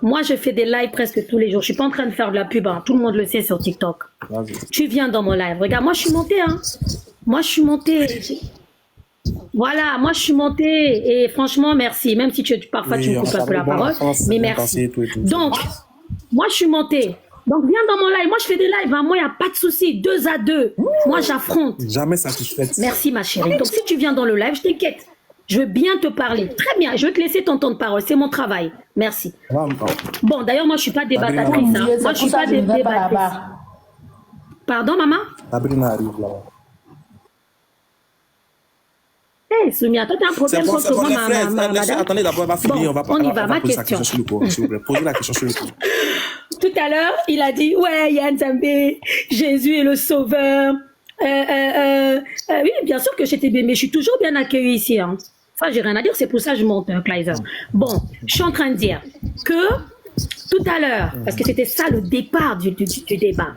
moi je fais des lives presque tous les jours. Je suis pas en train de faire de la pub. Hein. Tout le monde le sait sur TikTok. Tu viens dans mon live. Regarde, moi je suis montée. Hein. Voilà, moi je suis montée. Et franchement, merci. Même si parfois tu me coupes un peu la parole. Mais merci. Donc, moi je suis montée. Donc viens dans mon live. Moi je fais des lives. Hein. Moi il n'y a pas de souci. 2 à 2. Moi j'affronte. Jamais satisfaite. Merci ma chérie. Donc si tu viens dans le live, je t'inquiète. Je veux bien te parler. Très bien, je vais te laisser ton temps de parole. C'est mon travail. Merci. Bon, d'ailleurs, moi, je ne suis pas débattatrice. Hein. Moi, je ne suis pas débattatrice. Pardon, maman? Sabrina arrive là. Hé, Soumia, toi, tu as un problème contre moi, madame. Attendez, d'abord, on va finir. On y va, ma question. Posez la question sur le cours. Tout à l'heure, il a dit, ouais, Yann Zambé, Jésus est le sauveur. Oui, bien sûr que j'étais bien, mais je suis toujours bien accueillie ici. Hein. Ça, j'ai rien à dire, c'est pour ça que je monte, Kleiser. Bon, je suis en train de dire que tout à l'heure, parce que c'était ça le départ du débat.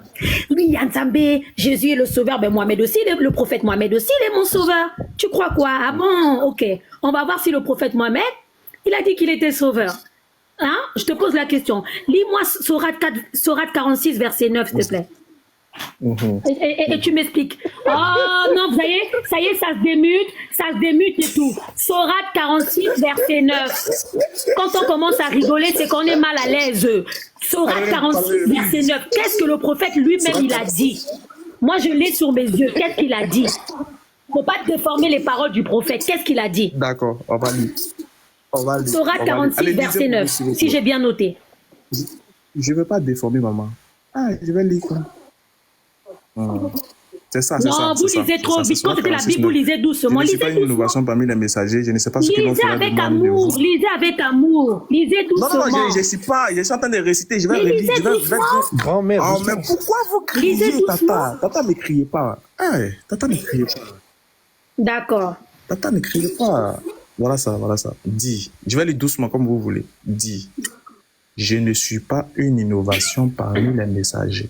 Oui, Yanzambé, Jésus est le sauveur, ben Mohamed aussi, le prophète Mohamed aussi, il est mon sauveur. Tu crois quoi? Ah bon, ok. On va voir si le prophète Mohamed, il a dit qu'il était sauveur. Hein? Je te pose la question. Lis-moi Sourate 46, verset 9, s'il te plaît. Et tu m'expliques. Oh non, vous voyez, ça y est, ça se démute et tout. Sourate 46, verset 9. Quand on commence à rigoler, c'est qu'on est mal à l'aise. Sourate 46, verset 9. Qu'est-ce que le prophète lui-même, il a dit? Moi, je l'ai sur mes yeux. Qu'est-ce qu'il a dit? Faut pas déformer les paroles du prophète. Qu'est-ce qu'il a dit? D'accord, on va lire. Sourate 46, verset 9, si j'ai bien noté. Je ne veux pas déformer, maman. Ah, je vais lire quoi? C'est ça, c'est ça. Non, vous lisez trop vite. Quand c'était la Bible, vous lisez doucement. Je ne suis pas une innovation parmi les messagers. Je ne sais pas ce qu'ils vont faire. Lisez avec amour. Lisez avec amour. Lisez doucement. Non, je ne suis pas. Je suis en train de réciter. Je vais réviser. Grand-mère. Oh, mais pourquoi vous criez, Tata? Tata, ne criez pas. Hey, Tata, ne criez pas. D'accord. Tata, ne criez pas. Voilà ça, voilà ça. Dis. Je vais lire doucement comme vous voulez. Dis. Je ne suis pas une innovation parmi les messagers.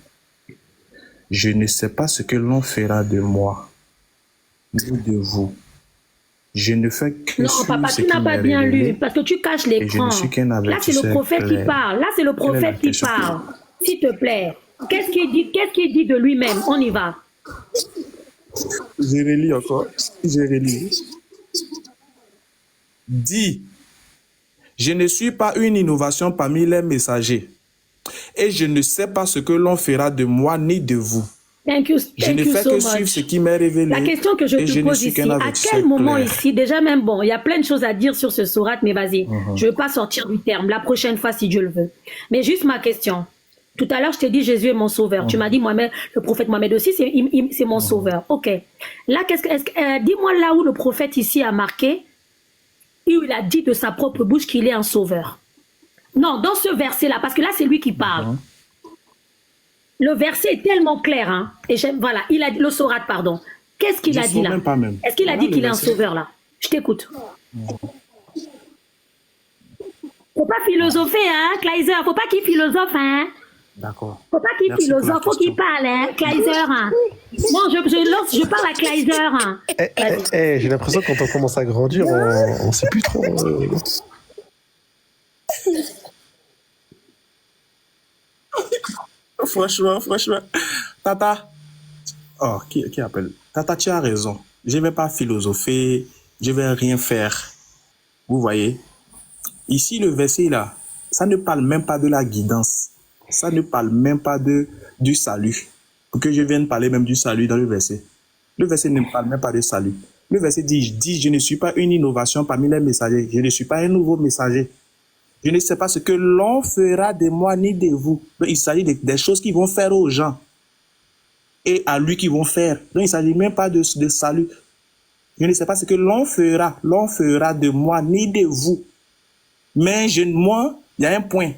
Je ne sais pas ce que l'on fera de moi, ni de vous. Je ne fais que non, suivre papa, ce tu n'as qui pas m'est bien révélé, lu, parce que tu caches l'écran. Là, c'est le prophète qui parle. Là, c'est le prophète qui parle. S'il te plaît. Qu'est-ce qu'il dit de lui-même? On y va. Je relis encore. Je relis. Dis, je ne suis pas une innovation parmi les messagers. Et je ne sais pas ce que l'on fera de moi ni de vous. Je ne fais que suivre ce qui m'est révélé. La question que je te pose ici, à quel moment ici, déjà même bon, il y a plein de choses à dire sur ce sourate, mais vas-y, je ne veux pas sortir du terme, la prochaine fois si Dieu le veut. Mais juste ma question. Tout à l'heure, je t'ai dit Jésus est mon sauveur. Tu m'as dit Mohamed, le prophète Mohamed aussi, c'est mon sauveur. Ok. Là, dis-moi là où le prophète ici a marqué, où il a dit de sa propre bouche qu'il est un sauveur. Non, dans ce verset-là, parce que là, c'est lui qui parle. Le verset est tellement clair, hein. Et voilà, il a dit, le sourate, pardon. Qu'est-ce qu'il a dit là? Est-ce qu'il a dit qu'il est un sauveur là? Je t'écoute. Faut pas philosopher, hein, Kleiser. Faut pas qu'il philosophe, hein. D'accord. Faut pas qu'il philosophe, faut qu'il parle, hein, Kleiser. Hein. Bon, je parle à Kleiser. Hein. J'ai l'impression que quand on commence à grandir, on sait plus trop. Franchement. Tata. Oh, qui appelle? Tata, tu as raison. Je ne vais pas philosopher. Je ne vais rien faire. Vous voyez? Ici, le verset là, ça ne parle même pas de la guidance. Ça ne parle même pas du salut. Pour que je vienne parler même du salut dans le verset. Le verset ne parle même pas de salut. Le verset dit, je ne suis pas une innovation parmi les messagers. Je ne suis pas un nouveau messager. Je ne sais pas ce que l'on fera de moi ni de vous. Donc, il s'agit des choses qu'ils vont faire aux gens. Et à lui qu'ils vont faire. Donc, il ne s'agit même pas de salut. Je ne sais pas ce que l'on fera. L'on fera de moi ni de vous. Mais moi, il y a un point.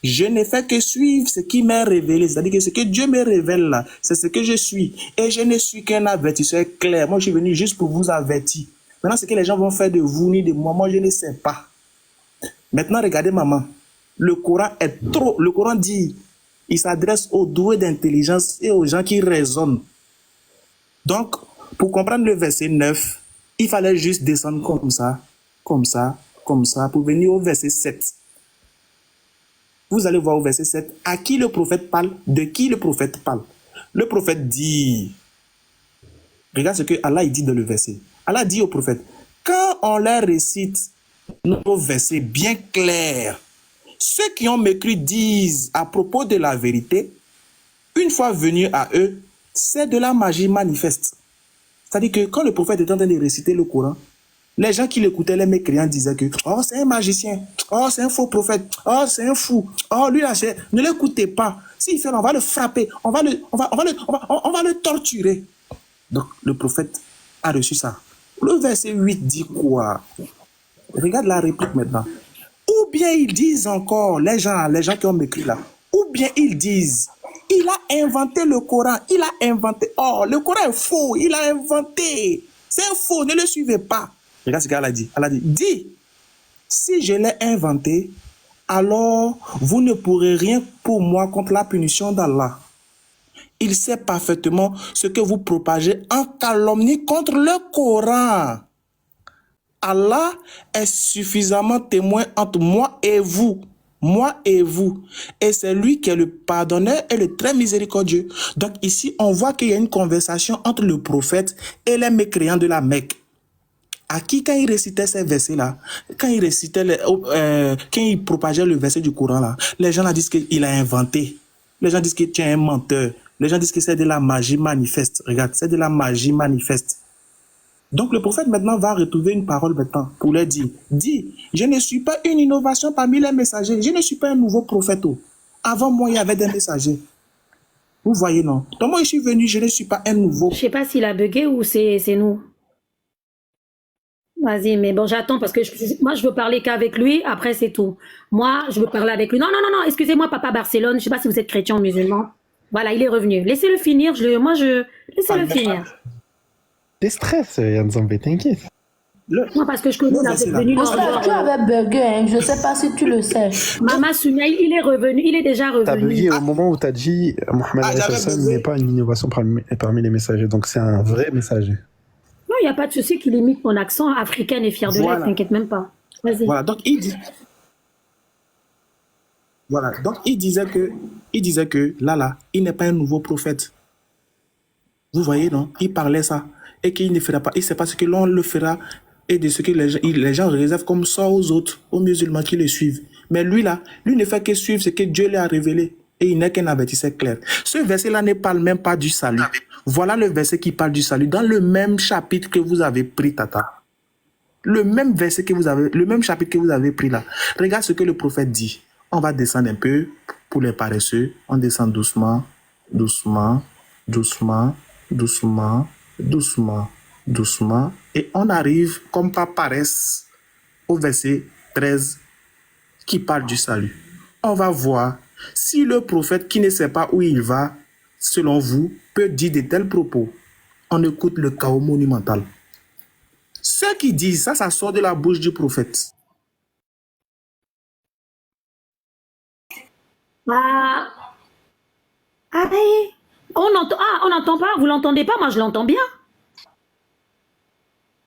Je ne fais que suivre ce qui m'est révélé. C'est-à-dire que ce que Dieu me révèle là, c'est ce que je suis. Et je ne suis qu'un avertisseur clair. Moi, je suis venu juste pour vous avertir. Maintenant, ce que les gens vont faire de vous ni de moi, je ne sais pas. Maintenant, regardez maman. Le Coran est trop... Le Coran dit, il s'adresse aux doués d'intelligence et aux gens qui raisonnent. Donc, pour comprendre le verset 9, il fallait juste descendre comme ça, pour venir au verset 7. Vous allez voir au verset 7, à qui le prophète parle, de qui le prophète parle. Le prophète dit, regarde ce que Allah dit dans le verset. Allah dit au prophète, quand on leur récite nos versets bien clairs, ceux qui ont mécru disent à propos de la vérité, une fois venu à eux, c'est de la magie manifeste. C'est-à-dire que quand le prophète est en train de réciter le Coran, les gens qui l'écoutaient, les mécréants disaient que « Oh, c'est un magicien. Oh, c'est un faux prophète. Oh, c'est un fou. Oh, lui, là, ne l'écoutez pas. S'il fait, on va le frapper. On va le torturer. » Donc, le prophète a reçu ça. Le verset 8 dit quoi? Regarde la réplique maintenant. Ou bien ils disent encore, les gens qui ont mécrit là, ou bien ils disent, Il a inventé le Coran. Il a inventé. Oh, le Coran est faux. Il a inventé. C'est faux. Ne le suivez pas. Regarde ce qu'elle a dit. Elle a dit, dis, si je l'ai inventé, alors vous ne pourrez rien pour moi contre la punition d'Allah. Il sait parfaitement ce que vous propagez en calomnie contre le Coran. Allah est suffisamment témoin entre moi et vous. Moi et vous. Et c'est lui qui est le pardonneur et le très miséricordieux. Donc ici, on voit qu'il y a une conversation entre le prophète et les mécréants de la Mecque. À qui, quand il récitait ces versets-là, quand il récitait, quand il propageait le verset du Coran, là, les gens là disent qu'il a inventé. Les gens disent que tu es un menteur. Les gens disent que c'est de la magie manifeste. Regarde, c'est de la magie manifeste. Donc le prophète maintenant va retrouver une parole maintenant pour leur dire, dis, je ne suis pas une innovation parmi les messagers. Je ne suis pas un nouveau prophète. Avant moi, il y avait des messagers. Vous voyez, non? Donc moi, je suis venu, je ne suis pas un nouveau. Je sais pas s'il a bugué ou c'est nous. Vas-y, mais bon, j'attends parce que moi, je veux parler qu'avec lui. Après, c'est tout. Moi, je veux parler avec lui. Non, non, non, non. Excusez-moi, Papa Barcelone. Je sais pas si vous êtes chrétien ou musulman. Voilà, il est revenu. Laissez-le finir. Laissez-le finir. T'es stress, Yann Zambé, t'inquiète. Moi, parce que je connais, il est venu. Tu avais bugué, hein. Je sais pas si tu le sais. Mama Soumia, il est revenu. Il est déjà revenu. T'as bugué au moment où t'as dit Mohamed n'est pas une innovation parmi les messagers. Donc c'est un vrai messager. Non, il n'y a pas de souci qu'il imite mon accent africain et fier de l'être, t'inquiète même pas. Vas-y. Voilà, donc il dit. Voilà, donc il disait que là, il n'est pas un nouveau prophète. Vous voyez, non? Il parlait ça. Et qu'il ne fera pas, il ne sait pas ce que l'on le fera et de ce que les gens réservent comme ça aux autres, aux musulmans qui le suivent. Mais lui là, lui ne fait que suivre ce que Dieu lui a révélé. Et il n'est qu'un avertisseur clair. Ce verset-là ne parle même pas du salut. Voilà le verset qui parle du salut dans le même chapitre que vous avez pris, Tata. Le même chapitre que vous avez pris là. Regarde ce que le prophète dit. On va descendre un peu pour les paresseux. On descend doucement, doucement, doucement, doucement, doucement, doucement. Et on arrive, comme par paresse, au verset 13 qui parle du salut. On va voir si le prophète qui ne sait pas où il va, selon vous, peut dire de tels propos. On écoute le chaos monumental. Ceux qui disent ça, ça sort de la bouche du prophète. On n'entend pas, vous l'entendez pas, moi je l'entends bien.